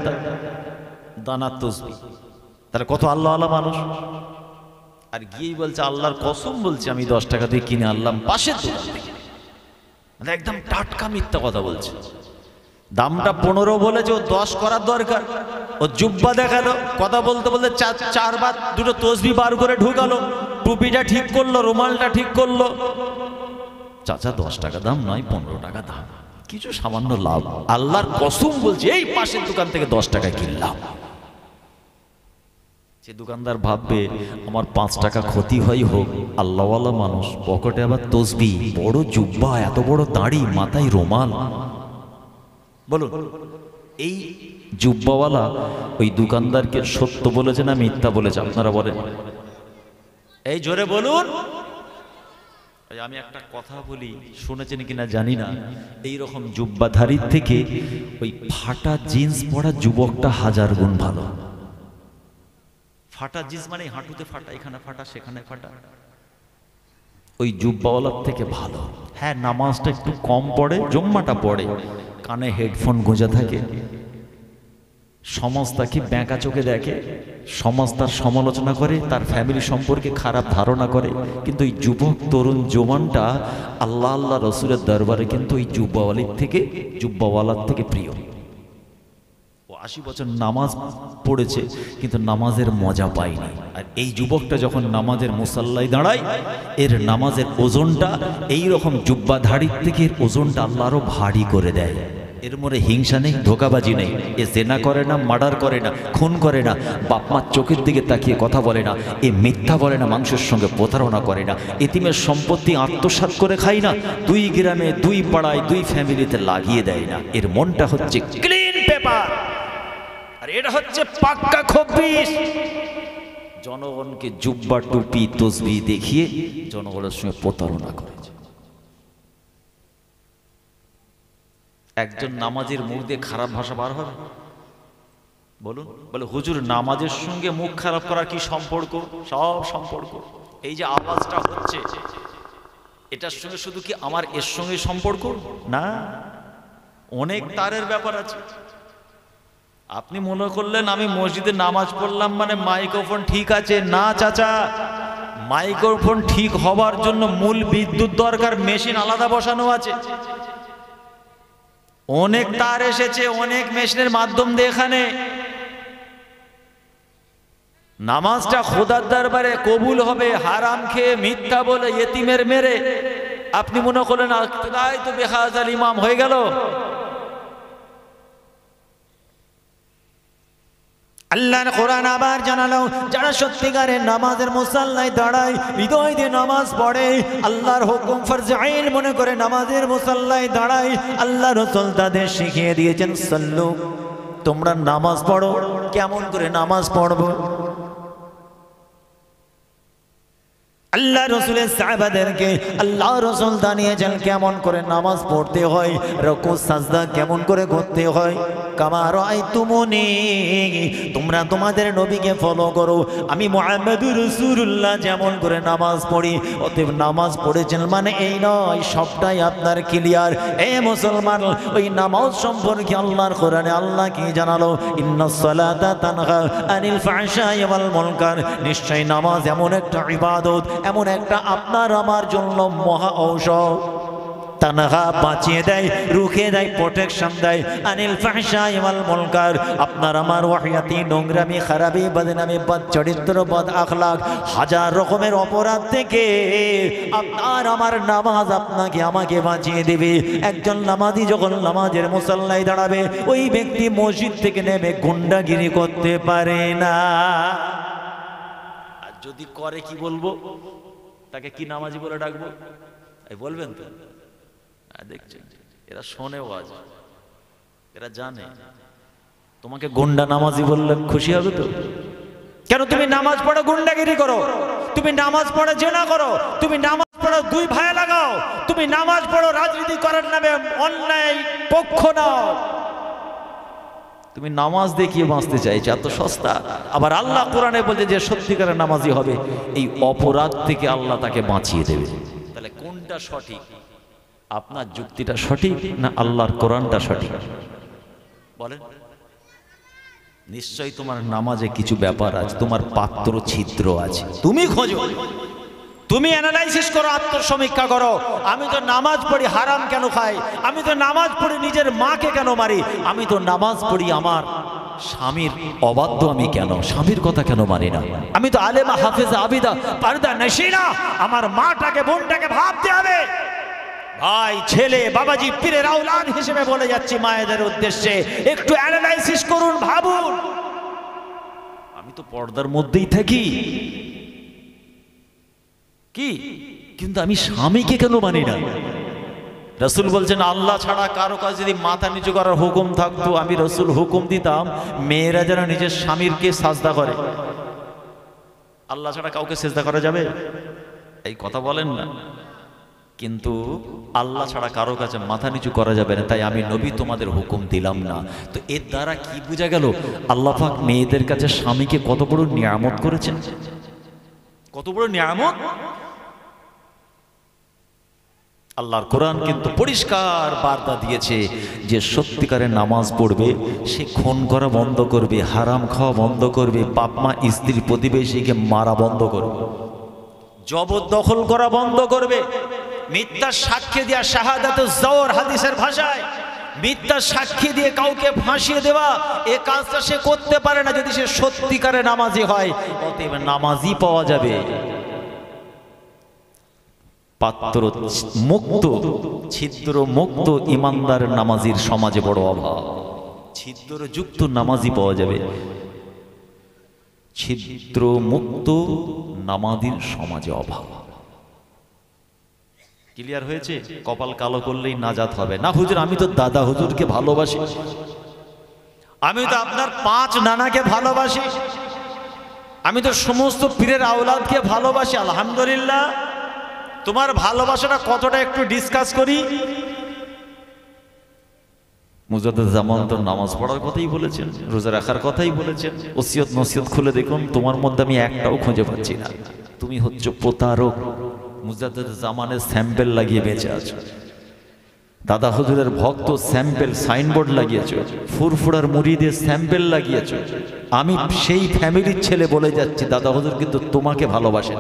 দানা তসবিহ। তাহলে কত আল্লাহ আল্লাহ মানুষ। আর গিয়েই বলছে, আল্লাহর কসম বলছে আমি 10 টাকা দিয়ে কিনে আনলাম পাশের দোকান থেকে। মানে একদম টাটকা মিথ্যা কথা বলছে। দামটা 15 বলেছে, ও 10 করার দরকার। ও জুব্বা দেখালো, কথা বলতে বলতে চারবার দুটো তসবিহ বার করে ঢুকালো, টুপিটা ঠিক করলো, রুমালটা ঠিক করলো। চাচা 10 টাকা দাম নয়, 15 টাকা দাম, কিছু সামান্য লাভ। আল্লাহর কসম বলছে এই পাশের দোকান থেকে 10 টাকা কিনলাম। যে দোকানদার ভাববে আমার 5 টাকা ক্ষতি হয় হোক, আল্লাহওয়ালা মানুষ, পকেটে আবার তসবিহ, বড় জুব্বা, এত বড় দাড়ি, মাথায় রুমাল। বলুন, এই জুব্বাওয়ালা ওই দোকানদারকে সত্য বলেছে না মিথ্যা বলেছে? আপনারা বলেন, এই জোরে বলুন। আমি একটা কথা বলি, শুনেছেন কিনা জানি না, এই রকম জুব্বাধারীর থেকে ওই ফাটা জিন্স পরা যুবকটা 1000 গুণ ভালো। ফাটা জিন্স মানে হাঁটুতে ফাটা, এখানে ফাটা, সেখানে ফাটা, ওই জুব্বাওয়ালার থেকে ভালো। হ্যাঁ, নামাজটা একটু কম পড়ে, জম্মাটা পড়ে, কানে হেডফোন গুঁজে থাকে, সমাজ তাকে ব্যাঁকা চোখে দেখে, সমাজ তার সমালোচনা করে, তার ফ্যামিলি সম্পর্কে খারাপ ধারণা করে, কিন্তু এই যুবক তরুণ জওয়ানটা আল্লাহ আল্লাহ রসুলের দরবারে কিন্তু ওই জুব্বাওয়ালার থেকে প্রিয়। ও 80 বছর নামাজ পড়েছে, কিন্তু নামাজের মজা পায়নি। আর এই যুবকটা যখন নামাজের মুসাল্লায় দাঁড়ায়, এর নামাজের ওজনটা এই রকম জুব্বাধারীর থেকে এর ওজনটা আল্লাহ আরো ভারী করে দেয়। এর মধ্যে হিংসা নেই, ধোঁকাবাজি নেই, এ জেনা করে না, মার্ডার করে না, খুন করে না, বাপ মার চোখের দিকে তাকিয়ে কথা বলে না, এ মিথ্যা বলে না, মানুষের সঙ্গে প্রতারণা করে না, এতিমের সম্পত্তি আত্মসাৎ করে খায় না, 2 গ্রামে 2 পাড়ায় 2 ফ্যামিলিতে লাগিয়ে দেয় না। এর মনটা হচ্ছে ক্লিন পেপার, আর এটা হচ্ছে পাক্কা খব্বিশ। জনগণকে জুব্বা টুপি তসবিহ দেখিয়ে জনগণের সঙ্গে প্রতারণা করেছে। একজন নামাজের মুখ দিয়ে খারাপ ভাষা বার হবে? বলুন, বলে হুজুর নামাজের সঙ্গে মুখ খারাপ করার কি সম্পর্ক? সব সম্পর্ক। এই যে আওয়াজটা হচ্ছে, এটার সঙ্গে শুধু কি আমার এর সঙ্গে সম্পর্ক না, অনেক তারের ব্যাপার আছে। আপনি মনে করলেন আমি মসজিদে নামাজ পড়লাম মানে মাইক্রোফোন ঠিক আছে, না চাচা, মাইক্রোফোন ঠিক হবার জন্য মূল বিদ্যুৎ দরকার, মেশিন আলাদা বসানো আছে। অনেক তার এসেছে, অনেক মেশিনের মাধ্যম দিয়ে এখানে নামাজটা খোদার দরবারে কবুল হবে। হারাম খেয়ে, মিথ্যা বলে, ইতিমের মেরে আপনি মনে করলেন তাই তো বেহাজাল ইমাম হয়ে গেল। আল্লাহর কোরআন আবার জানালো, যারা সত্যিকারের নামাজের মুসাল্লায় দাঁড়ায়, হৃদয় দিয়ে নামাজ পড়ে, আল্লাহর হুকুম ফরজ আইন মনে করে নামাজের মুসাল্লায় দাঁড়ায়, আল্লাহ রাসূল তাদের শিখিয়ে দিয়েছেন সাল্লু, তোমরা নামাজ পড়ো। কেমন করে নামাজ পড়বো? আল্লাহ রসুলের সাহাবাদেরকে আল্লাহ রসুল জানিয়েছেন কেমন করে নামাজ পড়তে হয়, রুকু সাজদা কেমন করে করতে হয়। কামা রাআইতুমুনি, তোমরা তোমাদের নবীকে ফলো করো, আমি মুহাম্মদুর রাসূলুল্লাহ যেমন করে নামাজ পড়ি। অতএব নামাজ পড়েছেন মানে এই নয় সবটাই আপনার ক্লিয়ার। এ মুসলমান, ওই নামাজ সম্পর্কে আল্লাহর কোরআনে আল্লাহ কি জানালো? ইন্নাস সালাতা তানহা আনিল ফাহশাই ওয়াল মুনকার। নিশ্চয় নামাজ এমন একটা ইবাদত, এমন একটা আপনার আমার জন্য মহা ঔষধ। তানহা বাঁচিয়ে দেয়, রুখে দেয়, প্রোটেকশন দেয় আনিল ফাহশাই ওয়াল মুনকার। আপনার আমার ওয়াহিয়াতি, নোংরামি, খারাপি, বদনামি, বদ চরিত্র, বদ আখলাক, হাজার রকমের অপরাধ থেকে আপনার আমার নামাজ আপনাকে আমাকে বাঁচিয়ে দেবে। একজন নামাজি যখন নামাজের মুসাল্লায় দাঁড়াবে, ওই ব্যক্তি মসজিদ থেকে নেমে গুন্ডাগিরি করতে পারে না। আর যদি করে কি বলবো? তাকে কি নামাজি বলে ডাকবো? এই বলবেন তো? দেখছেন, এরা শোনেও আজ, এরা জানে। তোমাকে গুন্ডা নামাজি বললে খুশি হবে তো? কেন তুমি নামাজ পড়ো গুন্ডাগিরি করো? তুমি নামাজ পড়ো জেনা করো? তুমি নামাজ পড়ো দুই ভাই লাগাও? তুমি নামাজ পড়ো রাজনীতি করার নামে অন্যায় পক্ষ নাও? তুমি নামাজ দেখিয়ে বাঁচতে চাইছো, এত সস্তা। আবার আল্লাহ কোরআনে বলছে যে সত্যিকারের নামাজি হবে, এই অপরাধ থেকে আল্লাহ তাকে বাঁচিয়ে দেবে। তাহলে কোনটা সঠিক? আপনার যুক্তিটা সঠিক না আল্লাহর কোরআনটা সঠিক? বলেন। নিশ্চয়ই তোমার নামাজে কিছু ব্যাপার আছে, তোমার পাত্র ছিদ্র আছে। তুমি খোঁজো, তুমি অ্যানালাইসিস করো, আত্মসমীক্ষা করো। আমি তো নামাজ পড়ি, হারাম কেন খাই? আমি তো নামাজ পড়ি, নিজের মাকে কেন মারি? আমি তো নামাজ পড়ি, আমার স্বামীর অবাধ্য আমি কেন? স্বামীর কথা কেন মানি না? আমি তো আলেমা, হাফেজা, আবিদা, পারদা, নশিনা। আমার মাটাকে, বোনটাকে ভাবতে হবে। ভাই, ছেলে, বাবাজি, পীরের আওলাদ হিসেবে বলে যাচ্ছি মায়েদের উদ্দেশ্যে, একটু অ্যানালাইসিস করুন, ভাবুন। আমি তো পর্দার মধ্যেই থাকি কি, কিন্তু আমি স্বামীকে কেন মানি না? রাসূল বলছেন আল্লাহ ছাড়া কারো কাছে যদি মাথা নিচু করার হুকুম থাকতো, আমি রাসূল হুকুম দিতাম মেয়েরা যেন নিজের স্বামীরকে সাজদা করে। আল্লাহ ছাড়া কাউকে সেজদা করা যাবে? এই কথা বলেন না। কিন্তু আল্লাহ ছাড়া কারো কাছে মাথা নিচু করা যাবে না, তাই আমি নবী তোমাদের হুকুম দিলাম না। তো এর দ্বারা কি বোঝা গেল? আল্লাহ পাক মেয়েদের কাছে স্বামীকে কত বড় নিয়ামত করেছেন, কত বড় নিয়ামত। আল্লাহর কোরআন কিন্তু পরিষ্কার বার্তা দিয়েছে যে সত্যিকারের নামাজ পড়বে, সে খুন করা বন্ধ করবে, হারাম খাওয়া বন্ধ করবে, বাপ মা, স্ত্রী, প্রতিবেশীকে মারা বন্ধ করবে, জবরদখল করা বন্ধ করবে, মিথ্যা সাক্ষী দেওয়া, শাহাদাতুজ জওর হাদিসের ভাষায় মিথ্যা সাক্ষী দিয়ে কাউকে ফাঁসিয়ে দেওয়া, এ কাজটা সে করতে পারে না যদি সে সত্যিকারে নামাজি হয়। অতএব নামাজি পাওয়া যাবে। পাত্র মুক্ত, ছিদ্র মুক্ত ইমানদার নামাজির সমাজে বড় অভাব। ছিদ্র যুক্ত নামাজি পাওয়া যাবে, ছিদ্র মুক্ত নামাজির সমাজে অভাব। ক্লিয়ার হয়েছে? কপাল কালো করলেই নাজাত হবে না। হুজুর, আমি তো দাদা হুজুরকে ভালোবাসি, আমি তো আপনার 5 নানাকে ভালোবাসি, আমি তো সমস্ত পীরের আওলাদকে ভালোবাসি। আলহামদুলিল্লাহ, তোমার ভালোবাসাটা কতটা একটু ডিসকাস করি। মুজাদ্দেদ জামান তো নামাজ পড়ার কথাই বলেছেন, রোজা রাখার কথাই বলেছেন। ওসিয়ত নসিয়ত খুলে দেখুন, তোমার মধ্যে আমি একটাও খুঁজে পাচ্ছি না। তুমি হচ্ছে প্রতারক। মুজাদ্দেদ জামানের স্যাম্পেল লাগিয়ে বেঁচে আছো, দাদা হুজুরের ভক্ত স্যাম্পেল সাইনবোর্ড লাগিয়েছো, ফুরফুরার মুরিদের স্যাম্পেল লাগিয়েছো। আমি সেই ফ্যামিলির ছেলে বলে যাচ্ছি, দাদা হুজুর কিন্তু তোমাকে ভালোবাসেন।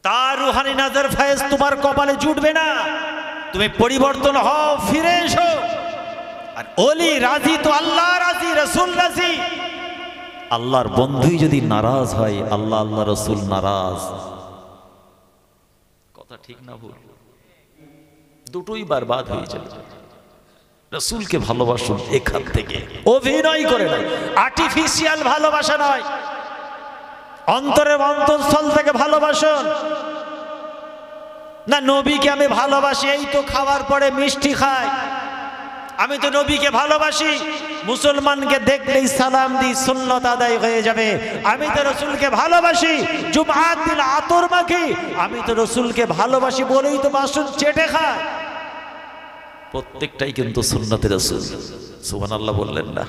তার রুহানি নাজার ফায়েজ তোমার কপালে জুটবে না। তুমি পরিবর্তন হও, ফিরে এসো। আর ওলি রাজি তো আল্লাহ রাজি, রাসূল রাজি। আল্লাহর বন্ধুই যদি নারাজ হয়, আল্লাহ আল্লাহ রাসূল নারাজ। কথা ঠিক না ভুল? দুটোই বরবাদ হয়ে যাবে। রাসূলকে ভালোবাসুন এখান থেকে, অভিনয় করে নয়, আর্টিফিশিয়াল ভালোবাসা নয়, অন্তরের অন্তঃস্থল থেকে ভালোবাসুন। না নবীকে আমি ভালোবাসি, এই তো খাওয়ার পরে মিষ্টি খাই, আমি তো নবীকে ভালোবাসি, মুসলমানকে দেখলেই সালাম দিই, সুন্নত আদায় হয়ে যাবে। আমি তো রসুলকে ভালোবাসি, জুমআত দিন আতর মাখি, আমি তো রসুলকে ভালোবাসি বলেই তো বাসন চেটে খায়। প্রত্যেকটাই কিন্তু সুন্নতে রসুল। সুবহানাল্লাহ বললেন না?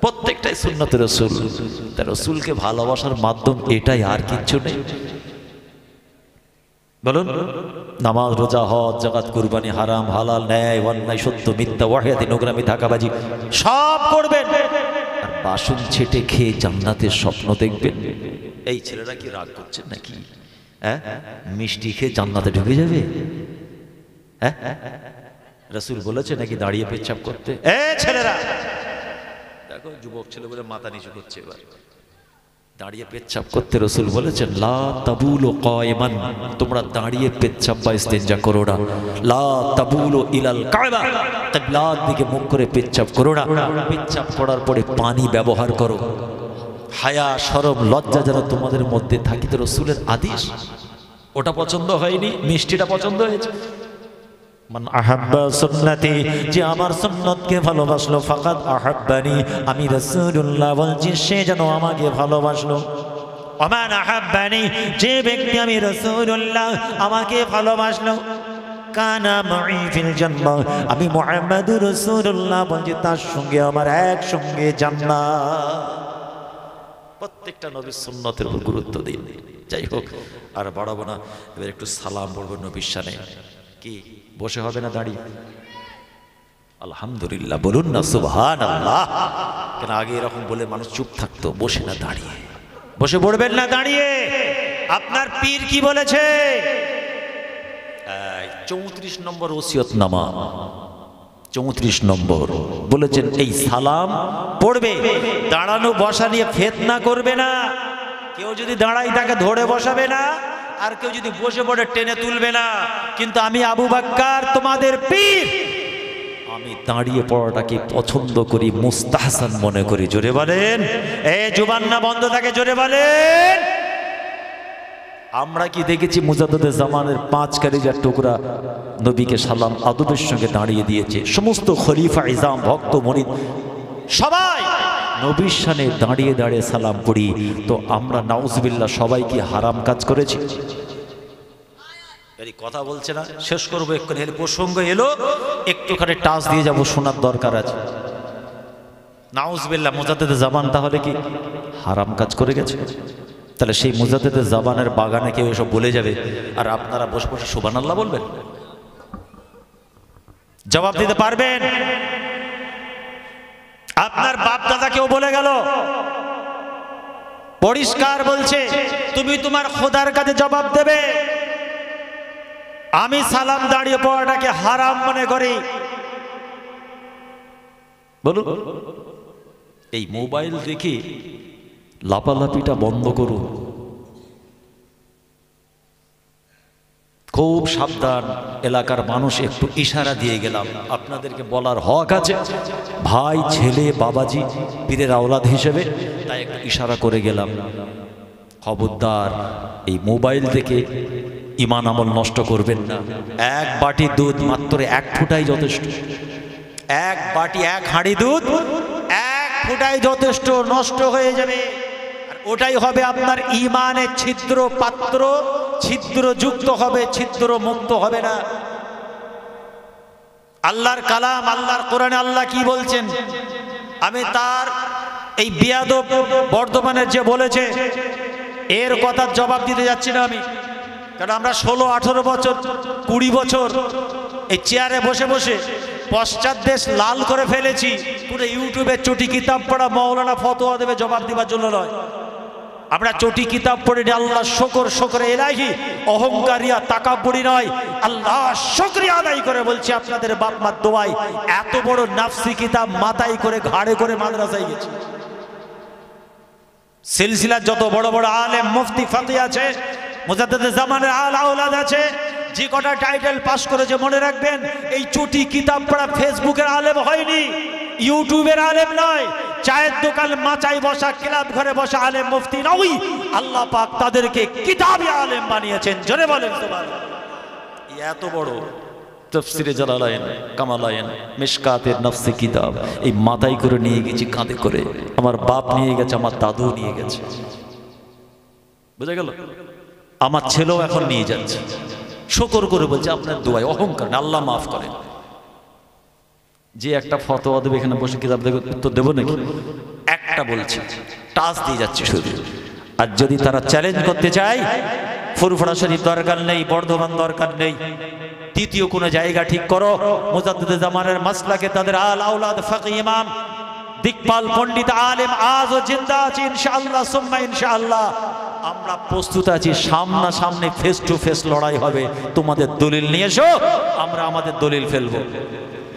প্রত্যেকটাই সুন্নতে রসুল। তা রসুলকে ভালোবাসার মাধ্যম এটাই, আর কিচ্ছু নেই। বলুন, নামাজ, রোজা, হজ, যাকাত, কুরবানি, হারাম হালাল, ন্যায় অন্যায়, সত্য মিথ্যা, ওয়াহিয়াতি, নোংরামি, ধাকাবাজি সব করবেন, আর বাসন ছেটে খেয়ে জান্নাতের স্বপ্ন দেখবেন। এই ছেলেরা কি রাগ করছেন নাকি? হ্যাঁ, মিষ্টি খেয়ে জান্নাতে ঢুকে যাবে? হ্যাঁ, রসুল বলেছে নাকি দাঁড়িয়ে পেচ্ছাপ করতে? এ ছেলেরা দেখো, যুবক ছেলে বলে মাথা নিচু করছে। এবার দাঁড়িয়ে পেচ্ছাপ করতে রসুল বলেছেন, লা তাবুলু কায়মান, তোমরা দাঁড়িয়ে পেচ্ছাপ বা ইস্তেঞ্জা করো না। লা তাবুলু ইলাল কাবা, কিবলার দিকে মুখ করে পেচ্ছাপ করো না। পেচ্ছাপ করার পরে পানি ব্যবহার করো। হায়া, শরম, লজ্জা যেন তোমাদের মধ্যে থাকিতে রসুলের আদেশ। ওটা পছন্দ হয়নি, মিষ্টিটা পছন্দ হয়েছে। মান আহাব্বা সুন্নতি, যে আমার সুন্নতকে ভালোবাসলো, ফাকাদ আহাব্বানি, আমি রাসূলুল্লাহ বলছি সে যেন আমাকে ভালোবাসলো। ওমান আহাব্বানি, যে ব্যক্তি আমি রাসূলুল্লাহ আমাকে ভালোবাসলো, কানা মাই ফিল জান্নাহ, আমি মুহাম্মদুর রাসূলুল্লাহ বলছি তার সঙ্গে আমার একসঙ্গে জান্নাত। প্রত্যেকটা নবীর সুন্নতের উপর গুরুত্ব দিন। যাই হোক, আর বাড়াবো না, এবার একটু সালাম পড়বো নবীর শানে। কি বসে হবে না দাঁড়িয়ে? আলহামদুলিল্লাহ বলুন না, সুবহানাল্লাহ। কেন আগে এরকম বলে মানুষ চুপ থাকতো, বসে না দাঁড়িয়ে। বসে পড়বেন না দাঁড়িয়ে। আপনার পীর কি বলেছে? 34 নম্বর ওসিয়তনামা, 34 নম্বর বলেছেন, এই সালাম পড়বে, দাঁড়ানো বসা নিয়ে ফিতনা করবে না। কেউ যদি দাঁড়াই তাকে ধরে বসাবে না, আর কেউ যদি বসে পড়ে টেনে তুলবে না। কিন্তু আমি আবু বকর তোমাদের পীর, আমি দাঁড়িয়ে পড়াটাকে পছন্দ করি, মুস্তাহসান মনে করি। জোরে বলেন। এ জুবান না বন্ধ থাকে, জোরে বলেন। আমরা কি দেখেছি মুজাদ্দেদে জামানের 5 কালিজার টুকরা নবীকে সালাম আদবের সঙ্গে দাঁড়িয়ে দিয়েছে। সমস্ত খলিফা, ইজাম, ভক্ত, মুরিদ সবাই নবীর শানে দাঁড়িয়ে দাঁড়িয়ে সালাম পড়ি। তো আমরা নাউজুবিল্লাহ সবাই কি হারাম কাজ করেছি? এই কথা বলছে না, শেষ করবো এক্ষুনি। এর প্রসঙ্গ এলো, একটুখানি টাচ দিয়ে যাব, শোনার দরকার আছে। নাউজুবিল্লাহ মুজাদ্দেদে জামান তাহলে কি হারাম কাজ করে গেছে? তাহলে সেই মুজাদ্দেদে জামানের বাগানে কেউ এসব বলে যাবে, আর আপনারা বসে বসে সুবহানাল্লাহ বলবেন? জবাব দিতে পারবেন? আপনার বাপ দাদা কেউ বলে গেল, পরিষ্কার বলছে, তুমি তোমার খোদার কাছে জবাব দেবে। আমি সালাম দাঁড়িয়ে পড়াটাকে হারাম মনে করি। বলুন, এই মোবাইল দেখে লাপালাপিটা বন্ধ করুন। খুব সাবধান। এলাকার মানুষ একটু ইশারা দিয়ে গেলাম, আপনাদেরকে বলার হক আছে। ভাই, ছেলে, বাবাজি, পীরের আওলাদ হিসেবে তাই একটু ইশারা করে গেলাম। খবরদার, এই মোবাইল দেখে ঈমান আমল নষ্ট করবেন না। এক বাটি দুধ মাত্র 1 ফুটাই যথেষ্ট। এক বাটি, এক হাঁড়ি দুধ 1 ফুটাই যথেষ্ট, নষ্ট হয়ে যাবে। আর ওটাই হবে আপনার ঈমানের ছিদ্র পাত্র, ছিদ্র যুক্ত হবে, ছিদ্র মুক্ত হবে না। আল্লাহর কালাম, আল্লাহর কোরআনে আল্লাহ কি বলছেন, আমি তার এই বিয়াদব বর্ধমানের যে বলেছে এর কথার জবাব দিতে যাচ্ছি না আমি। কারণ আমরা 16-18 বছর, 20 বছর এই চেয়ারে বসে বসে পশ্চাৎ দেশ লাল করে ফেলেছি। পুরো ইউটিউবে চটি কিতাব পড়া মাওলানা ফতোয়া দেবে জবাব দিবার জন্য নয়। আমরা চটি কিতাব পড়ে আল্লাহ শুকর ইলাহি, অহংকারিয়া তাকাব্বুরি নয়, আল্লাহ শুকরিয়া আদায় করে বলছি আপনাদের বাপ মার দোয়ায় এত বড় নাফসি কিতাব মাথায় করে ঘাড়ে করে মাদ্রাসায় গেছি। সিলসিলার যত বড় বড় আলেম, মুফতি, ফাকি আছে, মুজাদ্দেদে জামানের আওলাদ আছে, যে কটা টাইটেল পাস করেছে মনে রাখবেন, এই চটি কিতাব পড়া ফেসবুকের আলেম হয়নি, ইউটিউবের আলেম নয়, চায়ের দোকান মাচাই বসা, ক্লাব ঘরে বসা আলেম মুফতি নয়। আল্লাহ পাক তাদেরকে কিতাবী আলেম বানিয়েছেন। জোরে বলেন সুবহানাল্লাহ। এত বড় তাফসিরে জালালাইন, কামালাইন, মিশকাতের নফসে কিতাব এই মাথায় করে নিয়ে গেছি, কাঁধে করে। আমার বাপ নিয়ে গেছে, আমার দাদু নিয়ে গেছে, বুঝা গেল? আমার ছেলেও এখন নিয়ে যাচ্ছে, শুকর করে বলছে আপনার দোয়ায়, অহংকার না, আল্লাহ মাফ করেন। যে একটা ফতোয়া দেবে এখানে বসে কিতাব দেখে উত্তর দেবো নাকি? একটা বলছে, টাচ দিয়ে যাচ্ছে শুধু। আর যদি তারা চ্যালেঞ্জ করতে চায়, ফুরফুরা শরীফ দরকার নেই, বর্ধমান দরকার নেই, তৃতীয় কোন জায়গা ঠিক করো। মুজাদ্দিদে জামানের মাসলাকে তাদের আল আওলাদ ফাকি ইমাম দিকপাল পণ্ডিত আলেম আজও জিন্দা আছে ইনশাআল্লাহ, সুম্মা ইনশাআল্লাহ। আমরা প্রস্তুত আছি, সামনাসামনি ফেস টু ফেস লড়াই হবে। তোমাদের দলিল নিয়ে এসো, আমরা আমাদের দলিল ফেলবো।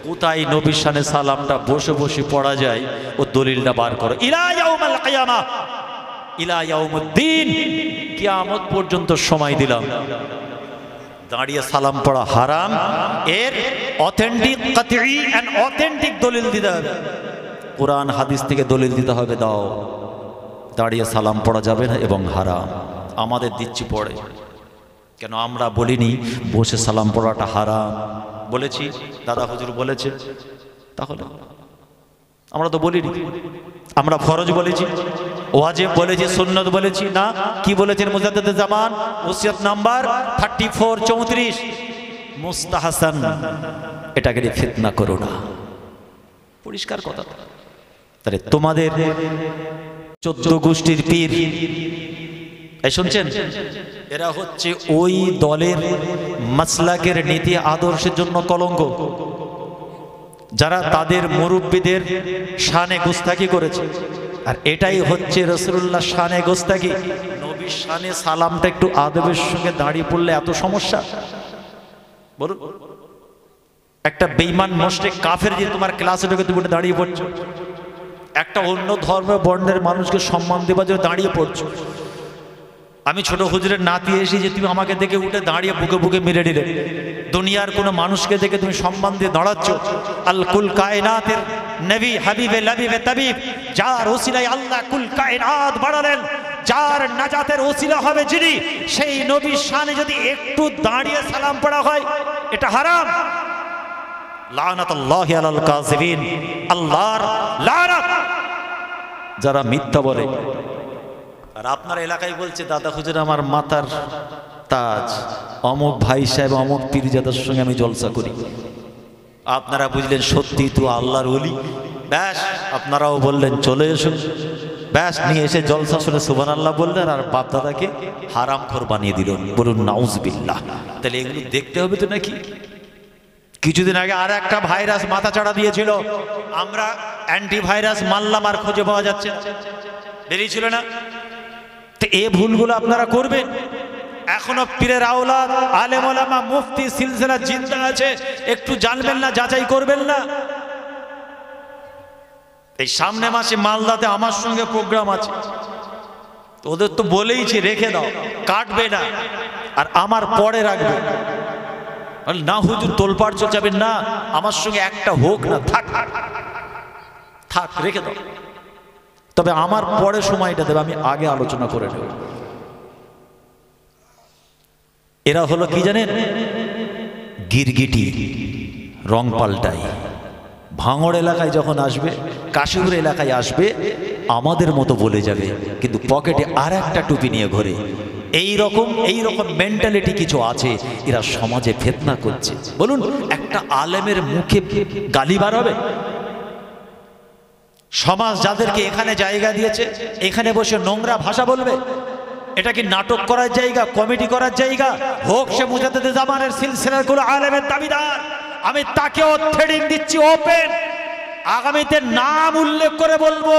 কোথায় নবীর শানে সালামটা বসে বসে পড়া যায়, ও দলিলটা বার করো। ইলা ইয়াউমাল কিয়ামাহ, ইলা ইয়াউমুদ্দিন, কিয়ামত পর্যন্ত সময় দিলাম। দাঁড়িয়ে সালাম পড়া হারাম, এর অথেন্টিক কাতঈ এন্ড অথেন্টিক দলিল দিতে হবে। কোরআন হাদিস থেকে দলিল দিতে হবে, দাও। দাঁড়িয়ে সালাম পড়া যাবে না এবং হারাম। আমাদের দিচ্ছি পড়ে, কেন আমরা বলিনি বসে সালাম পড়াটা হারাম? বলেছি, দাদা হুজুর বলেছে, তাহলে আমরা তো বলিনি। আমরা ফরজ বলেছি, ওয়াজিব বলেছি, সুন্নত বলেছি না? কি বলেছেন মুজাদ্দিদে জামান? ওসিয়ত নাম্বার 3434, মুস্তাহাসান, এটাকে ফিতনা করো না। পরিষ্কার কথা। তাহলে তোমাদের 14 গোষ্ঠীর পীর, এই শুনছেন, এরা হচ্ছে ওই দলের মাসলাকের নীতি আদর্শের জন্য কলঙ্ক, যারা তাদের মুরব্বীদের শানে গুস্তাখি করেছে। আর এটাই হচ্ছে রাসূলুল্লাহ শানে গুস্তাখি। নবীর শানে সালামটা একটু আদবের সঙ্গে দাঁড়িয়ে পড়লে এত সমস্যা? বলুন, একটা বেঈমান মুশরিক কাফের যে তোমার ক্লাসে ঢুকে তুমি দাঁড়িয়ে পড়ছো, একটা অন্য ধর্ম বর্ণের মানুষকে সম্মান দেবার জন্য দাঁড়িয়ে পড়ছো। আমি ছোট হুজুরের নাতি এসে যে তুমি আমাকে দেখে উঠে দাঁড়িয়ে বুকে বুকে মেরে নিলে, দুনিয়ার কোনো মানুষকে দেখে তুমি সম্মান দিয়ে দাঁড়াচ্ছ। আল কুল কায়নাতের নবী হাবিবে লাবিবে তাবিব, যার ওসিলায় আল্লাহ কুল কায়নাত বাড়ালেন, যার নাজাতের ওসিলা হবে যিনি, সেই নবীর শানে যদি একটু দাঁড়িয়ে সালাম পড়া হয়, এটা হারাম। লানাতুল্লাহি আলাল কাযিবিন, আল্লাহর লানাত যারা মিথ্যা বলে। আর আপনার এলাকায় বলছে দাদা হুজুর আমার মাথার তাজ, অমুক ভাই সাহেব অমুক পীরজাদার সঙ্গে আমি জলসা করি। আপনারা বুঝলেন সত্যি তো আল্লাহর ওলি, ব্যাস আপনারাও বললেন চলে এসো, ব্যাস নিয়ে এসে জলসা শুনে সুবহানাল্লাহ বললেন, আর বাপ দাদাকে হারামখোর বানিয়ে দিলেন। বলুন নাউজুবিল্লাহ। তাহলে এগুলো দেখতে হবে তো নাকি? কিছুদিন আগে আর একটা ভাইরাস মাথা চাড়া দিয়েছিল, আমরা অ্যান্টিভাইরাস মারলাম আর খুঁজে পাওয়া যাচ্ছে না, বেরিয়েছিল না? তো এই ভুলগুলো আপনারা করবেন। এখনো পীরের আওলাদ আলেম ওলামা মুফতি সিলসিলা জিন্দা আছে, একটু জানবেন না, যাচাই করবেন না? এই সামনে মাসে মালদাতে আমার সঙ্গে প্রোগ্রাম আছে, ওদের তো বলেইছি রেখে দাও, কাটবে না, আর আমার পরে রাখবে না। হুজুর তোলপাড় যাবেন না, আমার সঙ্গে একটা হোক না, থাক থাক, রেখে দাও, তবে আমার পরে সময়টা দেবে, আমি আগে আলোচনা করে নেব। এরা হলো কি জানেন? গিরগিটি, রং পাল্টাই। ভাঙড় এলাকায় যখন আসবে, কাশীপুর এলাকায় আসবে, আমাদের মতো বলে যাবে, কিন্তু পকেটে আর একটা টুপি নিয়ে ঘোরে। এই রকম মেন্টালিটি কিছু আছে, এরা সমাজে ফিতনা করছে। বলুন, একটা আলেমের মুখে গালি বার হবে? সমাজ যাদেরকে এখানে জায়গা দিয়েছে, এখানে বসে নোংরা ভাষা বলবে? এটা কি নাটক করার জায়গা, কমেডি করার জায়গা? হোক সে মুজাদ্দিদে জামানের সিলসিলার কোন আলেমের দাবিদার, আমি তাকেও থ্রেডিং দিচ্ছি ওপেন, আগামীতে নাম উল্লেখ করে বলবো।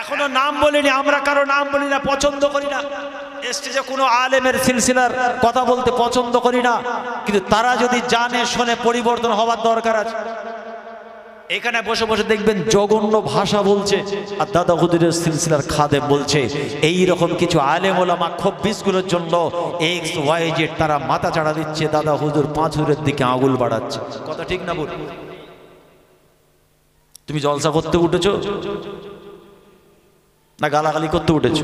এখনো নাম বলিনি, আমরা কারো নাম বলি না, পছন্দ করি না। স্টেজে কোনো আলেমের সিলসিলার কথা বলতে পছন্দ করি না, কিন্তু তারা যদি জানে শোনে, পরিবর্তন হওয়ার দরকার আছে। এখানে বসে বসে দেখবেন জঘন্য ভাষা বলছে, আর দাদা হুজুরের সিলসিলার খাদেম বলছে। এই রকম কিছু আলেম ওলামা খব্বিসগুলোর জন্য XYZ তারা মাথা চাড়া দিচ্ছে, দাদা হুজুর পাঁচ হুজুরের দিকে আঙুল বাড়াচ্ছে। কথা ঠিক না? বল, তুমি জলসা করতে উঠেছো না গালাগালি করতে উঠেছো?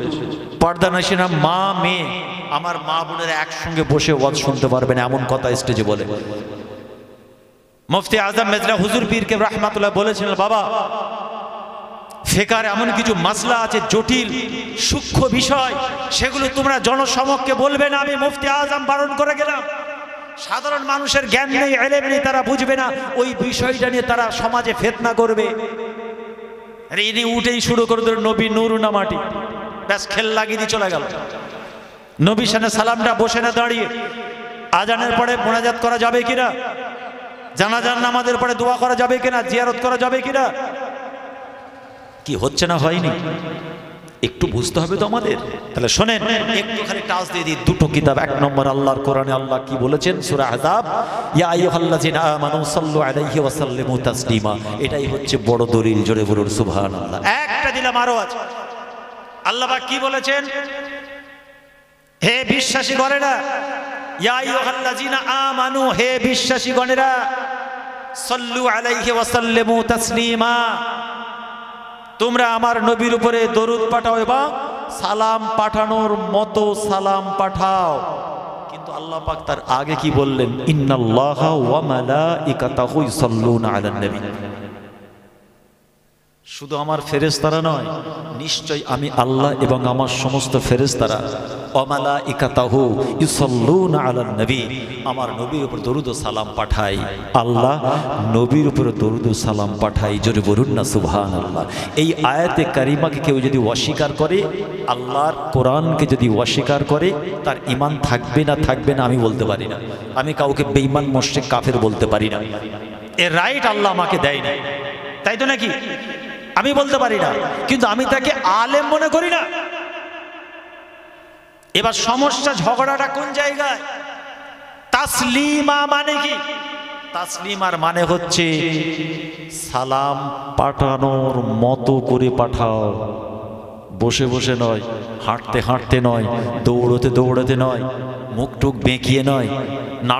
পর্দা নশিনা মা মেয়ে আমার মা বোনেরা একসঙ্গে বসে ওয়াজ শুনতে পারবে না, এমন কথা স্টেজে বলে। মুফতি আজম মেজরা হুজুর পীরকে রাহমাতুল্লাহ বলেছিলেন, বাবা ফিকার এমন কিছু মাসলা আছে, জটিল সূক্ষ্ম বিষয়, সেগুলো তোমরা জনসমক্ষে বলবে না। আমি মুফতি আজম বারণ করে গেলাম। সাধারণ মানুষের জ্ঞান নেই, ইলম নেই, তারা বুঝবে না, ওই বিষয়টা নিয়ে তারা সমাজে ফিতনা করবে। আরে ইনি উঠেই শুরু করে দিল নবী নূর না মাটি, ব্যাস খেল লাগিয়ে দিয়ে চলে গেল। নবী সামনে সালামটা বসে না দাঁড়িয়ে। আজানের পরে মোনাজাত করা যাবে কিনা, জানাজার নামাজের পরে দোয়া করা যাবে কিনা, জিয়ারত করা যাবে কিনা, কি হচ্ছে না হয়নি একটু বুঝতে হবে তো আমাদের। তাহলে শোনেন, একটু খালি টাচ দিয়ে দিই দুটো কিতাব। এক নম্বর আল্লাহর কোরআনে আল্লাহ কি বলেছেন, সূরা আহজাব, ইয়া আইয়ুহাল্লাযিনা আমানু সাল্লু আলাইহি ওয়া সাল্লিমু তাসলিমা। এটাই হচ্ছে বড় দলিল, জোরে বলুন সুবহানাল্লাহ। একটা দিলাম আরো আছে। আল্লাহ পাক কি বলেছেন, হে বিশ্বাসী গণেরা, ইয়া আইয়ুহাল্লাযিনা আমানু, হে বিশ্বাসী গণেরা, সাল্লু আলাইহি ওয়া সাল্লিমু তাসলিমা, তোমরা আমার নবীর উপরে দরুদ পাঠাও এবং সালাম পাঠানোর মতো সালাম পাঠাও। কিন্তু আল্লাহ পাক তার আগে কি বললেন, ইন্নাল্লাহা ওয়া মালাইকাতাহু ইউসাল্লুনা আলান নবী। শুধু আমার ফেরেশতারা নয়, নিশ্চয় আমি আল্লাহ এবং আমার সমস্ত ফেরেশতারা ওয়া মালাইকাতাহু ইউসাল্লুনা আলান নবী, আমার নবীর উপর দরুদ ও সালাম পাঠাই। আল্লাহ নবীর উপর দরুদ ও সালাম পাঠাই, জোরে বলুন না সুবহানাল্লাহ। এই আয়াতে কারিমাকে কেউ যদি অস্বীকার করে, আল্লাহর কোরআনকে যদি অস্বীকার করে, তার ঈমান থাকবে না থাকবে না আমি বলতে পারি না। আমি কাউকে বেঈমান মুশরিক কাফের বলতে পারি না, এর রাইট আল্লাহ আমাকে দেয় না, তাই তো নাকি? আমি বলতে পারি না, কিন্তু আমি তাকে আলেম মনে করি না। এবার সমস্যা, ঝগড়াটা কোন জায়গায়? তাসলিমা মানে কি? তাসলিমার মানে হচ্ছে সালাম পাঠানোর মতো করে পাঠাও, বসে বসে নয়, হাঁটতে হাঁটতে নয়, দৌড়তে দৌড়তে নয়, মুখ টুক বেঁকিয়ে নয়,